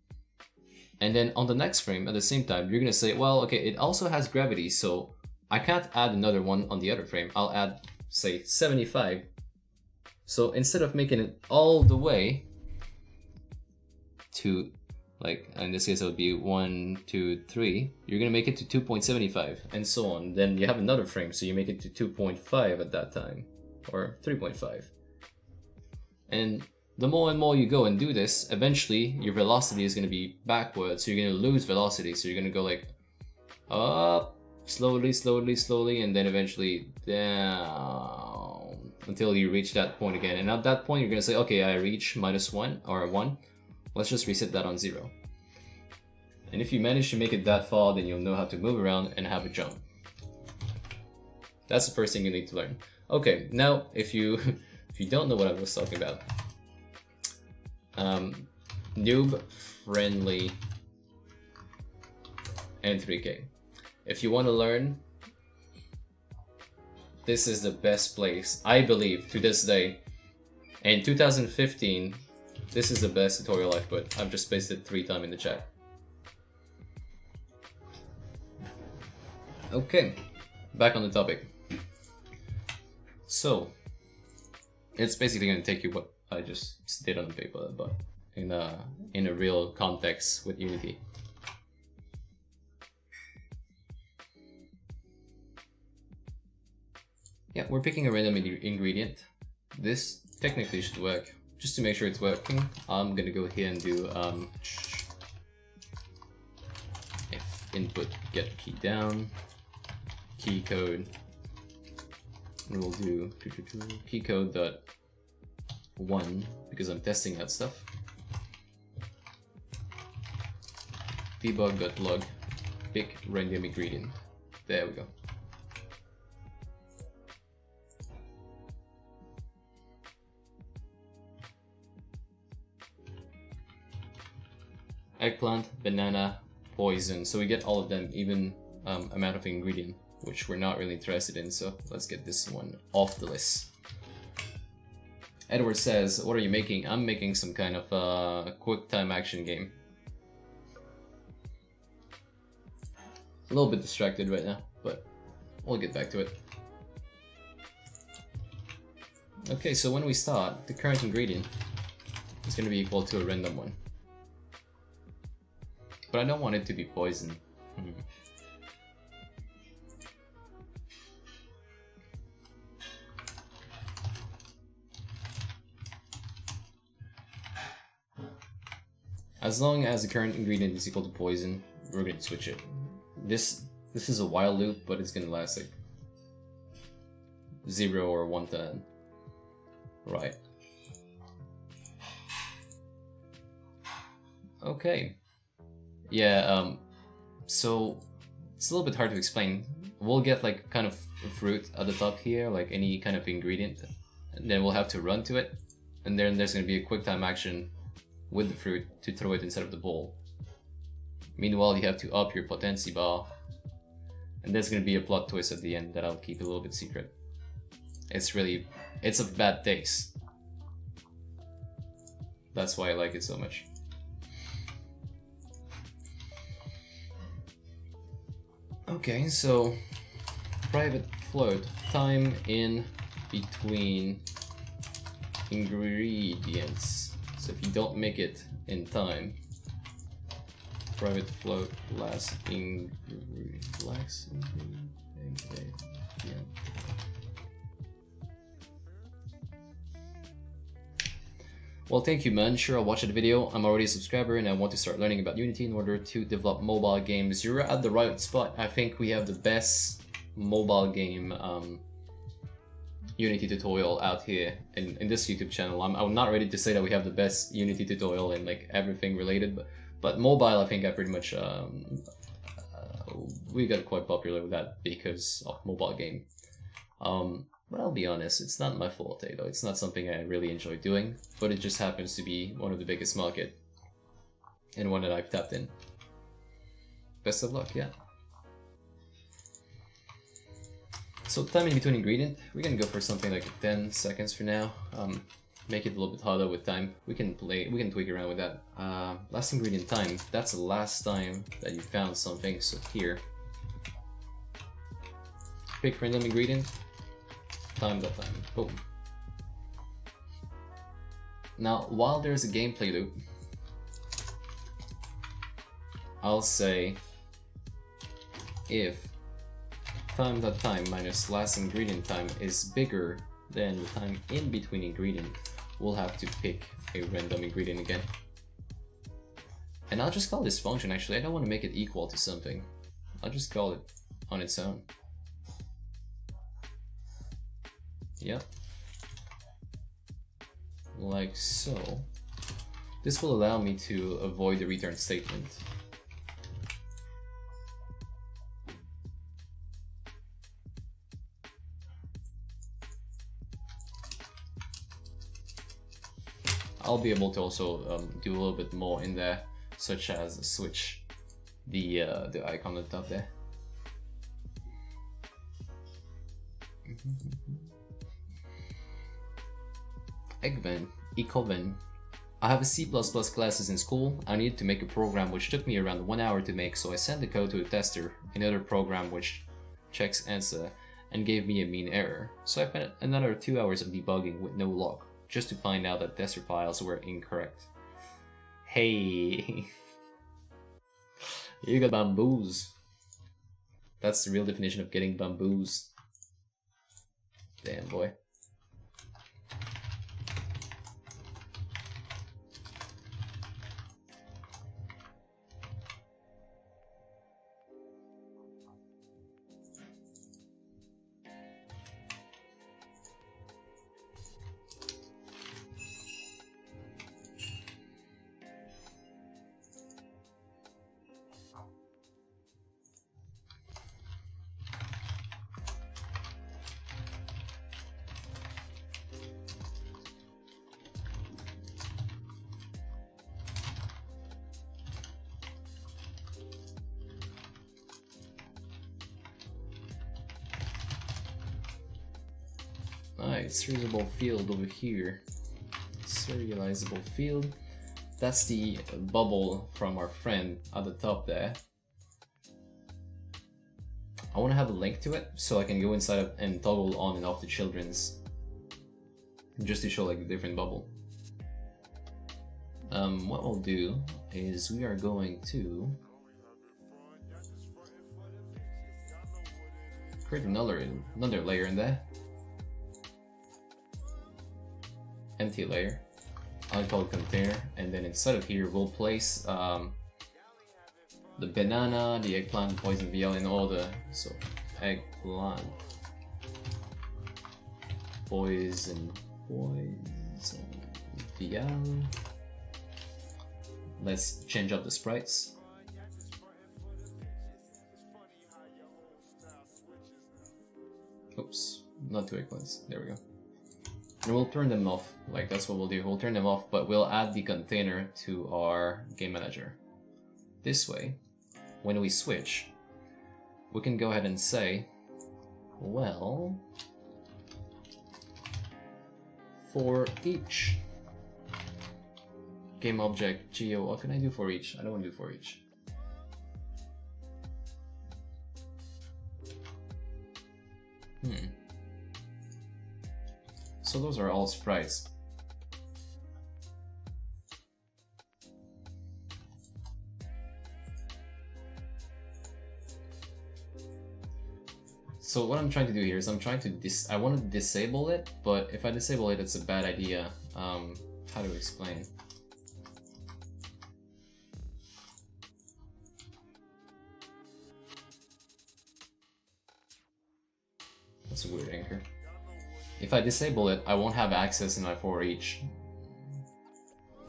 And then on the next frame, at the same time, you're gonna say, well, okay, it also has gravity, so I can't add another one on the other frame. I'll add, say, 75. So instead of making it all the way to, like, in this case it would be 1, 2, 3, you're gonna make it to 2.75 and so on. Then you have another frame, so you make it to 2.5 at that time, or 3.5. And the more and more you go and do this, eventually your velocity is gonna be backwards, so you're gonna lose velocity. So you're gonna go like up, slowly, slowly, slowly, and then eventually down until you reach that point again. And at that point, you're gonna say, okay, I reach -1 or 1. Let's just reset that on 0. And if you manage to make it that far, then you'll know how to move around and have a jump. That's the first thing you need to learn. Okay, now if you if you don't know what I was talking about, noob friendly N3K. If you want to learn, this is the best place, I believe, to this day. In 2015, this is the best tutorial I've put. I've just pasted 3 times in the chat. Okay, back on the topic. So, it's basically going to take you what I just did on the paper, but in a real context with Unity. Yeah, we're picking a random ingredient. This technically should work. Just to make sure it's working, I'm gonna go here and do if input get key down, key code, and we'll do key code dot 1 because I'm testing that stuff. Debug.log pick random ingredient. There we go. Eggplant, banana, poison. So we get all of them, even amount of ingredient, which we're not really interested in. So let's get this one off the list. Edward says, what are you making? I'm making some kind of quick time action game. A little bit distracted right now, but we'll get back to it. Okay, so when we start, the current ingredient is going to be equal to a random one. But I don't want it to be poison. As long as the current ingredient is equal to poison, we're going to switch it. This is a while loop, but it's going to last like 0 or 1 turn. Right. Okay. Yeah, so it's a little bit hard to explain. We'll get like kind of a fruit at the top here, like any kind of ingredient, and then we'll have to run to it, and then there's going to be a quick time action with the fruit to throw it inside of the bowl. Meanwhile, you have to up your potency bar, And there's gonna be a plot twist at the end that I'll keep a little bit secret. It's of bad taste. That's why I like it so much. Okay, so private float, time in between ingredients. So if you don't make it in time, private float last ingredient. Well, thank you, man. Sure, I'll watch the video. I'm already a subscriber and I want to start learning about Unity in order to develop mobile games. You're at the right spot. I think we have the best mobile game Unity tutorial out here in this YouTube channel. I'm not ready to say that we have the best Unity tutorial in like everything related, but mobile, I think I pretty much we got quite popular with that because of mobile game. But I'll be honest, it's not my forte though. It's not something I really enjoy doing, but it just happens to be one of the biggest market and one that I've tapped in. Best of luck, yeah. So time in between ingredient, we're gonna go for something like 10 seconds for now. Make it a little bit harder with time. We can tweak around with that. Last ingredient time, that's the last time that you found something, so here. Pick random ingredient. Time that time. Boom. Now, while there's a gameplay loop, I'll say if time minus last ingredient time is bigger than the time in between ingredient, we'll have to pick a random ingredient again. And I'll just call this function, actually. I don't want to make it equal to something. I'll just call it on its own. Yep. Like so. This will allow me to avoid the return statement. I'll be able to also do a little bit more in there, such as switch the icon on the top there. Eggven, Ecoven. I have a C++ classes in school. I needed to make a program which took me around 1 hour to make, so I sent the code to a tester, another program which checks answer, and gave me a mean error. So I spent another 2 hours of debugging with no log, just to find out that tester files were incorrect. Hey, you got bamboos. That's the real definition of getting bamboos. Damn, boy. Alright, serializable field over here. Serializable field. That's the bubble from our friend at the top there. I want to have a link to it so I can go inside and toggle on and off the children's, just to show like the different bubble. What we'll do is we are going to create another layer in there. Empty layer. I'll call it container, and then inside of here we'll place the banana, the eggplant, poison VL, and all the eggplant, poison VL. Let's change up the sprites. Oops, not two eggplants. There we go. And we'll turn them off, like that's what we'll do. We'll turn them off, but we'll add the container to our game manager. This way, when we switch, we can go ahead and say, well, for each game object geo, what can I do for each? I don't want to do for each. So those are all sprites. So what I'm trying to do here is I'm trying to I want to disable it, but if I disable it, it's a bad idea. How to explain? That's a weird anchor. If I disable it, I won't have access in my for each.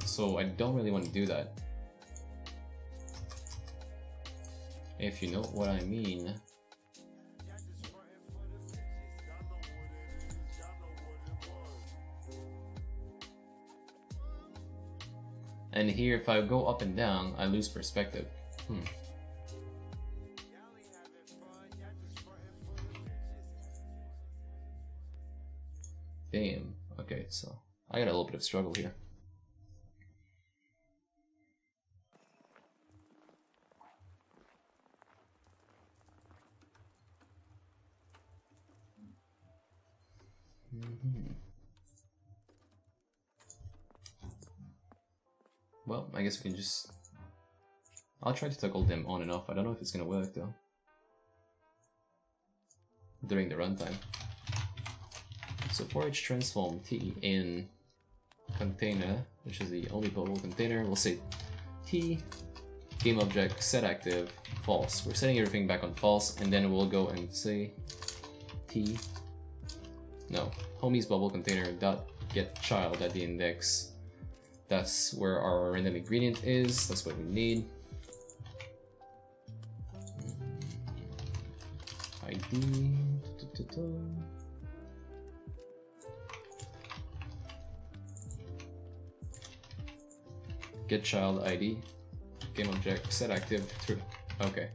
So I don't really want to do that. If you know what I mean. And here, if I go up and down, I lose perspective. Damn. Okay, so I got a little bit of struggle here. Well, I guess we can just... I'll try to toggle them on and off. I don't know if it's gonna work though. During the runtime. So for each transform t in container, which is the only bubble container, we'll say t game object set active false. We're setting everything back on false, and then we'll go and say t homies bubble container dot get child at the index. That's where our random ingredient is. That's what we need. ID. Get child ID. Game object set active true. Okay.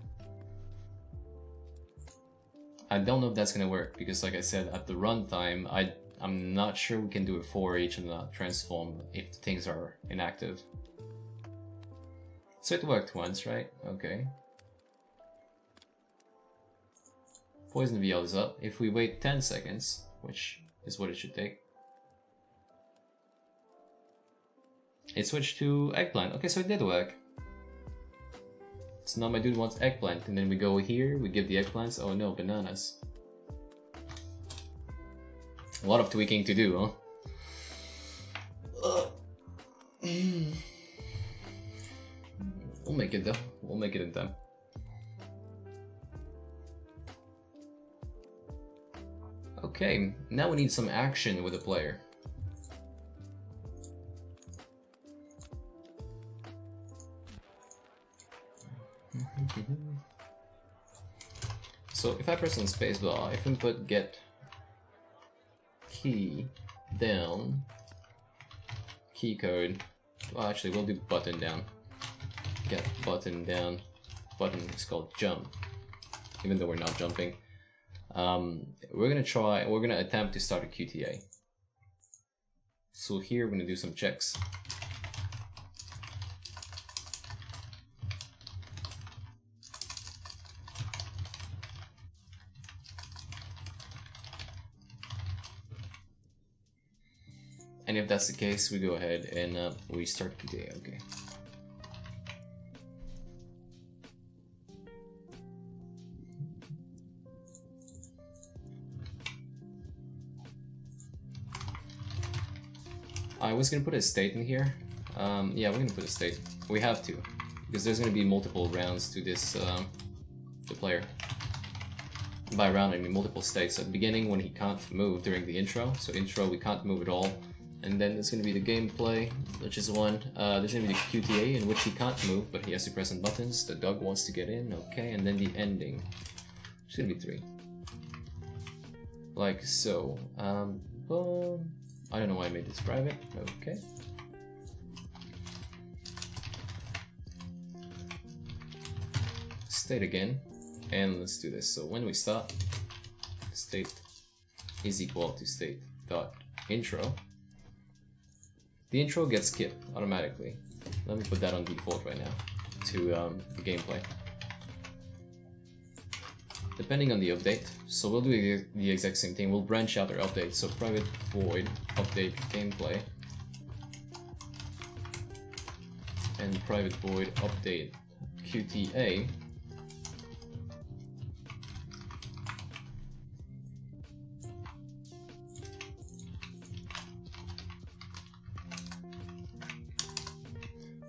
I don't know if that's gonna work because, like I said, at the runtime, I'm not sure we can do it for each and not transform if things are inactive. So it worked once, right? Okay. Poison VL is up. If we wait 10 seconds, which is what it should take, it switched to eggplant. Okay, so it did work. So now my dude wants eggplant, and then we go here, we give the eggplants. Oh no, bananas. A lot of tweaking to do, huh? We'll make it though. We'll make it in time. Okay, now we need some action with the player. So if I press on spacebar, if we put get key down, key code, well actually we'll do button down, get button down, button is called jump, even though we're not jumping. We're gonna attempt to start a QTA. So here we're gonna do some checks. And if that's the case, we go ahead and we start QTA, okay. I was gonna put a state in here. Yeah, we're gonna put a state. We have to, because there's gonna be multiple rounds to this, the player. By round, I mean multiple states. At the beginning, when he can't move during the intro, so intro, we can't move at all. And then there's gonna be the gameplay, which is one. There's gonna be the QTA, in which he can't move, but he has to press on buttons. The dog wants to get in, okay, and then the ending. It's gonna be 3. Like so. Boom. I don't know why I made this private. Okay. State again. And let's do this. So when we start, state is equal to state dot intro. The intro gets skipped automatically. Let me put that on default right now to the gameplay. Depending on the update, so we'll do the exact same thing. We'll branch out our update. So private void update gameplay and private void update QTA.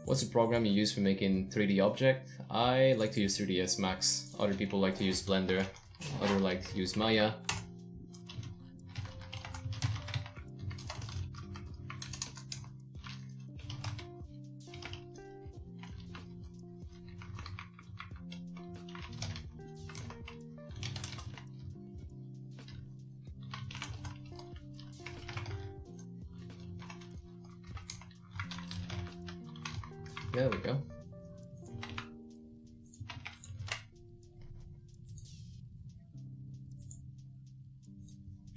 What's the program you use for making 3D object? I like to use 3ds Max. Other people like to use Blender. Others like to use Maya. There we go.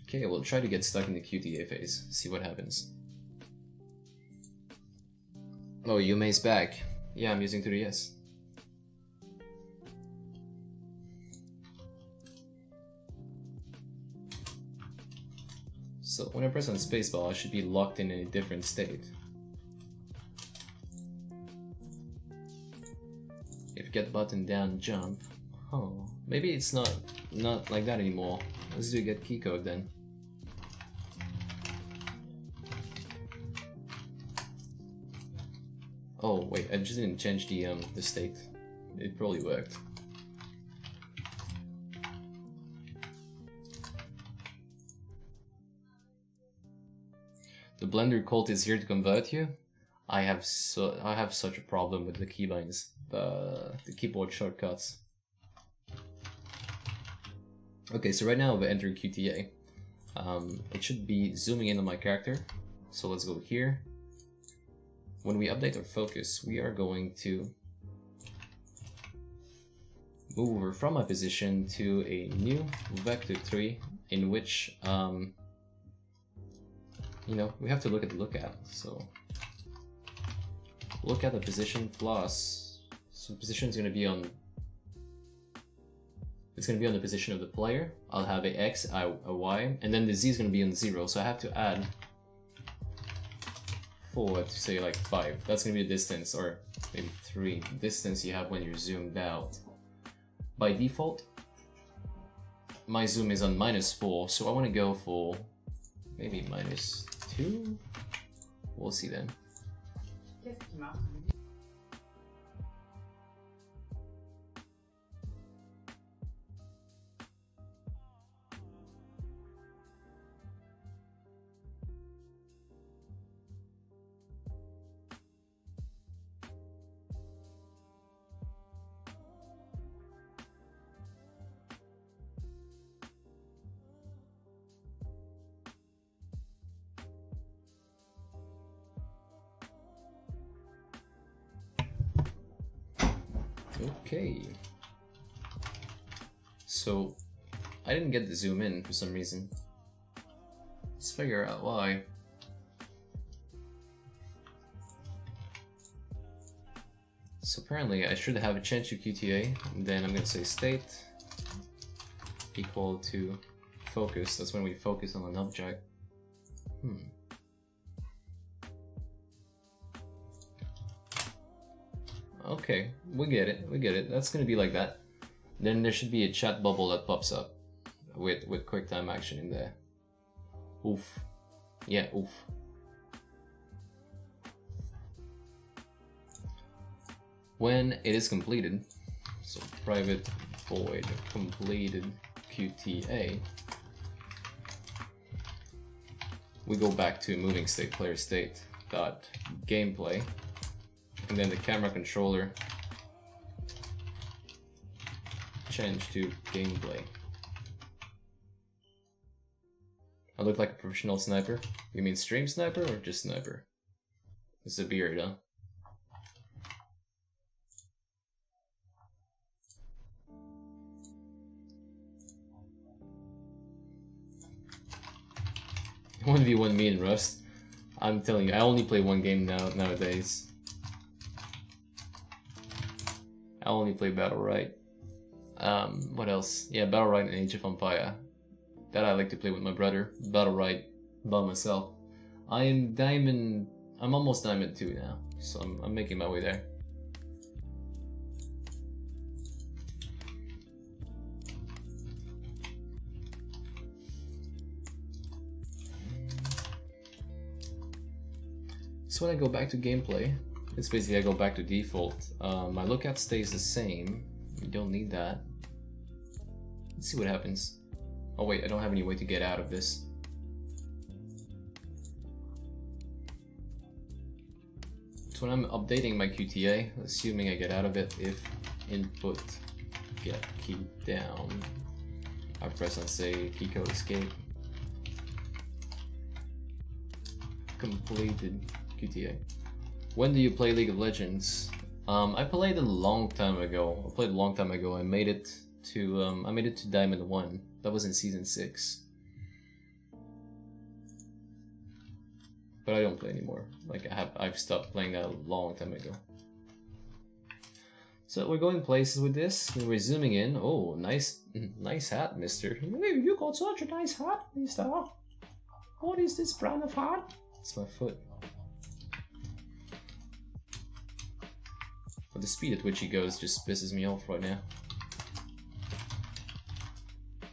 Okay, we'll try to get stuck in the QTA phase, see what happens. Oh, Yume's back. Yeah, I'm using 3DS. So when I press on spacebar, I should be locked in a different state. If get button down, jump. Oh, maybe it's not like that anymore. Let's do get keycode then. Oh wait, I just didn't change the state. It probably worked. The Blender cult is here to convert you. I have such a problem with the keybinds, the keyboard shortcuts. Okay, so right now we enter QTA. It should be zooming in on my character. So let's go here. When we update our focus, we are going to move over from my position to a new vector tree in which, you know, we have to look at the lookout. So look at the position plus, so position is going to be on, it's going to be on the position of the player. I'll have a X, a Y, and then the Z is going to be on 0. So I have to add forward to say like 5. That's going to be the distance, or maybe 3. Distance you have when you're zoomed out. By default, my zoom is on -4, so I want to go for maybe -2. We'll see then. Okay, so I didn't get the zoom in for some reason. Let's figure out why. So apparently I should have a change to QTA, and then I'm going to say state equal to focus. That's when we focus on an object. Okay, we get it. That's gonna be like that. Then there should be a chat bubble that pops up with QuickTime action in there. Oof. Yeah, oof. When it is completed, so private void completed QTA, we go back to moving state player state dot gameplay. And then the camera controller change to gameplay. I look like a professional sniper. You mean stream sniper or just sniper? It's a beard, huh? 1v1 me and Rust. I'm telling you, I only play one game nowadays. I only play Battle Right. What else? Yeah, Battle Right and Age of Empire. That I like to play with my brother. Battle Right by myself. I'm almost Diamond 2 now, so I'm making my way there. So when I go back to gameplay, it's basically I go back to default. My lookout stays the same. You don't need that. Let's see what happens. Oh wait, I don't have any way to get out of this. So when I'm updating my QTA, assuming I get out of it, if input get key down, I press on say keycode escape. Completed QTA. When do you play League of Legends? I played a long time ago. I made it to Diamond 1. That was in Season 6. But I don't play anymore. Like I've stopped playing that a long time ago. So we're going places with this. We're zooming in. Oh, nice hat, mister. Hey, you got such a nice hat, mister. What is this brand of hat? It's my foot. But the speed at which he goes just pisses me off right now.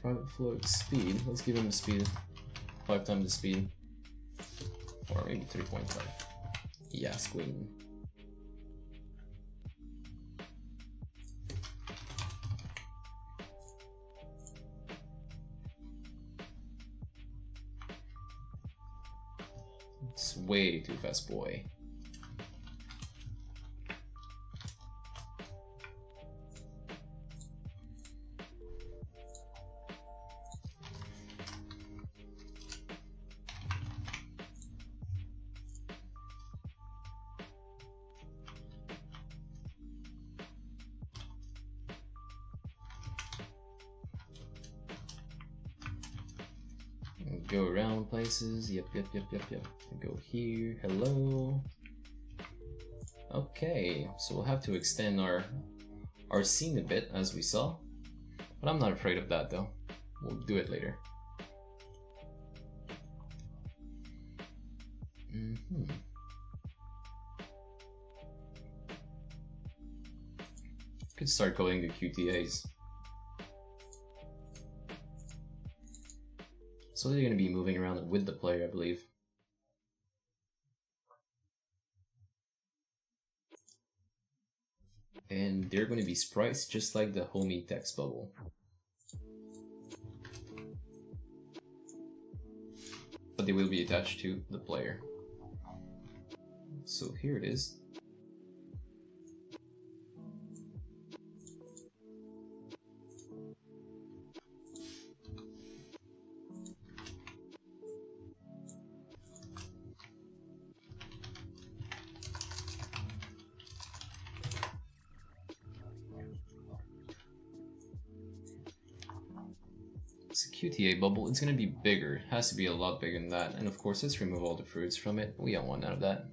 Private float speed. Let's give him the speed. 5 times the speed. Or maybe 3.5. Yes, queen. It's way too fast, boy. Go around places. Yep. Go here. Hello. Okay, so we'll have to extend our scene a bit, as we saw. But I'm not afraid of that, though. We'll do it later. Could start coding the QTAs. So they're going to be moving around with the player, I believe. And they're going to be sprites just like the homie text bubble. But they will be attached to the player. So here it is. It's a QTA bubble. It's going to be bigger. It has to be a lot bigger than that. And of course, let's remove all the fruits from it. We don't want none of that.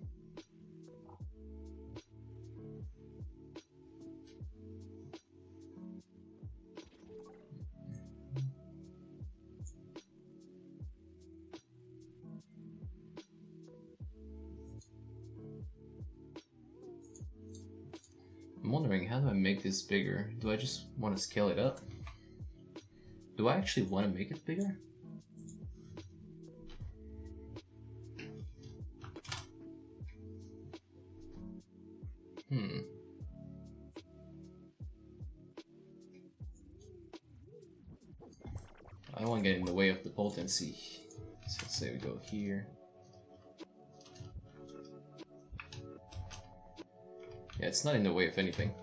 I'm wondering, how do I make this bigger? Do I just want to scale it up? Do I actually want to make it bigger? I don't want to get in the way of the potency. So let's say we go here. Yeah, it's not in the way of anything.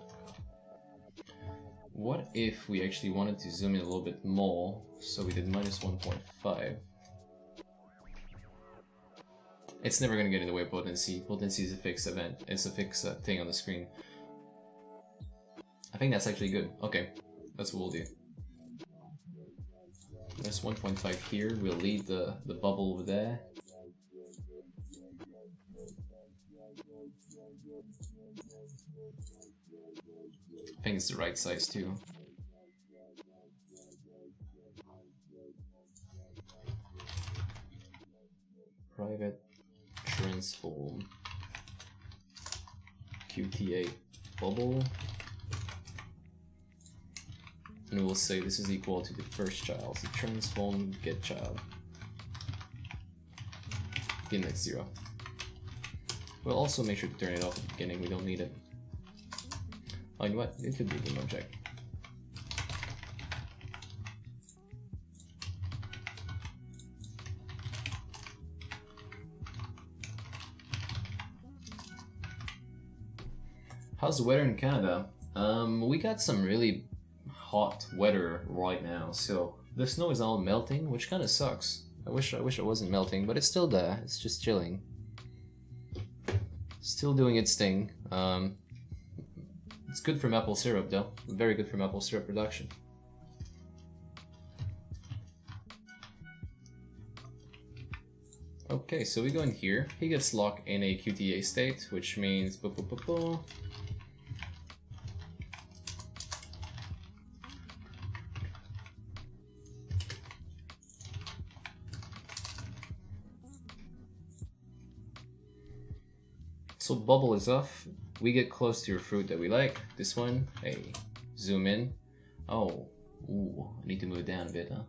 What if we actually wanted to zoom in a little bit more, so we did -1.5? It's never going to get in the way of potency. Potency is a fixed event. It's a fixed thing on the screen. I think that's actually good. Okay, that's what we'll do. There's 1.5 here. We'll leave the bubble over there. I think it's the right size too. Private transform QTA bubble. And we'll say this is equal to the first child. So transform get child. Get next 0. We'll also make sure to turn it off at the beginning. We don't need it. Oh, you know what? It could be a game object. How's the weather in Canada? We got some really hot weather right now, so the snow is all melting, which kind of sucks. I wish it wasn't melting, but it's still there. It's just chilling. Still doing its thing. It's good for maple syrup though. Very good for maple syrup production. Okay, so we go in here. He gets locked in a QTA state, which means so bubble is off. We get close to your fruit that we like. This one, hey, zoom in. Oh, ooh, I need to move it down a bit, huh?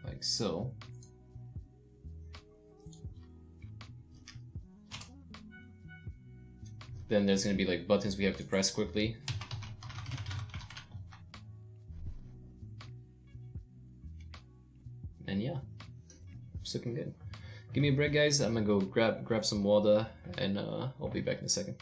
Like so. Then there's gonna be like buttons we have to press quickly. And yeah, it's looking good. Give me a break, guys. I'm gonna go grab some water, and I'll be back in a second.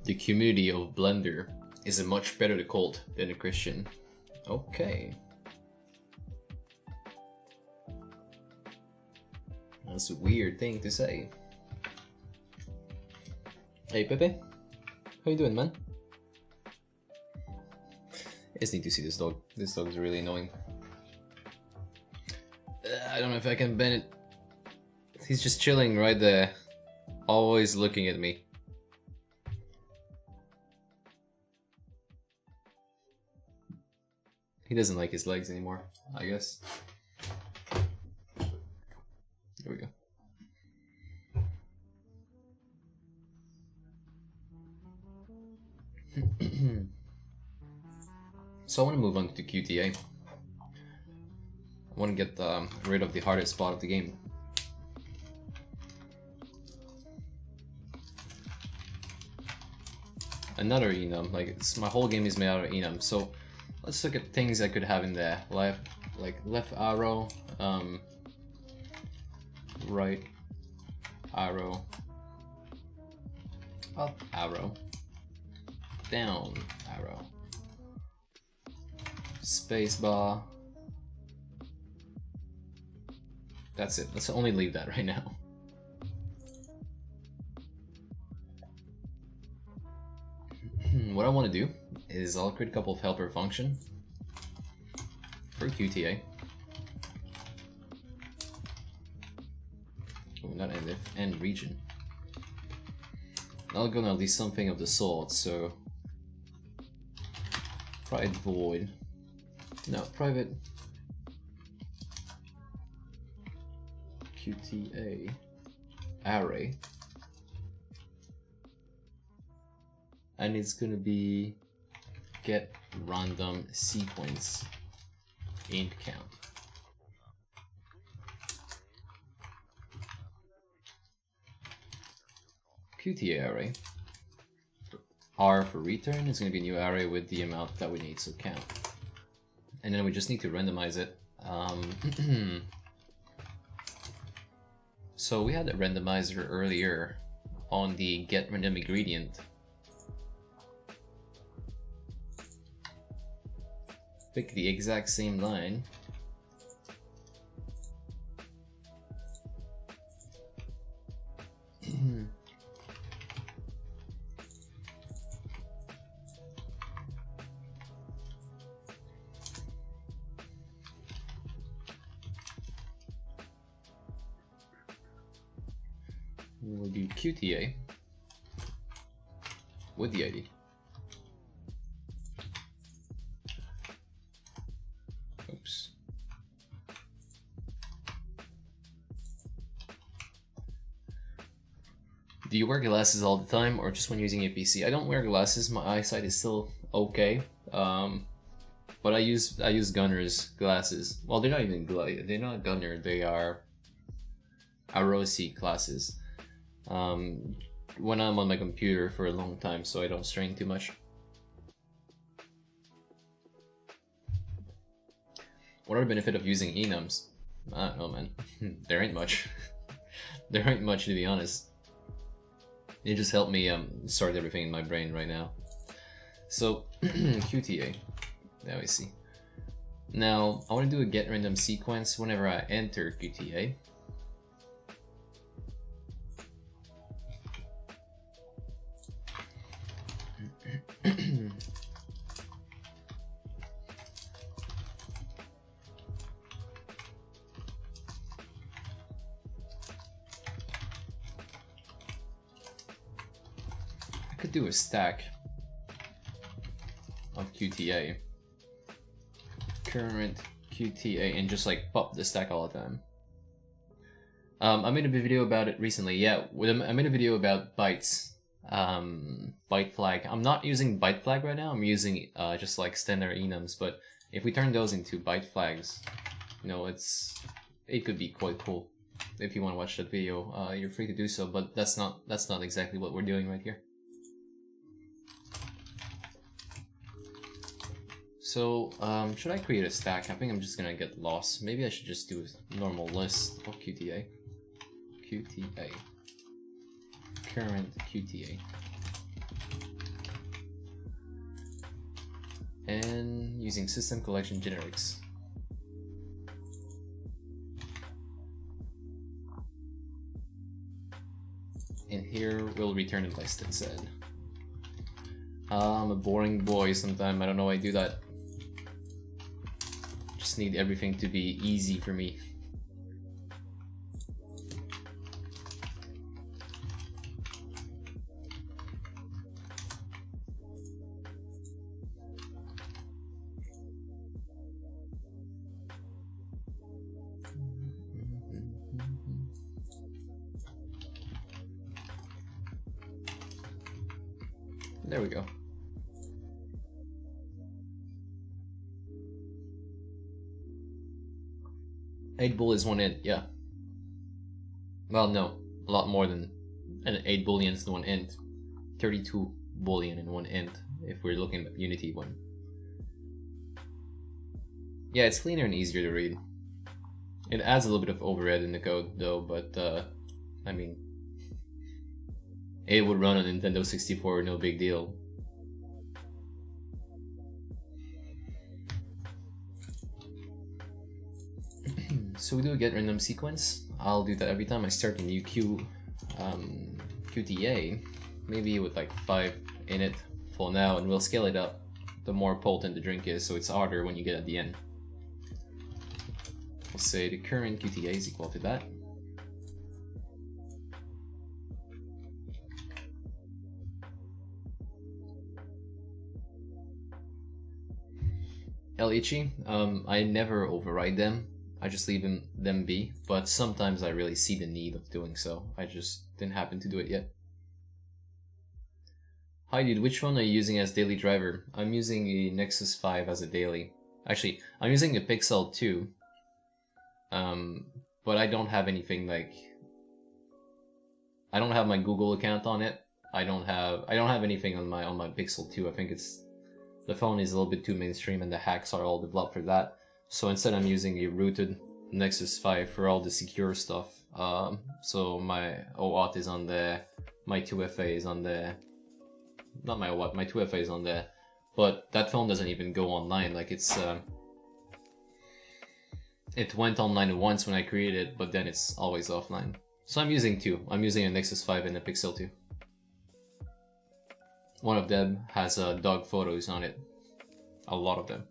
The community of Blender is a much better cult than a Christian. Okay. That's a weird thing to say. Hey Pepe, how you doing, man? I just need to see this dog. This dog is really annoying. I don't know if I can bend it. He's just chilling right there, always looking at me. He doesn't like his legs anymore, I guess. There we go. So I want to move on to QTA. I want to get rid of the hardest spot of the game. Another enum, like my whole game is made out of enum. So let's look at things I could have in there. Like left arrow, right arrow, up arrow, down arrow, spacebar. That's it. Let's only leave that right now. What I want to do is I'll create a couple of helper function for QTA. Oh, not end if, end region. I'll gonna leave something of the sort, so private void. No, private QTA array. And it's gonna be get random sequence int count. QTA array. R for return is gonna be a new array with the amount that we need, so count. And then we just need to randomize it. So we had a randomizer earlier on the get random ingredient. Pick the exact same line. We'll do QTA with the ID. Oops. Do you wear glasses all the time or just when using a PC? I don't wear glasses, my eyesight is still okay. But I use Gunner's glasses. Well, they're not even they're not Gunner, they are Arosi glasses. When I'm on my computer for a long time, so I don't strain too much. What are the benefit of using enums? I don't know, man. There ain't much. There ain't much, to be honest. It just helped me sort everything in my brain right now. So QTA. Now we see. Now I want to do a get random sequence whenever I enter QTA. I could do a stack of QTA, current QTA, and just like pop the stack all the time. I made a video about it recently. Yeah, I made a video about bytes, byte flag. I'm not using byte flag right now. I'm using just like standard enums. But if we turn those into byte flags, you know, it could be quite cool. If you want to watch that video, you're free to do so. But that's not exactly what we're doing right here. So, should I create a stack? I think I'm just gonna get lost. Maybe I should just do a normal list of QTA. QTA. Current QTA. And using system collection generics. And here we'll return a list instead. I'm a boring boy sometimes, I don't know why I do that. Just need everything to be easy for me. There we go. 8 bull is 1 int, yeah. Well, no, a lot more than 8 booleans in 1 int. 32 boolean in 1 int, if we're looking at Unity one. Yeah, it's cleaner and easier to read. It adds a little bit of overhead in the code though, but I mean, it would run on Nintendo 64, no big deal. So we do a get random sequence. I'll do that every time I start a new QTA, maybe with like 5 in it for now, and we'll scale it up the more potent the drink is, so it's harder when you get at the end. We'll say the current QTA is equal to that. LHE, I never override them. I just leave them be, but sometimes I really see the need of doing so. I just didn't happen to do it yet. Hi dude, which phone are you using as daily driver? I'm using the Nexus 5 as a daily. Actually, I'm using the Pixel 2, but I don't have anything like... I don't have my Google account on it. I don't have anything on my Pixel 2. I think it's... the phone is a little bit too mainstream and the hacks are all developed for that. So instead I'm using a rooted Nexus 5 for all the secure stuff. So my OAuth is on there, my 2FA is on there. Not my OAuth, my 2FA is on there. But that phone doesn't even go online, like it's... it went online once when I created it, but then it's always offline. So I'm using two. I'm using a Nexus 5 and a Pixel 2. One of them has dog photos on it. A lot of them.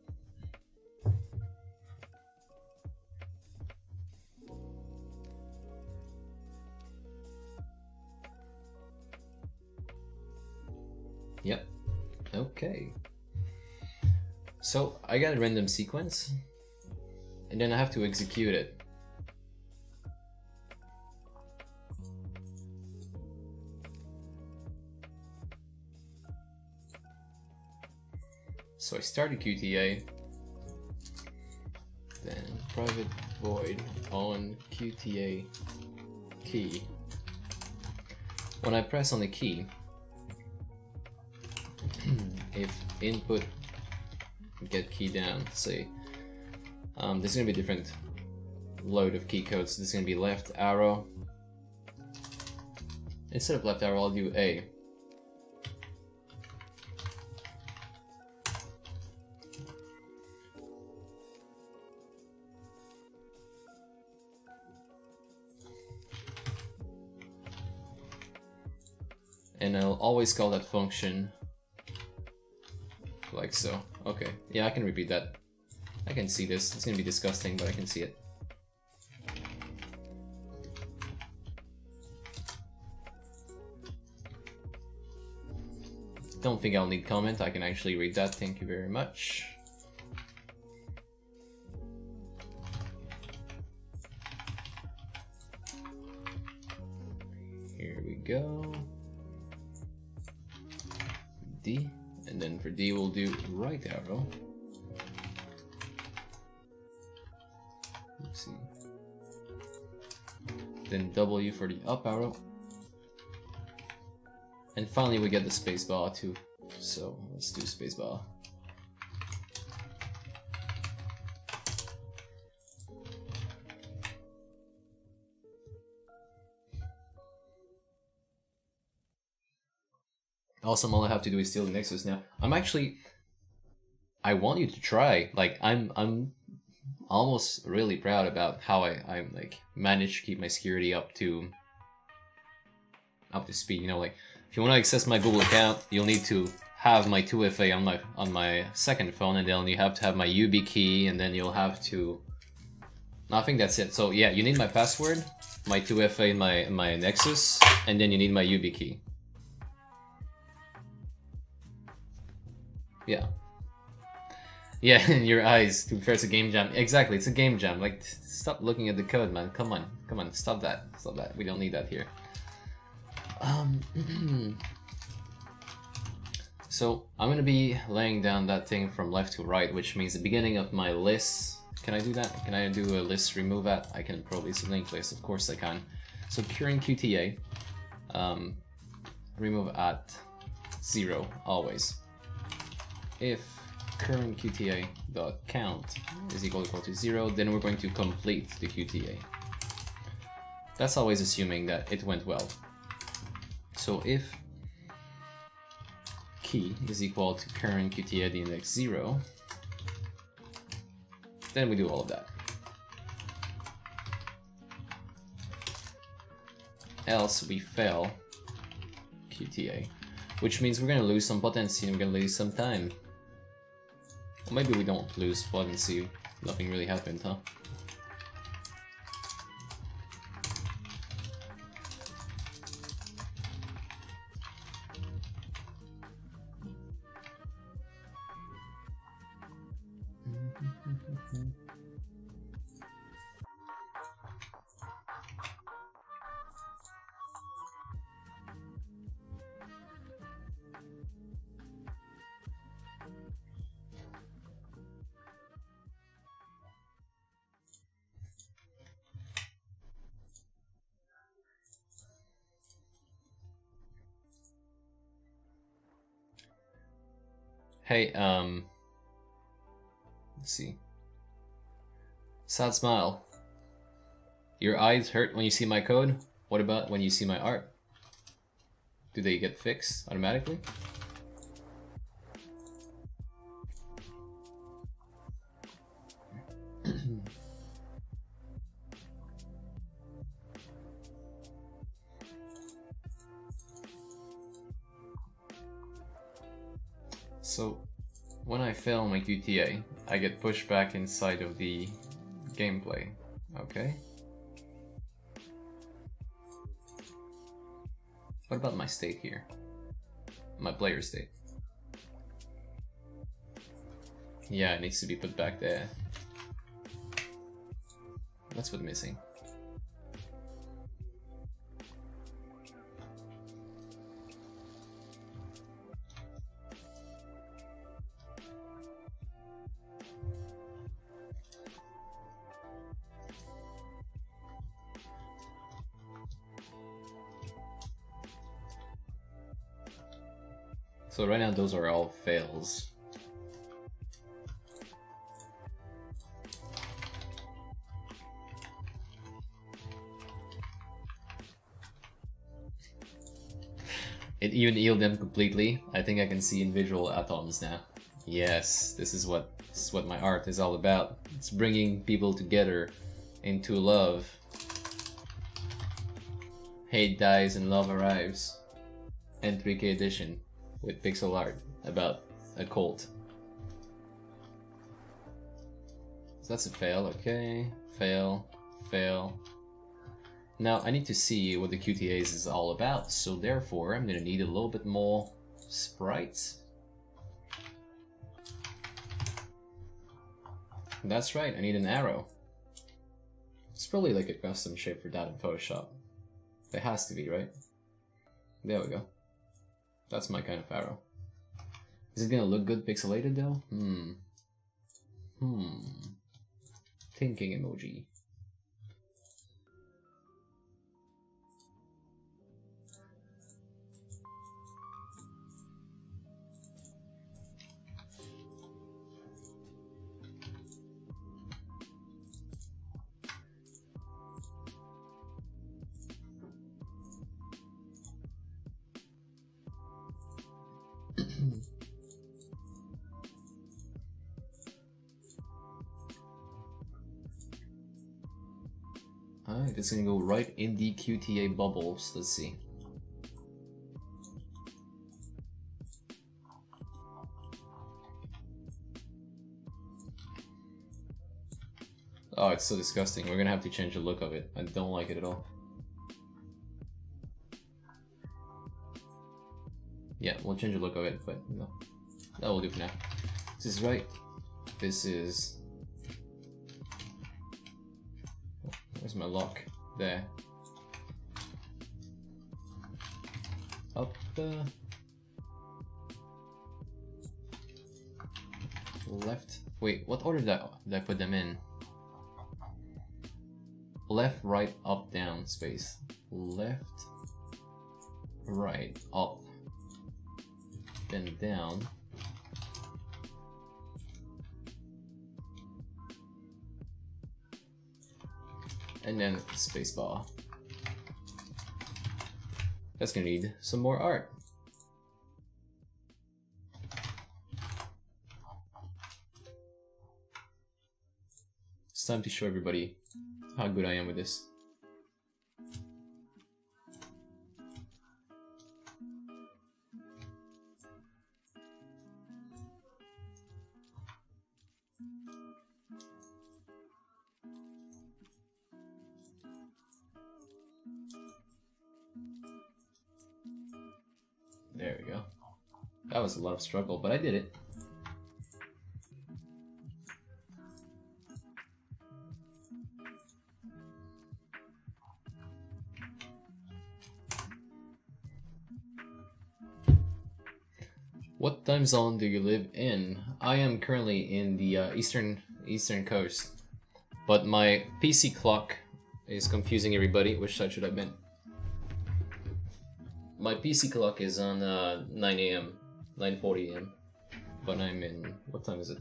Yep. Okay. So I got a random sequence, and then I have to execute it. So I start a QTA, then private void on QTA key. When I press on the key, if input get key down, say, there's gonna be a different load of key codes. There's gonna be left arrow. Instead of left arrow, I'll do A. And I'll always call that function like so. Okay, yeah, I can repeat that. I can see this. It's gonna be disgusting, but I can see it. Don't think I'll need comment. I can actually read that. Thank you very much. Here we go. D, and then for D we'll do right arrow. Oopsie. Then W for the up arrow. And finally we get the spacebar too. So let's do spacebar. Awesome, all I have to do is steal the Nexus now. I want you to try. Like I'm almost really proud about how I'm like managed to keep my security up to speed, you know, like if you want to access my Google account, you'll need to have my 2FA on my second phone, and then you have to have my YubiKey, and then you'll have to... I think that's it. So yeah, you need my password, my 2FA and my Nexus, and then you need my YubiKey. Yeah. Yeah, your eyes, to be fair, it's a game jam. Exactly, it's a game jam. Like, stop looking at the code, man. Come on, stop that. Stop that. We don't need that here. So, I'm gonna be laying down that thing from left to right, which means the beginning of my list Can I do that? Can I do a list remove at? I can probably list a linked list, of course I can. So current QTA, remove at 0 always. If current QTA dot count is equal to 0, then we're going to complete the QTA. That's always assuming that it went well. So if key is equal to current QTA at the index 0, then we do all of that. Else we fail QTA, which means we're gonna lose some potency and we're gonna lose some time. Or maybe we don't lose potency, nothing really happened, huh? Hey, let's see. Sad smile. Your eyes hurt when you see my code? What about when you see my art? Do they get fixed automatically? So, when I fail my QTA, I get pushed back inside of the gameplay, okay? What about my state here? My player state. Yeah, it needs to be put back there. That's what's missing. So right now those are all fails. It even healed them completely. I think I can see individual atoms now. Yes, this is what my art is all about. It's bringing people together into love. Hate dies and love arrives. N3K edition with pixel art about a cult. So that's a fail, okay. Fail, fail. Now I need to see what the QTAs is all about, so therefore I'm gonna need a little bit more sprites. That's right, I need an arrow. It's probably like a custom shape for that in Photoshop. It has to be, right? There we go. That's my kind of arrow. Is it gonna look good pixelated though? Thinking emoji. Alright, it's gonna go right in the QTA bubbles. Let's see. Oh, it's so disgusting. We're gonna have to change the look of it. I don't like it at all. Yeah, we'll change the look of it, but no. That will do for now. This is right. This is... Where's my lock? There. Up, left. Wait, what order did I put them in? Left, right, up, down, space. Left, right, up, then down. And then spacebar. That's gonna need some more art. It's time to show everybody how good I am with this. There we go. That was a lot of struggle, but I did it. What time zone do you live in? I am currently in the eastern coast, but my PC clock is confusing everybody. Which side should I have been? My PC clock is on 9 AM, 9:40 AM, but I'm in, what time is it?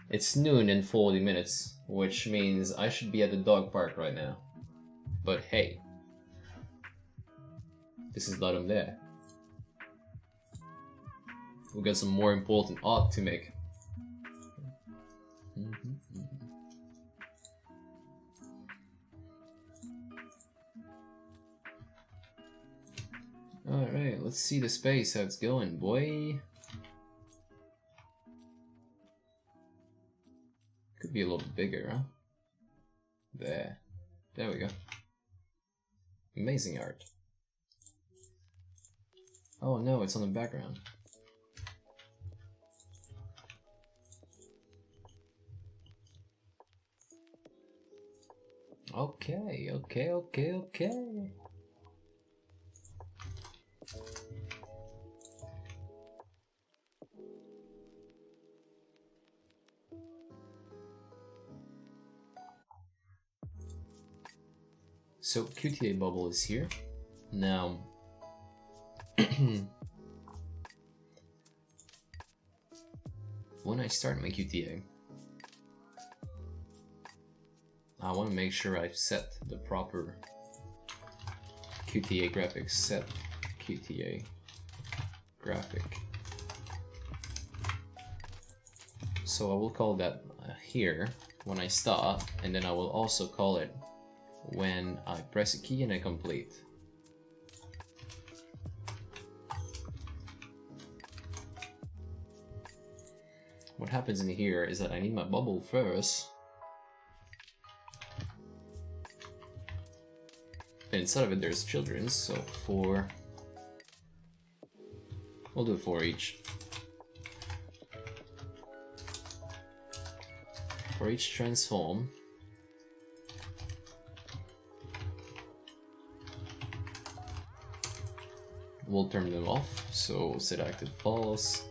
It's noon and 40 minutes, which means I should be at the dog park right now. But hey, this is not on there. We got some more important art to make. Alright, let's see the space, how it's going, boy. Could be a little bigger, huh? There. There we go. Amazing art. Oh no, it's on the background. Okay. So QTA bubble is here. Now when I start my QTA, I want to make sure I've set the proper QTA graphics. Set QTA graphic. So I will call that here when I start, and then I will also call it when I press a key and I complete. What happens in here is that I need my bubble first. And inside of it there's children, so we'll do 4 each. For each transform, we'll turn them off, so set active false.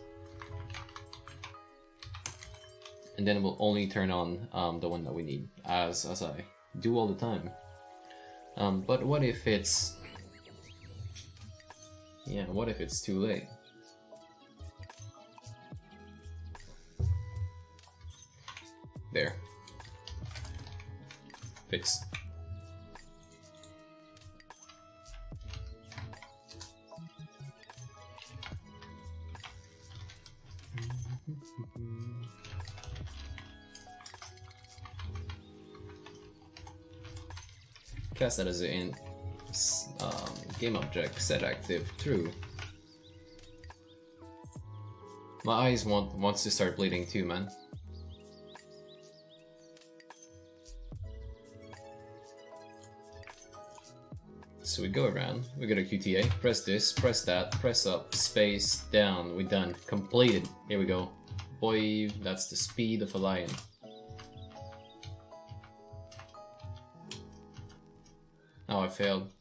And then we'll only turn on the one that we need, as I do all the time. But what if it's... yeah, what if it's too late? There. Fixed. Cast that as an game object, set active true. My eyes wants to start bleeding too, man. So we go around, we go to QTA, press this, press that, press up, space, down, we done, completed. Here we go. Boy, that's the speed of a lion. Oh, I failed.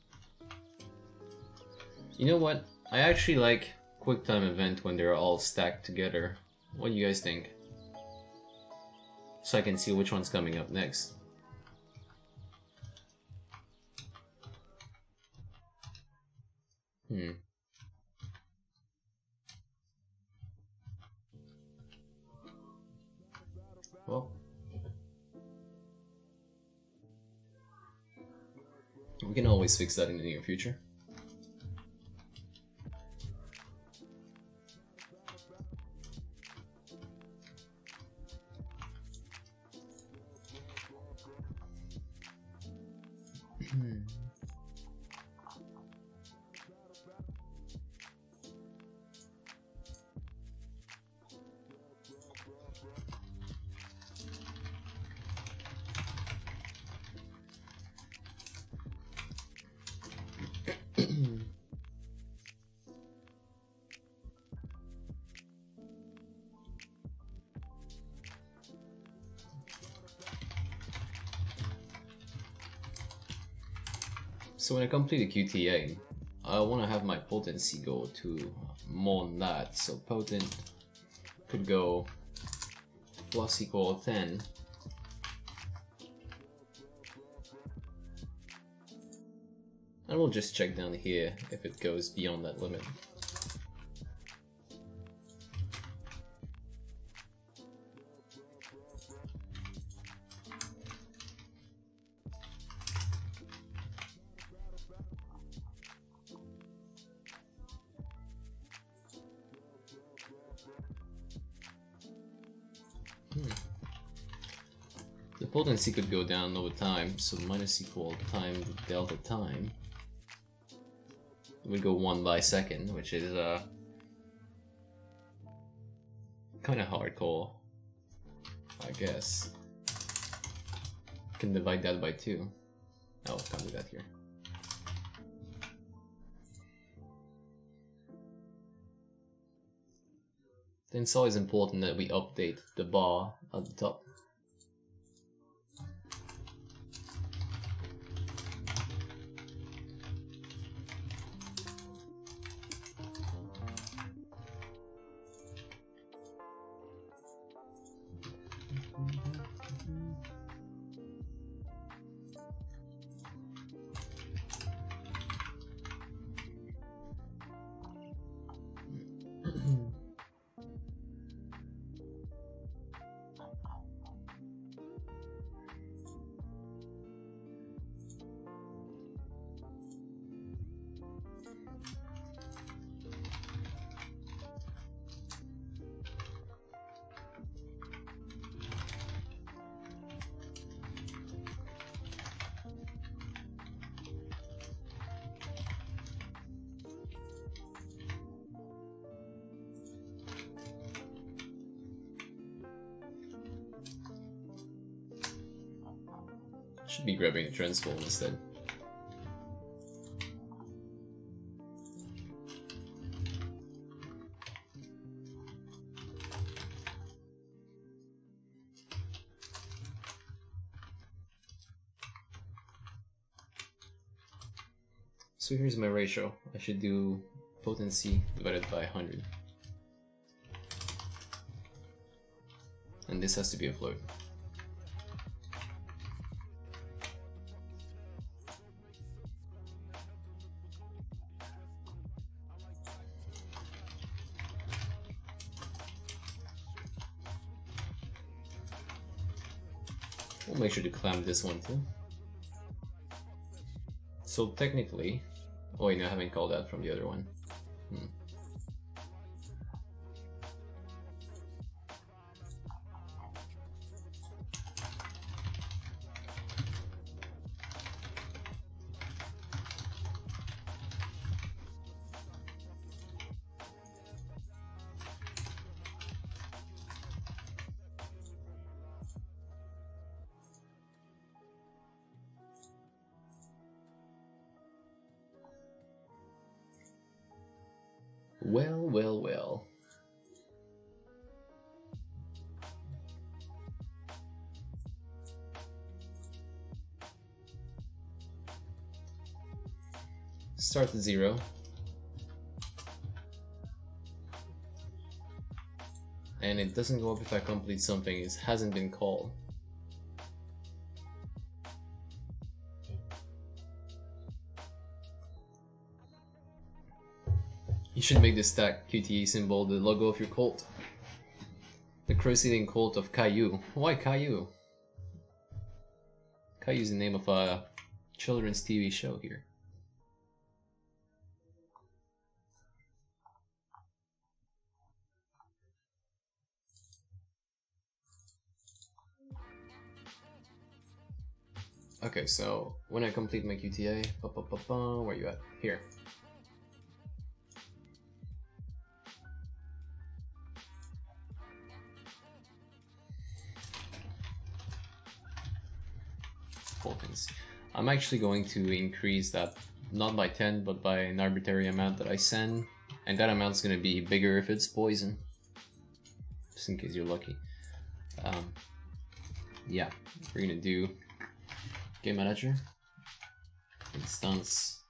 You know what? I actually like QuickTime Event when they're all stacked together. What do you guys think? so I can see which one's coming up next. Well, we can always fix that in the near future. So when I complete a QTA, I want to have my potency go to more than that. So potent could go plus equal 10. And we'll just check down here if it goes beyond that limit. The potency could go down over time, so minus equal time delta time would go 1 by second, which is kind of hardcore, I guess. Can divide that by 2. Oh, can't do that here. Then it's always important that we update the bar at the top. Should be grabbing a transform instead. So here's my ratio. I should do potency divided by 100. And this has to be a float. We'll make sure to clamp this one too. So technically, oh wait, no, I haven't called that from the other one. Well, well, well. Start at 0. and it doesn't go up if I complete something. It hasn't been called. You should make this stack QTE symbol the logo of your cult. The Crusading Cult of Caillou. Why Caillou? Caillou is the name of a children's TV show here. Okay, so when I complete my QTA, where you at? Here. Potency. I'm actually going to increase that not by 10 but by an arbitrary amount that I send, and that amount's gonna be bigger if it's poison, just in case you're lucky. Yeah, we're gonna do game manager instance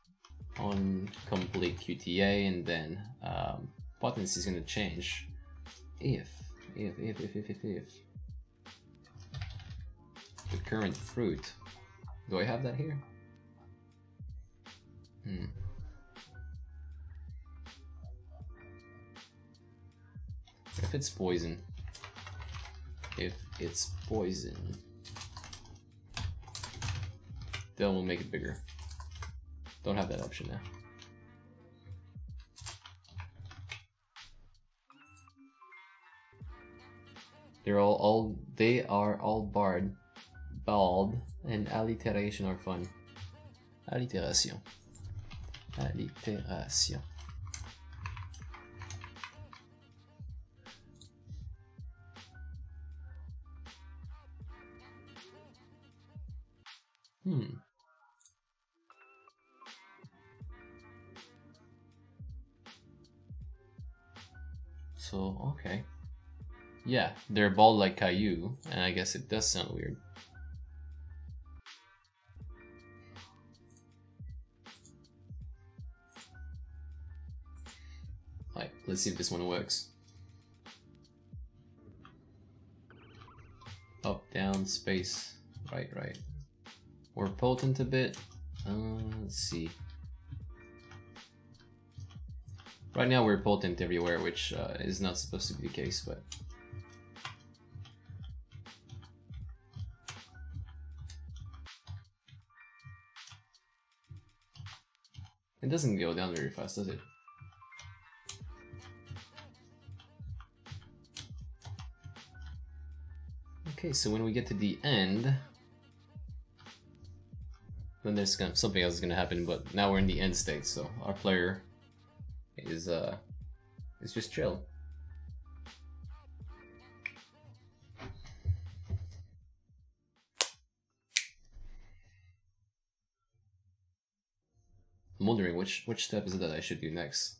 on complete QTA, and then potency is gonna change if the current fruit. Do I have that here? If it's poison, then we'll make it bigger. Don't have that option now. They are all bald, and alliteration are fun. Alliteration. So, okay. Yeah, they're bald like Caillou, and I guess it does sound weird. Alright, let's see if this one works. Up, down, space, right. We're potent a bit. Let's see. Right now we're potent everywhere, which is not supposed to be the case, but... It doesn't go down very fast, does it? Okay, so when we get to the end, then there's something else is gonna happen, but now we're in the end state, so our player is just chill. I'm wondering which step is it that I should do next.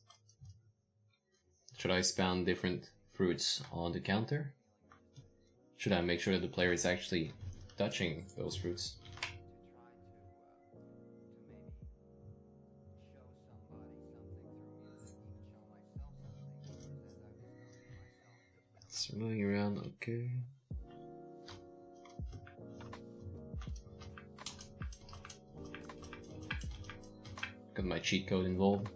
Should I spawn different fruits on the counter? Should I make sure that the player is actually touching those fruits? Swirling around, okay. Got my cheat code involved.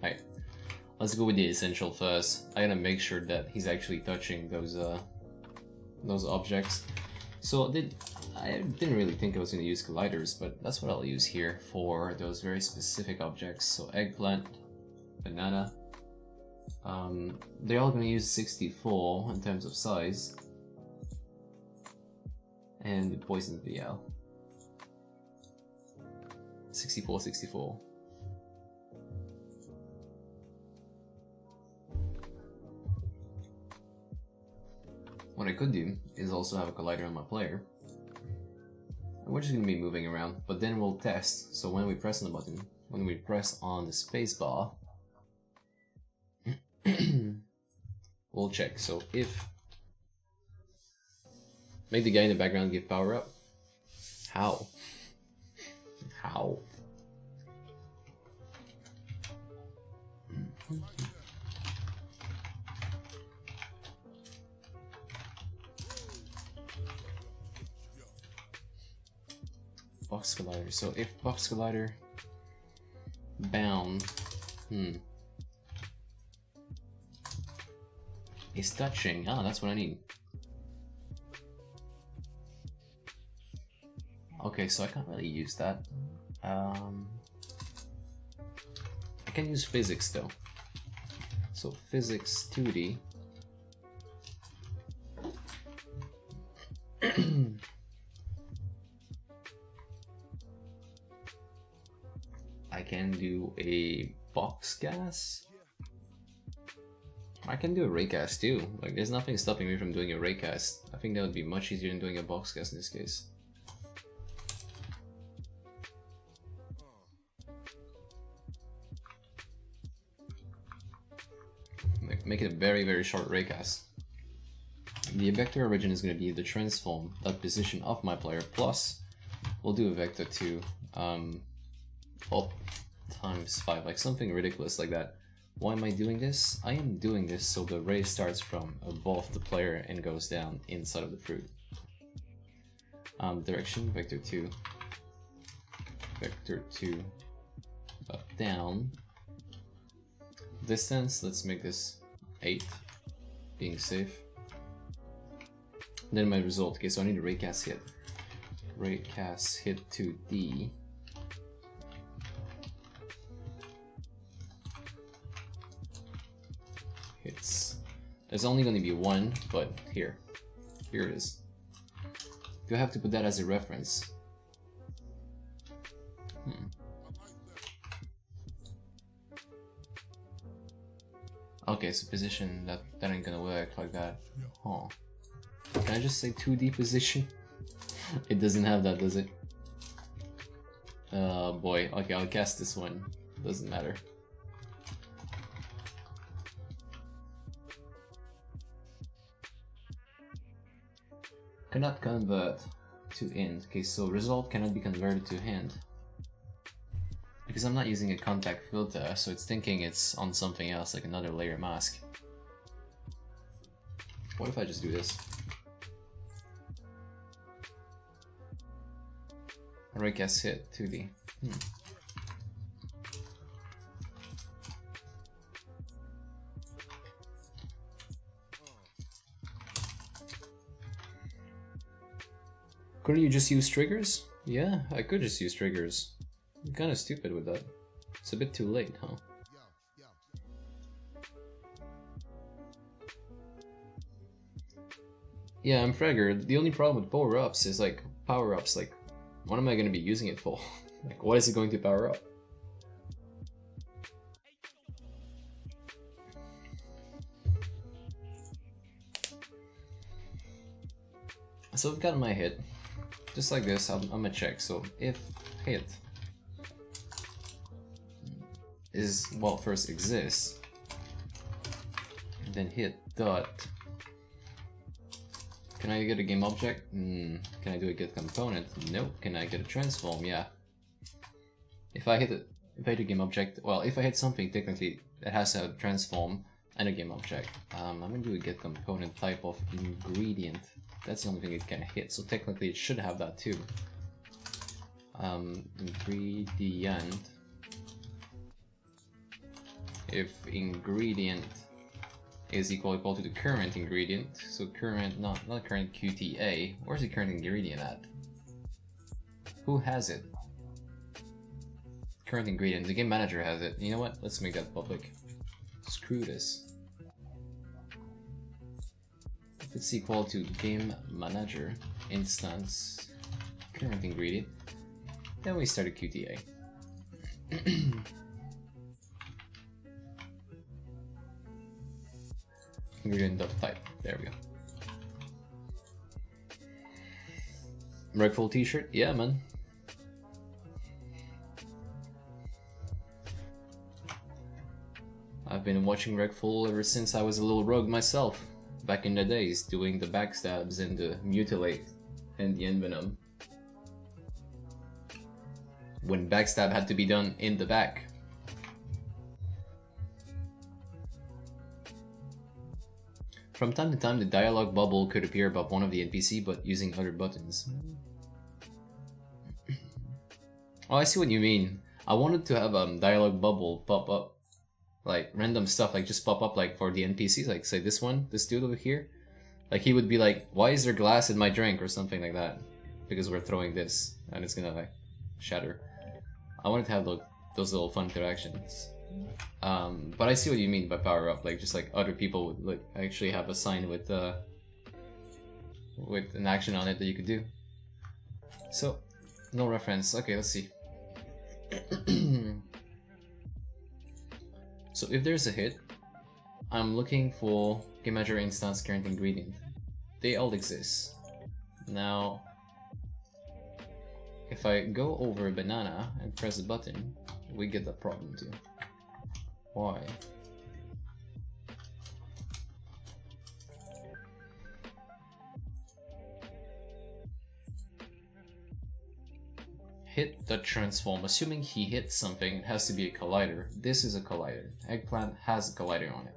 Alright, let's go with the essential first. I gotta make sure that he's actually touching those objects. So I didn't really think I was going to use colliders, but that's what I'll use here for those very specific objects. So eggplant, banana, they're all going to use 64 in terms of size, and the poison VL. 64. What I could do is also have a collider on my player. And we're just going to be moving around, but then we'll test. So when we press on the button, when we press on the space bar, we'll check. So if Make the guy in the background give power up? How? How? Box Collider. So if Box Collider bound is touching, that's what I need. Okay, so I can't really use that. I can use physics though. So physics 2D. I can do a box gas. I can do a raycast too. Like, there's nothing stopping me from doing a raycast. I think that would be much easier than doing a box gas in this case. Make it a very, very short raycast. The vector origin is going to be the transform, that position of my player, plus we'll do a vector 2 up times 5, like something ridiculous like that. Why am I doing this? I am doing this so the ray starts from above the player and goes down inside of the fruit. Direction, vector 2, vector 2, up, down. Distance, let's make this 8, being safe. Then my result. Okay, so I need a raycast hit. Raycast hit to D. Hits. There's only going to be one, but here it is. Do I have to put that as a reference? Okay, so position, that ain't gonna work like that. Huh. Can I just say 2D position? It doesn't have that, does it? Boy. Okay, I'll cast this one. Doesn't matter. Cannot convert to end. Okay, so result cannot be converted to hand. Because I'm not using a contact filter, so it's thinking it's on something else, like another layer mask. What if I just do this? Raycast hit 2D. Couldn't you just use triggers? Yeah, I could just use triggers. I'm kinda stupid with that. It's a bit too late, huh? Yeah, I'm Fragger. The only problem with power-ups is, like, power-ups, like, what am I gonna be using it for? Like, what is it going to power up? So I've gotten my hit. Just like this, I'm gonna check. So if hit is, well, first exists, then hit dot. Can I get a game object? Can I do a get component? Nope. Can I get a transform? Yeah. If I hit a game object, well, if I hit something technically that has a transform and a game object, I'm gonna do a get component type of ingredient. That's the only thing it can hit, so technically it should have that too. Ingredient. If ingredient is equal to the current ingredient, so current, not current QTA. Where's the current ingredient at? Who has it? Current ingredient. The game manager has it. You know what? Let's make that public. Screw this. If it's equal to game manager instance current ingredient, then we start a QTA. Ingredient.type. There we go. Redfall t-shirt? Yeah, man. I've been watching Redfall ever since I was a little rogue myself. back in the days, doing the backstabs and the mutilate and the envenom. When backstab had to be done in the back. From time to time, the dialogue bubble could appear above one of the NPC, but using other buttons. Oh, I see what you mean. I wanted to have a dialogue bubble pop up. Like, random stuff, like, just pop up, like, for the NPCs. Like, say this one, this dude over here. Like, he would be like, why is there glass in my drink? Or something like that. Because we're throwing this, and it's gonna, like, shatter. I wanted to have those little fun interactions. But I see what you mean by power up, like just like other people would like actually have a sign with an action on it that you could do. So, no reference. Okay, let's see. So if there's a hit, I'm looking for game measure instance current ingredient. They all exist. Now, if I go over a banana and press the button, we get that problem too. Why? Hit the transform. Assuming he hits something, it has to be a collider. This is a collider. Eggplant has a collider on it.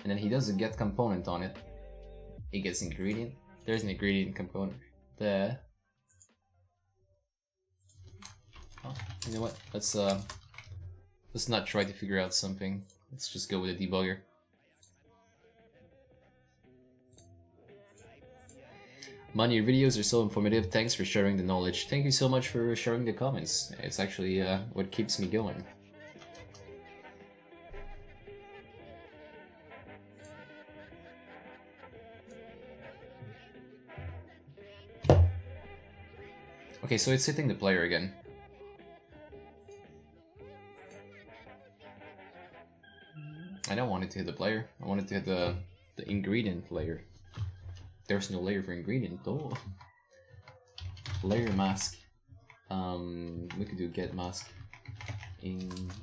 And then he does a get component on it. It gets ingredient. There's an ingredient component there. Oh, you know what? Let's not try to figure out something. Let's just go with a debugger. Man, your videos are so informative. Thanks for sharing the knowledge. Thank you so much for sharing the comments. It's actually what keeps me going. Okay, so it's hitting the player again. I don't want it to hit the player. I want it to hit the ingredient layer. There's no layer for ingredient though. Layer mask. We could do get mask. Ingredient.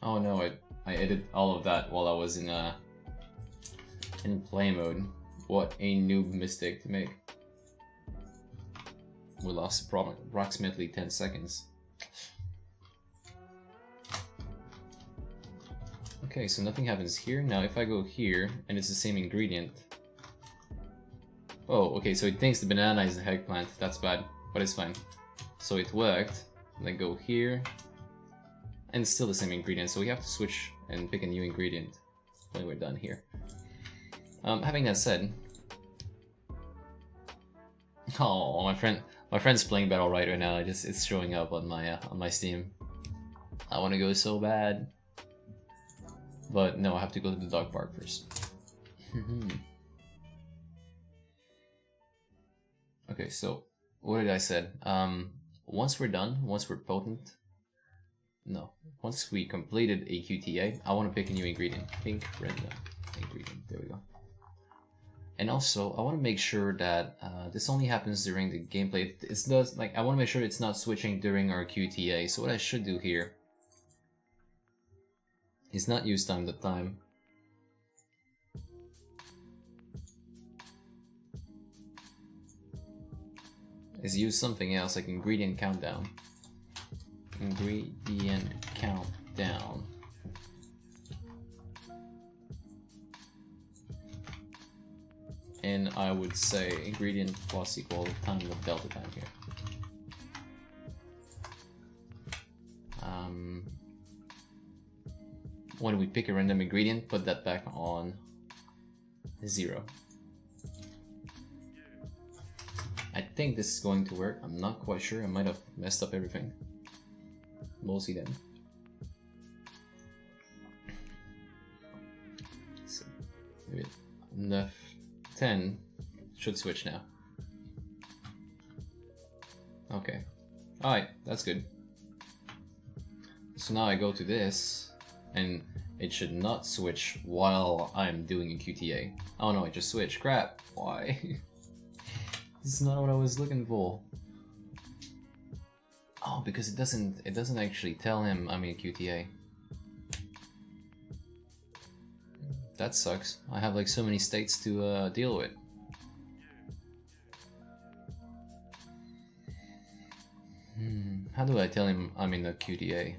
Oh no, I edited all of that while I was in play mode. What a noob mistake to make. We lost approximately 10 seconds. Okay, so nothing happens here. Now if I go here, and it's the same ingredient. Oh, okay, so it thinks the banana is the eggplant. That's bad, but it's fine. So it worked. And then go here. And it's still the same ingredient, so we have to switch and pick a new ingredient when we're done here. Having that said, oh, my friend's playing Battle right now. It's showing up on my Steam. I want to go so bad, but no, I have to go to the dog park first. Okay, so what did I said? Once we're done, once we're potent. No. Once we completed a QTA, I want to pick a new ingredient. Pink random ingredient. There we go. And also, I want to make sure that this only happens during the gameplay. It does like I want to make sure it's not switching during our QTA. So what I should do here is not use time. Is use something else like ingredient countdown. Ingredient countdown. And I would say ingredient plus equal time of delta time here. When we pick a random ingredient, put that back on 0. I think this is going to work. I'm not quite sure. I might have messed up everything. We'll see then. So, maybe 10 should switch now. Okay. Alright, that's good. So now I go to this, and it should not switch while I'm doing a QTA. Oh no, it just switched. Crap. Why? This is not what I was looking for. Oh, because it doesn't actually tell him I'm in QTA. That sucks. I have like so many states to deal with. How do I tell him I'm in the QTA?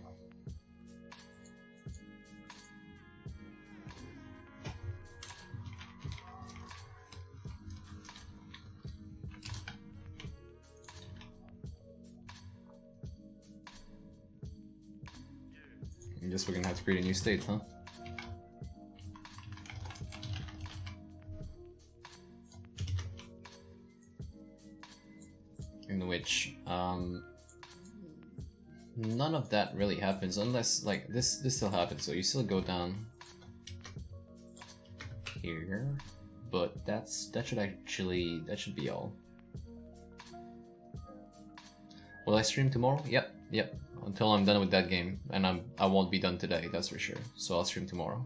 I guess we're gonna have to create a new state, huh? In which, none of that really happens unless, like, this still happens, so you still go down here, but that should be all. Will I stream tomorrow? Yep. Until I'm done with that game, and I won't be done today, that's for sure. So I'll stream tomorrow.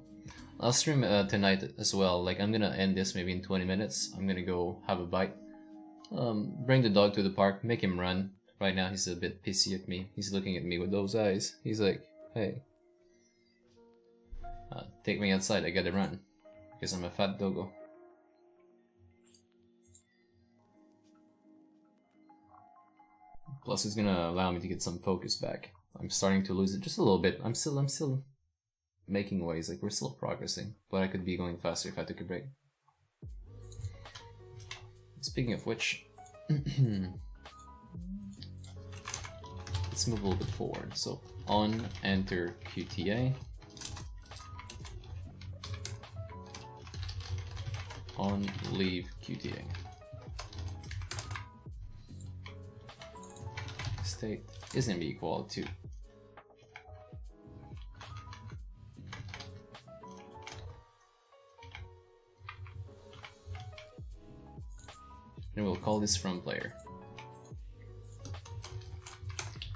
I'll stream tonight as well. Like, I'm gonna end this maybe in 20 minutes. I'm gonna go have a bite. Bring the dog to the park, make him run. Right now he's a bit pissy at me. He's looking at me with those eyes. He's like, hey. Take me outside, I gotta run. Because I'm a fat doggo. Plus it's gonna allow me to get some focus back. I'm starting to lose it just a little bit. I'm still making ways, like we're still progressing. But I could be going faster if I took a break. Speaking of which, let's move a little bit forward. So on enter QTA, on leave QTA. State is gonna be equal to and we'll call this from player.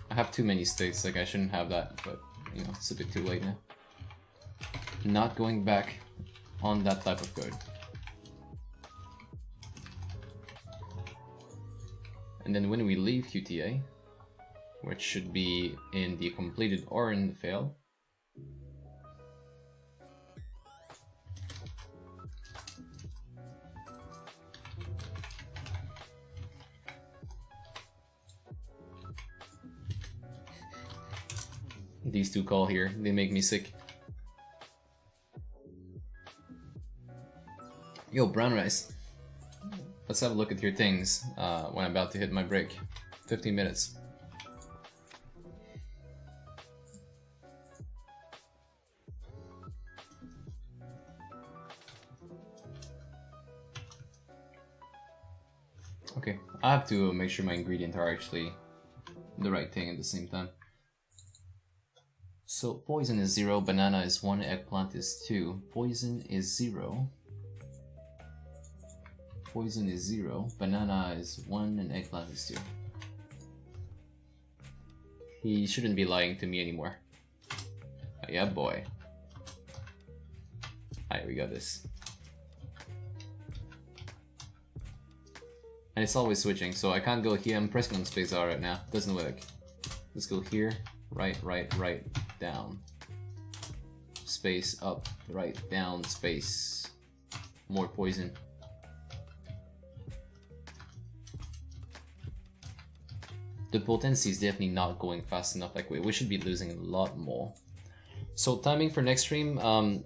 I have too many states, like I shouldn't have that, but you know, it's a bit too late now. Not going back on that type of code. And then when we leave QTA, which should be in the completed or in the fail, these two call here, they make me sick. Yo, brown rice. Let's have a look at your things when I'm about to hit my break. 15 minutes. Okay, I have to make sure my ingredients are actually the right thing at the same time. So poison is 0, banana is 1, eggplant is 2. Poison is 0. Poison is 0, banana is 1, and eggplant is 2. He shouldn't be lying to me anymore. Yeah, boy. Alright, we got this. And it's always switching, so I can't go here. I'm pressing on space R right now. Doesn't work. Let's go here. Right, down. Space, up, right, down, space. More poison. The potency is definitely not going fast enough. Like we should be losing a lot more. So timing for next stream, 9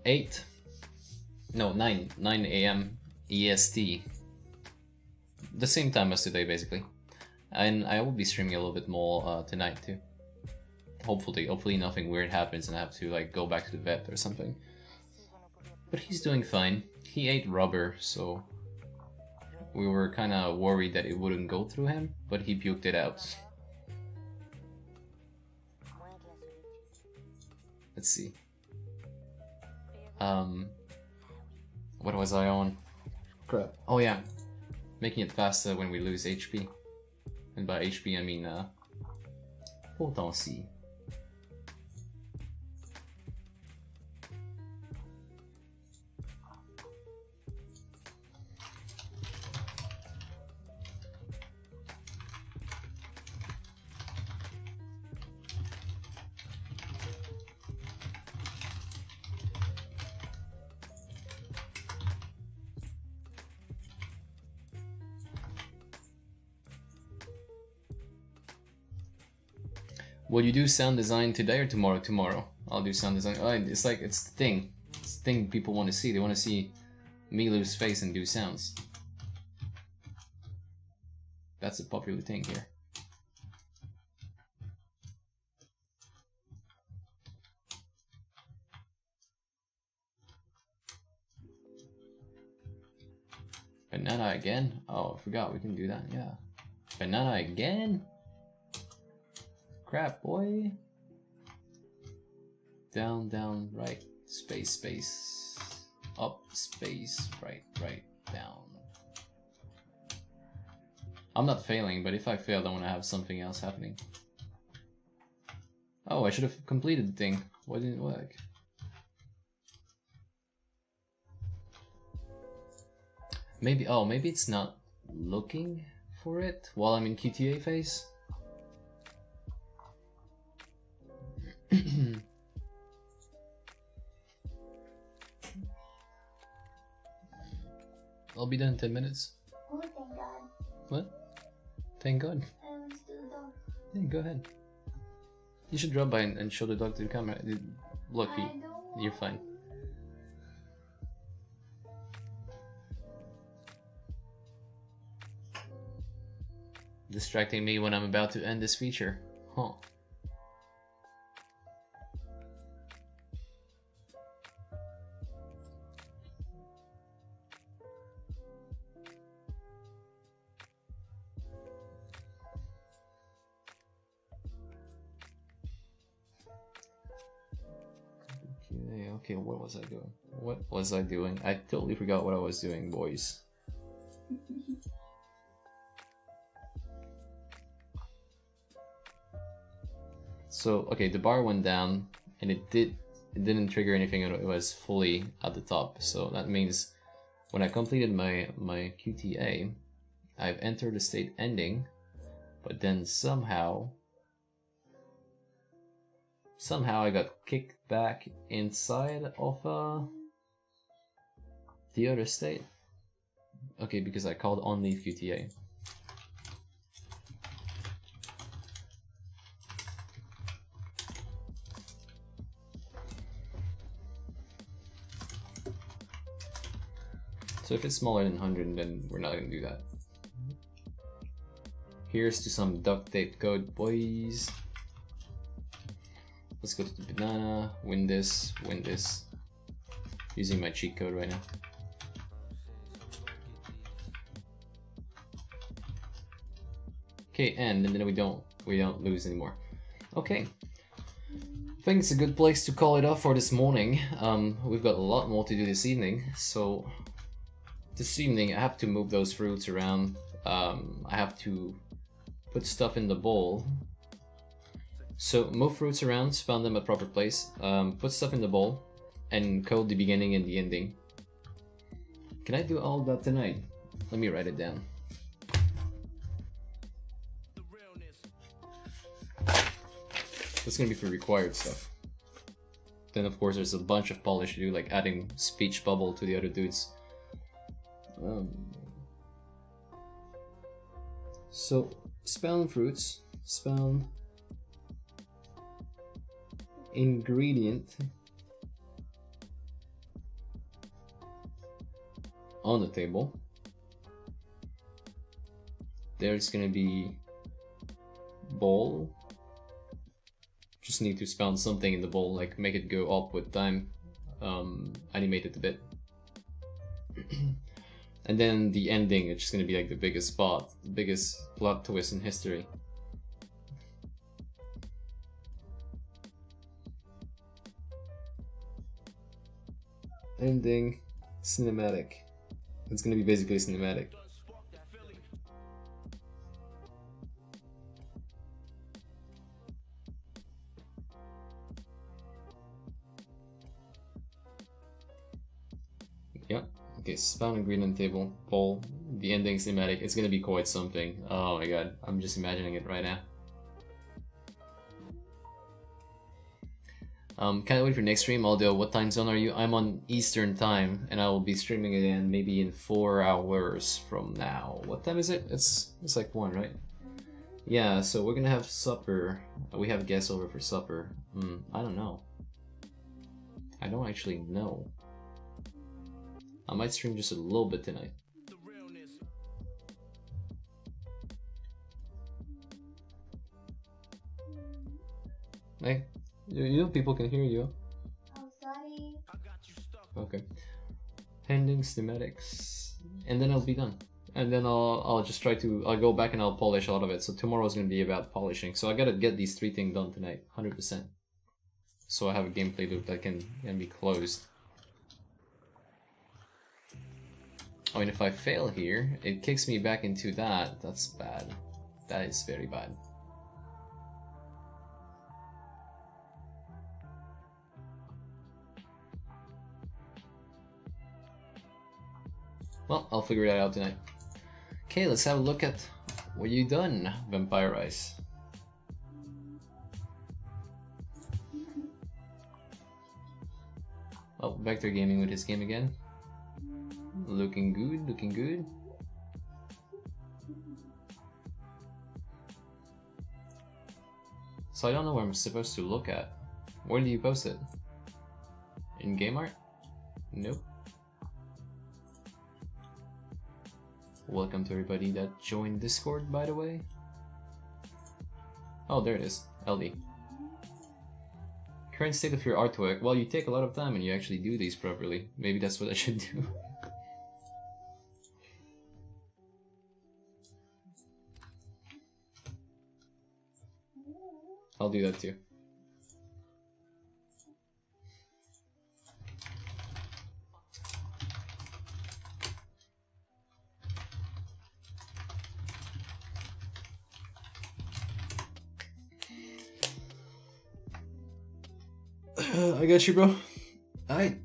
a.m. EST. The same time as today, basically. And I will be streaming a little bit more tonight too. Hopefully nothing weird happens and I have to like go back to the vet or something. But he's doing fine. He ate rubber, so we were kind of worried that it wouldn't go through him, but he puked it out. Let's see. What was I on? Crap. Oh yeah. Making it faster when we lose HP. And by HP I mean potentiel. Will you do sound design today or tomorrow? Tomorrow. I'll do sound design. Oh, it's like, it's the thing. It's the thing people want to see. They want to see me lose face and do sounds. That's a popular thing here. Banana again? Oh, I forgot we can do that, yeah. Banana again? Crap, boy. Down, down, right, space, space. Up, space, right, right, down. I'm not failing, but if I fail, I want to have something else happening. Oh, I should have completed the thing. Why didn't it work? Maybe, oh, maybe it's not looking for it while I'm in QTA phase? I'll be done in 10 minutes. Oh, thank God. What? Thank God. I want to do the dog. Yeah, go ahead. You should drop by and show the dog to the camera. Look, you're fine. Distracting me when I'm about to end this feature. Huh. Okay, what was I doing? What was I doing? I totally forgot what I was doing, boys. So, okay, the bar went down, and it didn't trigger anything, and it was fully at the top. So that means when I completed my QTA, I've entered the state ending, but then somehow I got kicked back inside of the other state. Okay, because I called on leave QTA. So if it's smaller than 100, then we're not gonna do that. Here's to some duct tape code, boys. Let's go to the banana, win this, using my cheat code right now. Okay, and then we don't lose anymore. Okay, I think it's a good place to call it off for this morning. We've got a lot more to do this evening, so this evening I have to move those fruits around. I have to put stuff in the bowl. So move fruits around, spawn them at proper place, put stuff in the bowl, and code the beginning and the ending. Can I do all that tonight? Let me write it down. That's gonna be for required stuff. Then of course there's a bunch of polish to do, like adding speech bubble to the other dudes. So spawn fruits, spawn ingredient on the table. There's gonna be bowl. Just need to spawn something in the bowl, like make it go up with time, animate it a bit. And then the ending, it's just gonna be like the biggest spot, the biggest plot twist in history. Ending cinematic. It's gonna be basically cinematic. Yeah. Okay, spawn ingredient table, poll, the ending cinematic. It's gonna be quite something. Oh my god, I'm just imagining it right now. Can't wait for next stream. Although, what time zone are you? I'm on Eastern time, and I will be streaming again maybe in 4 hours from now. What time is it? It's like 1, right? Yeah, so we're gonna have supper. We have guests over for supper. I don't know. I don't actually know. I might stream just a little bit tonight. Hey, you know people can hear you. Oh, sorry. Okay. Pending schematics, and then I'll be done. And then I'll just I'll go back and I'll polish a lot of it. So tomorrow's gonna be about polishing. So I gotta get these 3 things done tonight, 100%. So I have a gameplay loop that can be closed. Oh, and if I fail here, it kicks me back into that. That's bad. That is very bad. Well, I'll figure that out tonight. Okay, let's have a look at what you done, Vampire Ice. Oh, Vector Gaming with his game again. Looking good, looking good. So I don't know where I'm supposed to look at. Where do you post it? In game art? Nope. Welcome to everybody that joined Discord, by the way. Oh, there it is. LD. Current state of your artwork. Well, you take a lot of time and you actually do these properly. Maybe that's what I should do. I'll do that too. I got you, bro. Alright.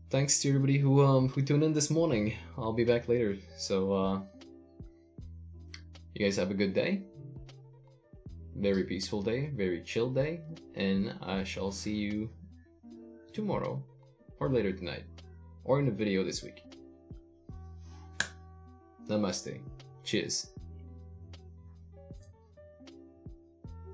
Thanks to everybody who tuned in this morning. I'll be back later. So you guys have a good day. Very peaceful day, very chill day, and I shall see you tomorrow or later tonight or in a video this week. Namaste. Cheers.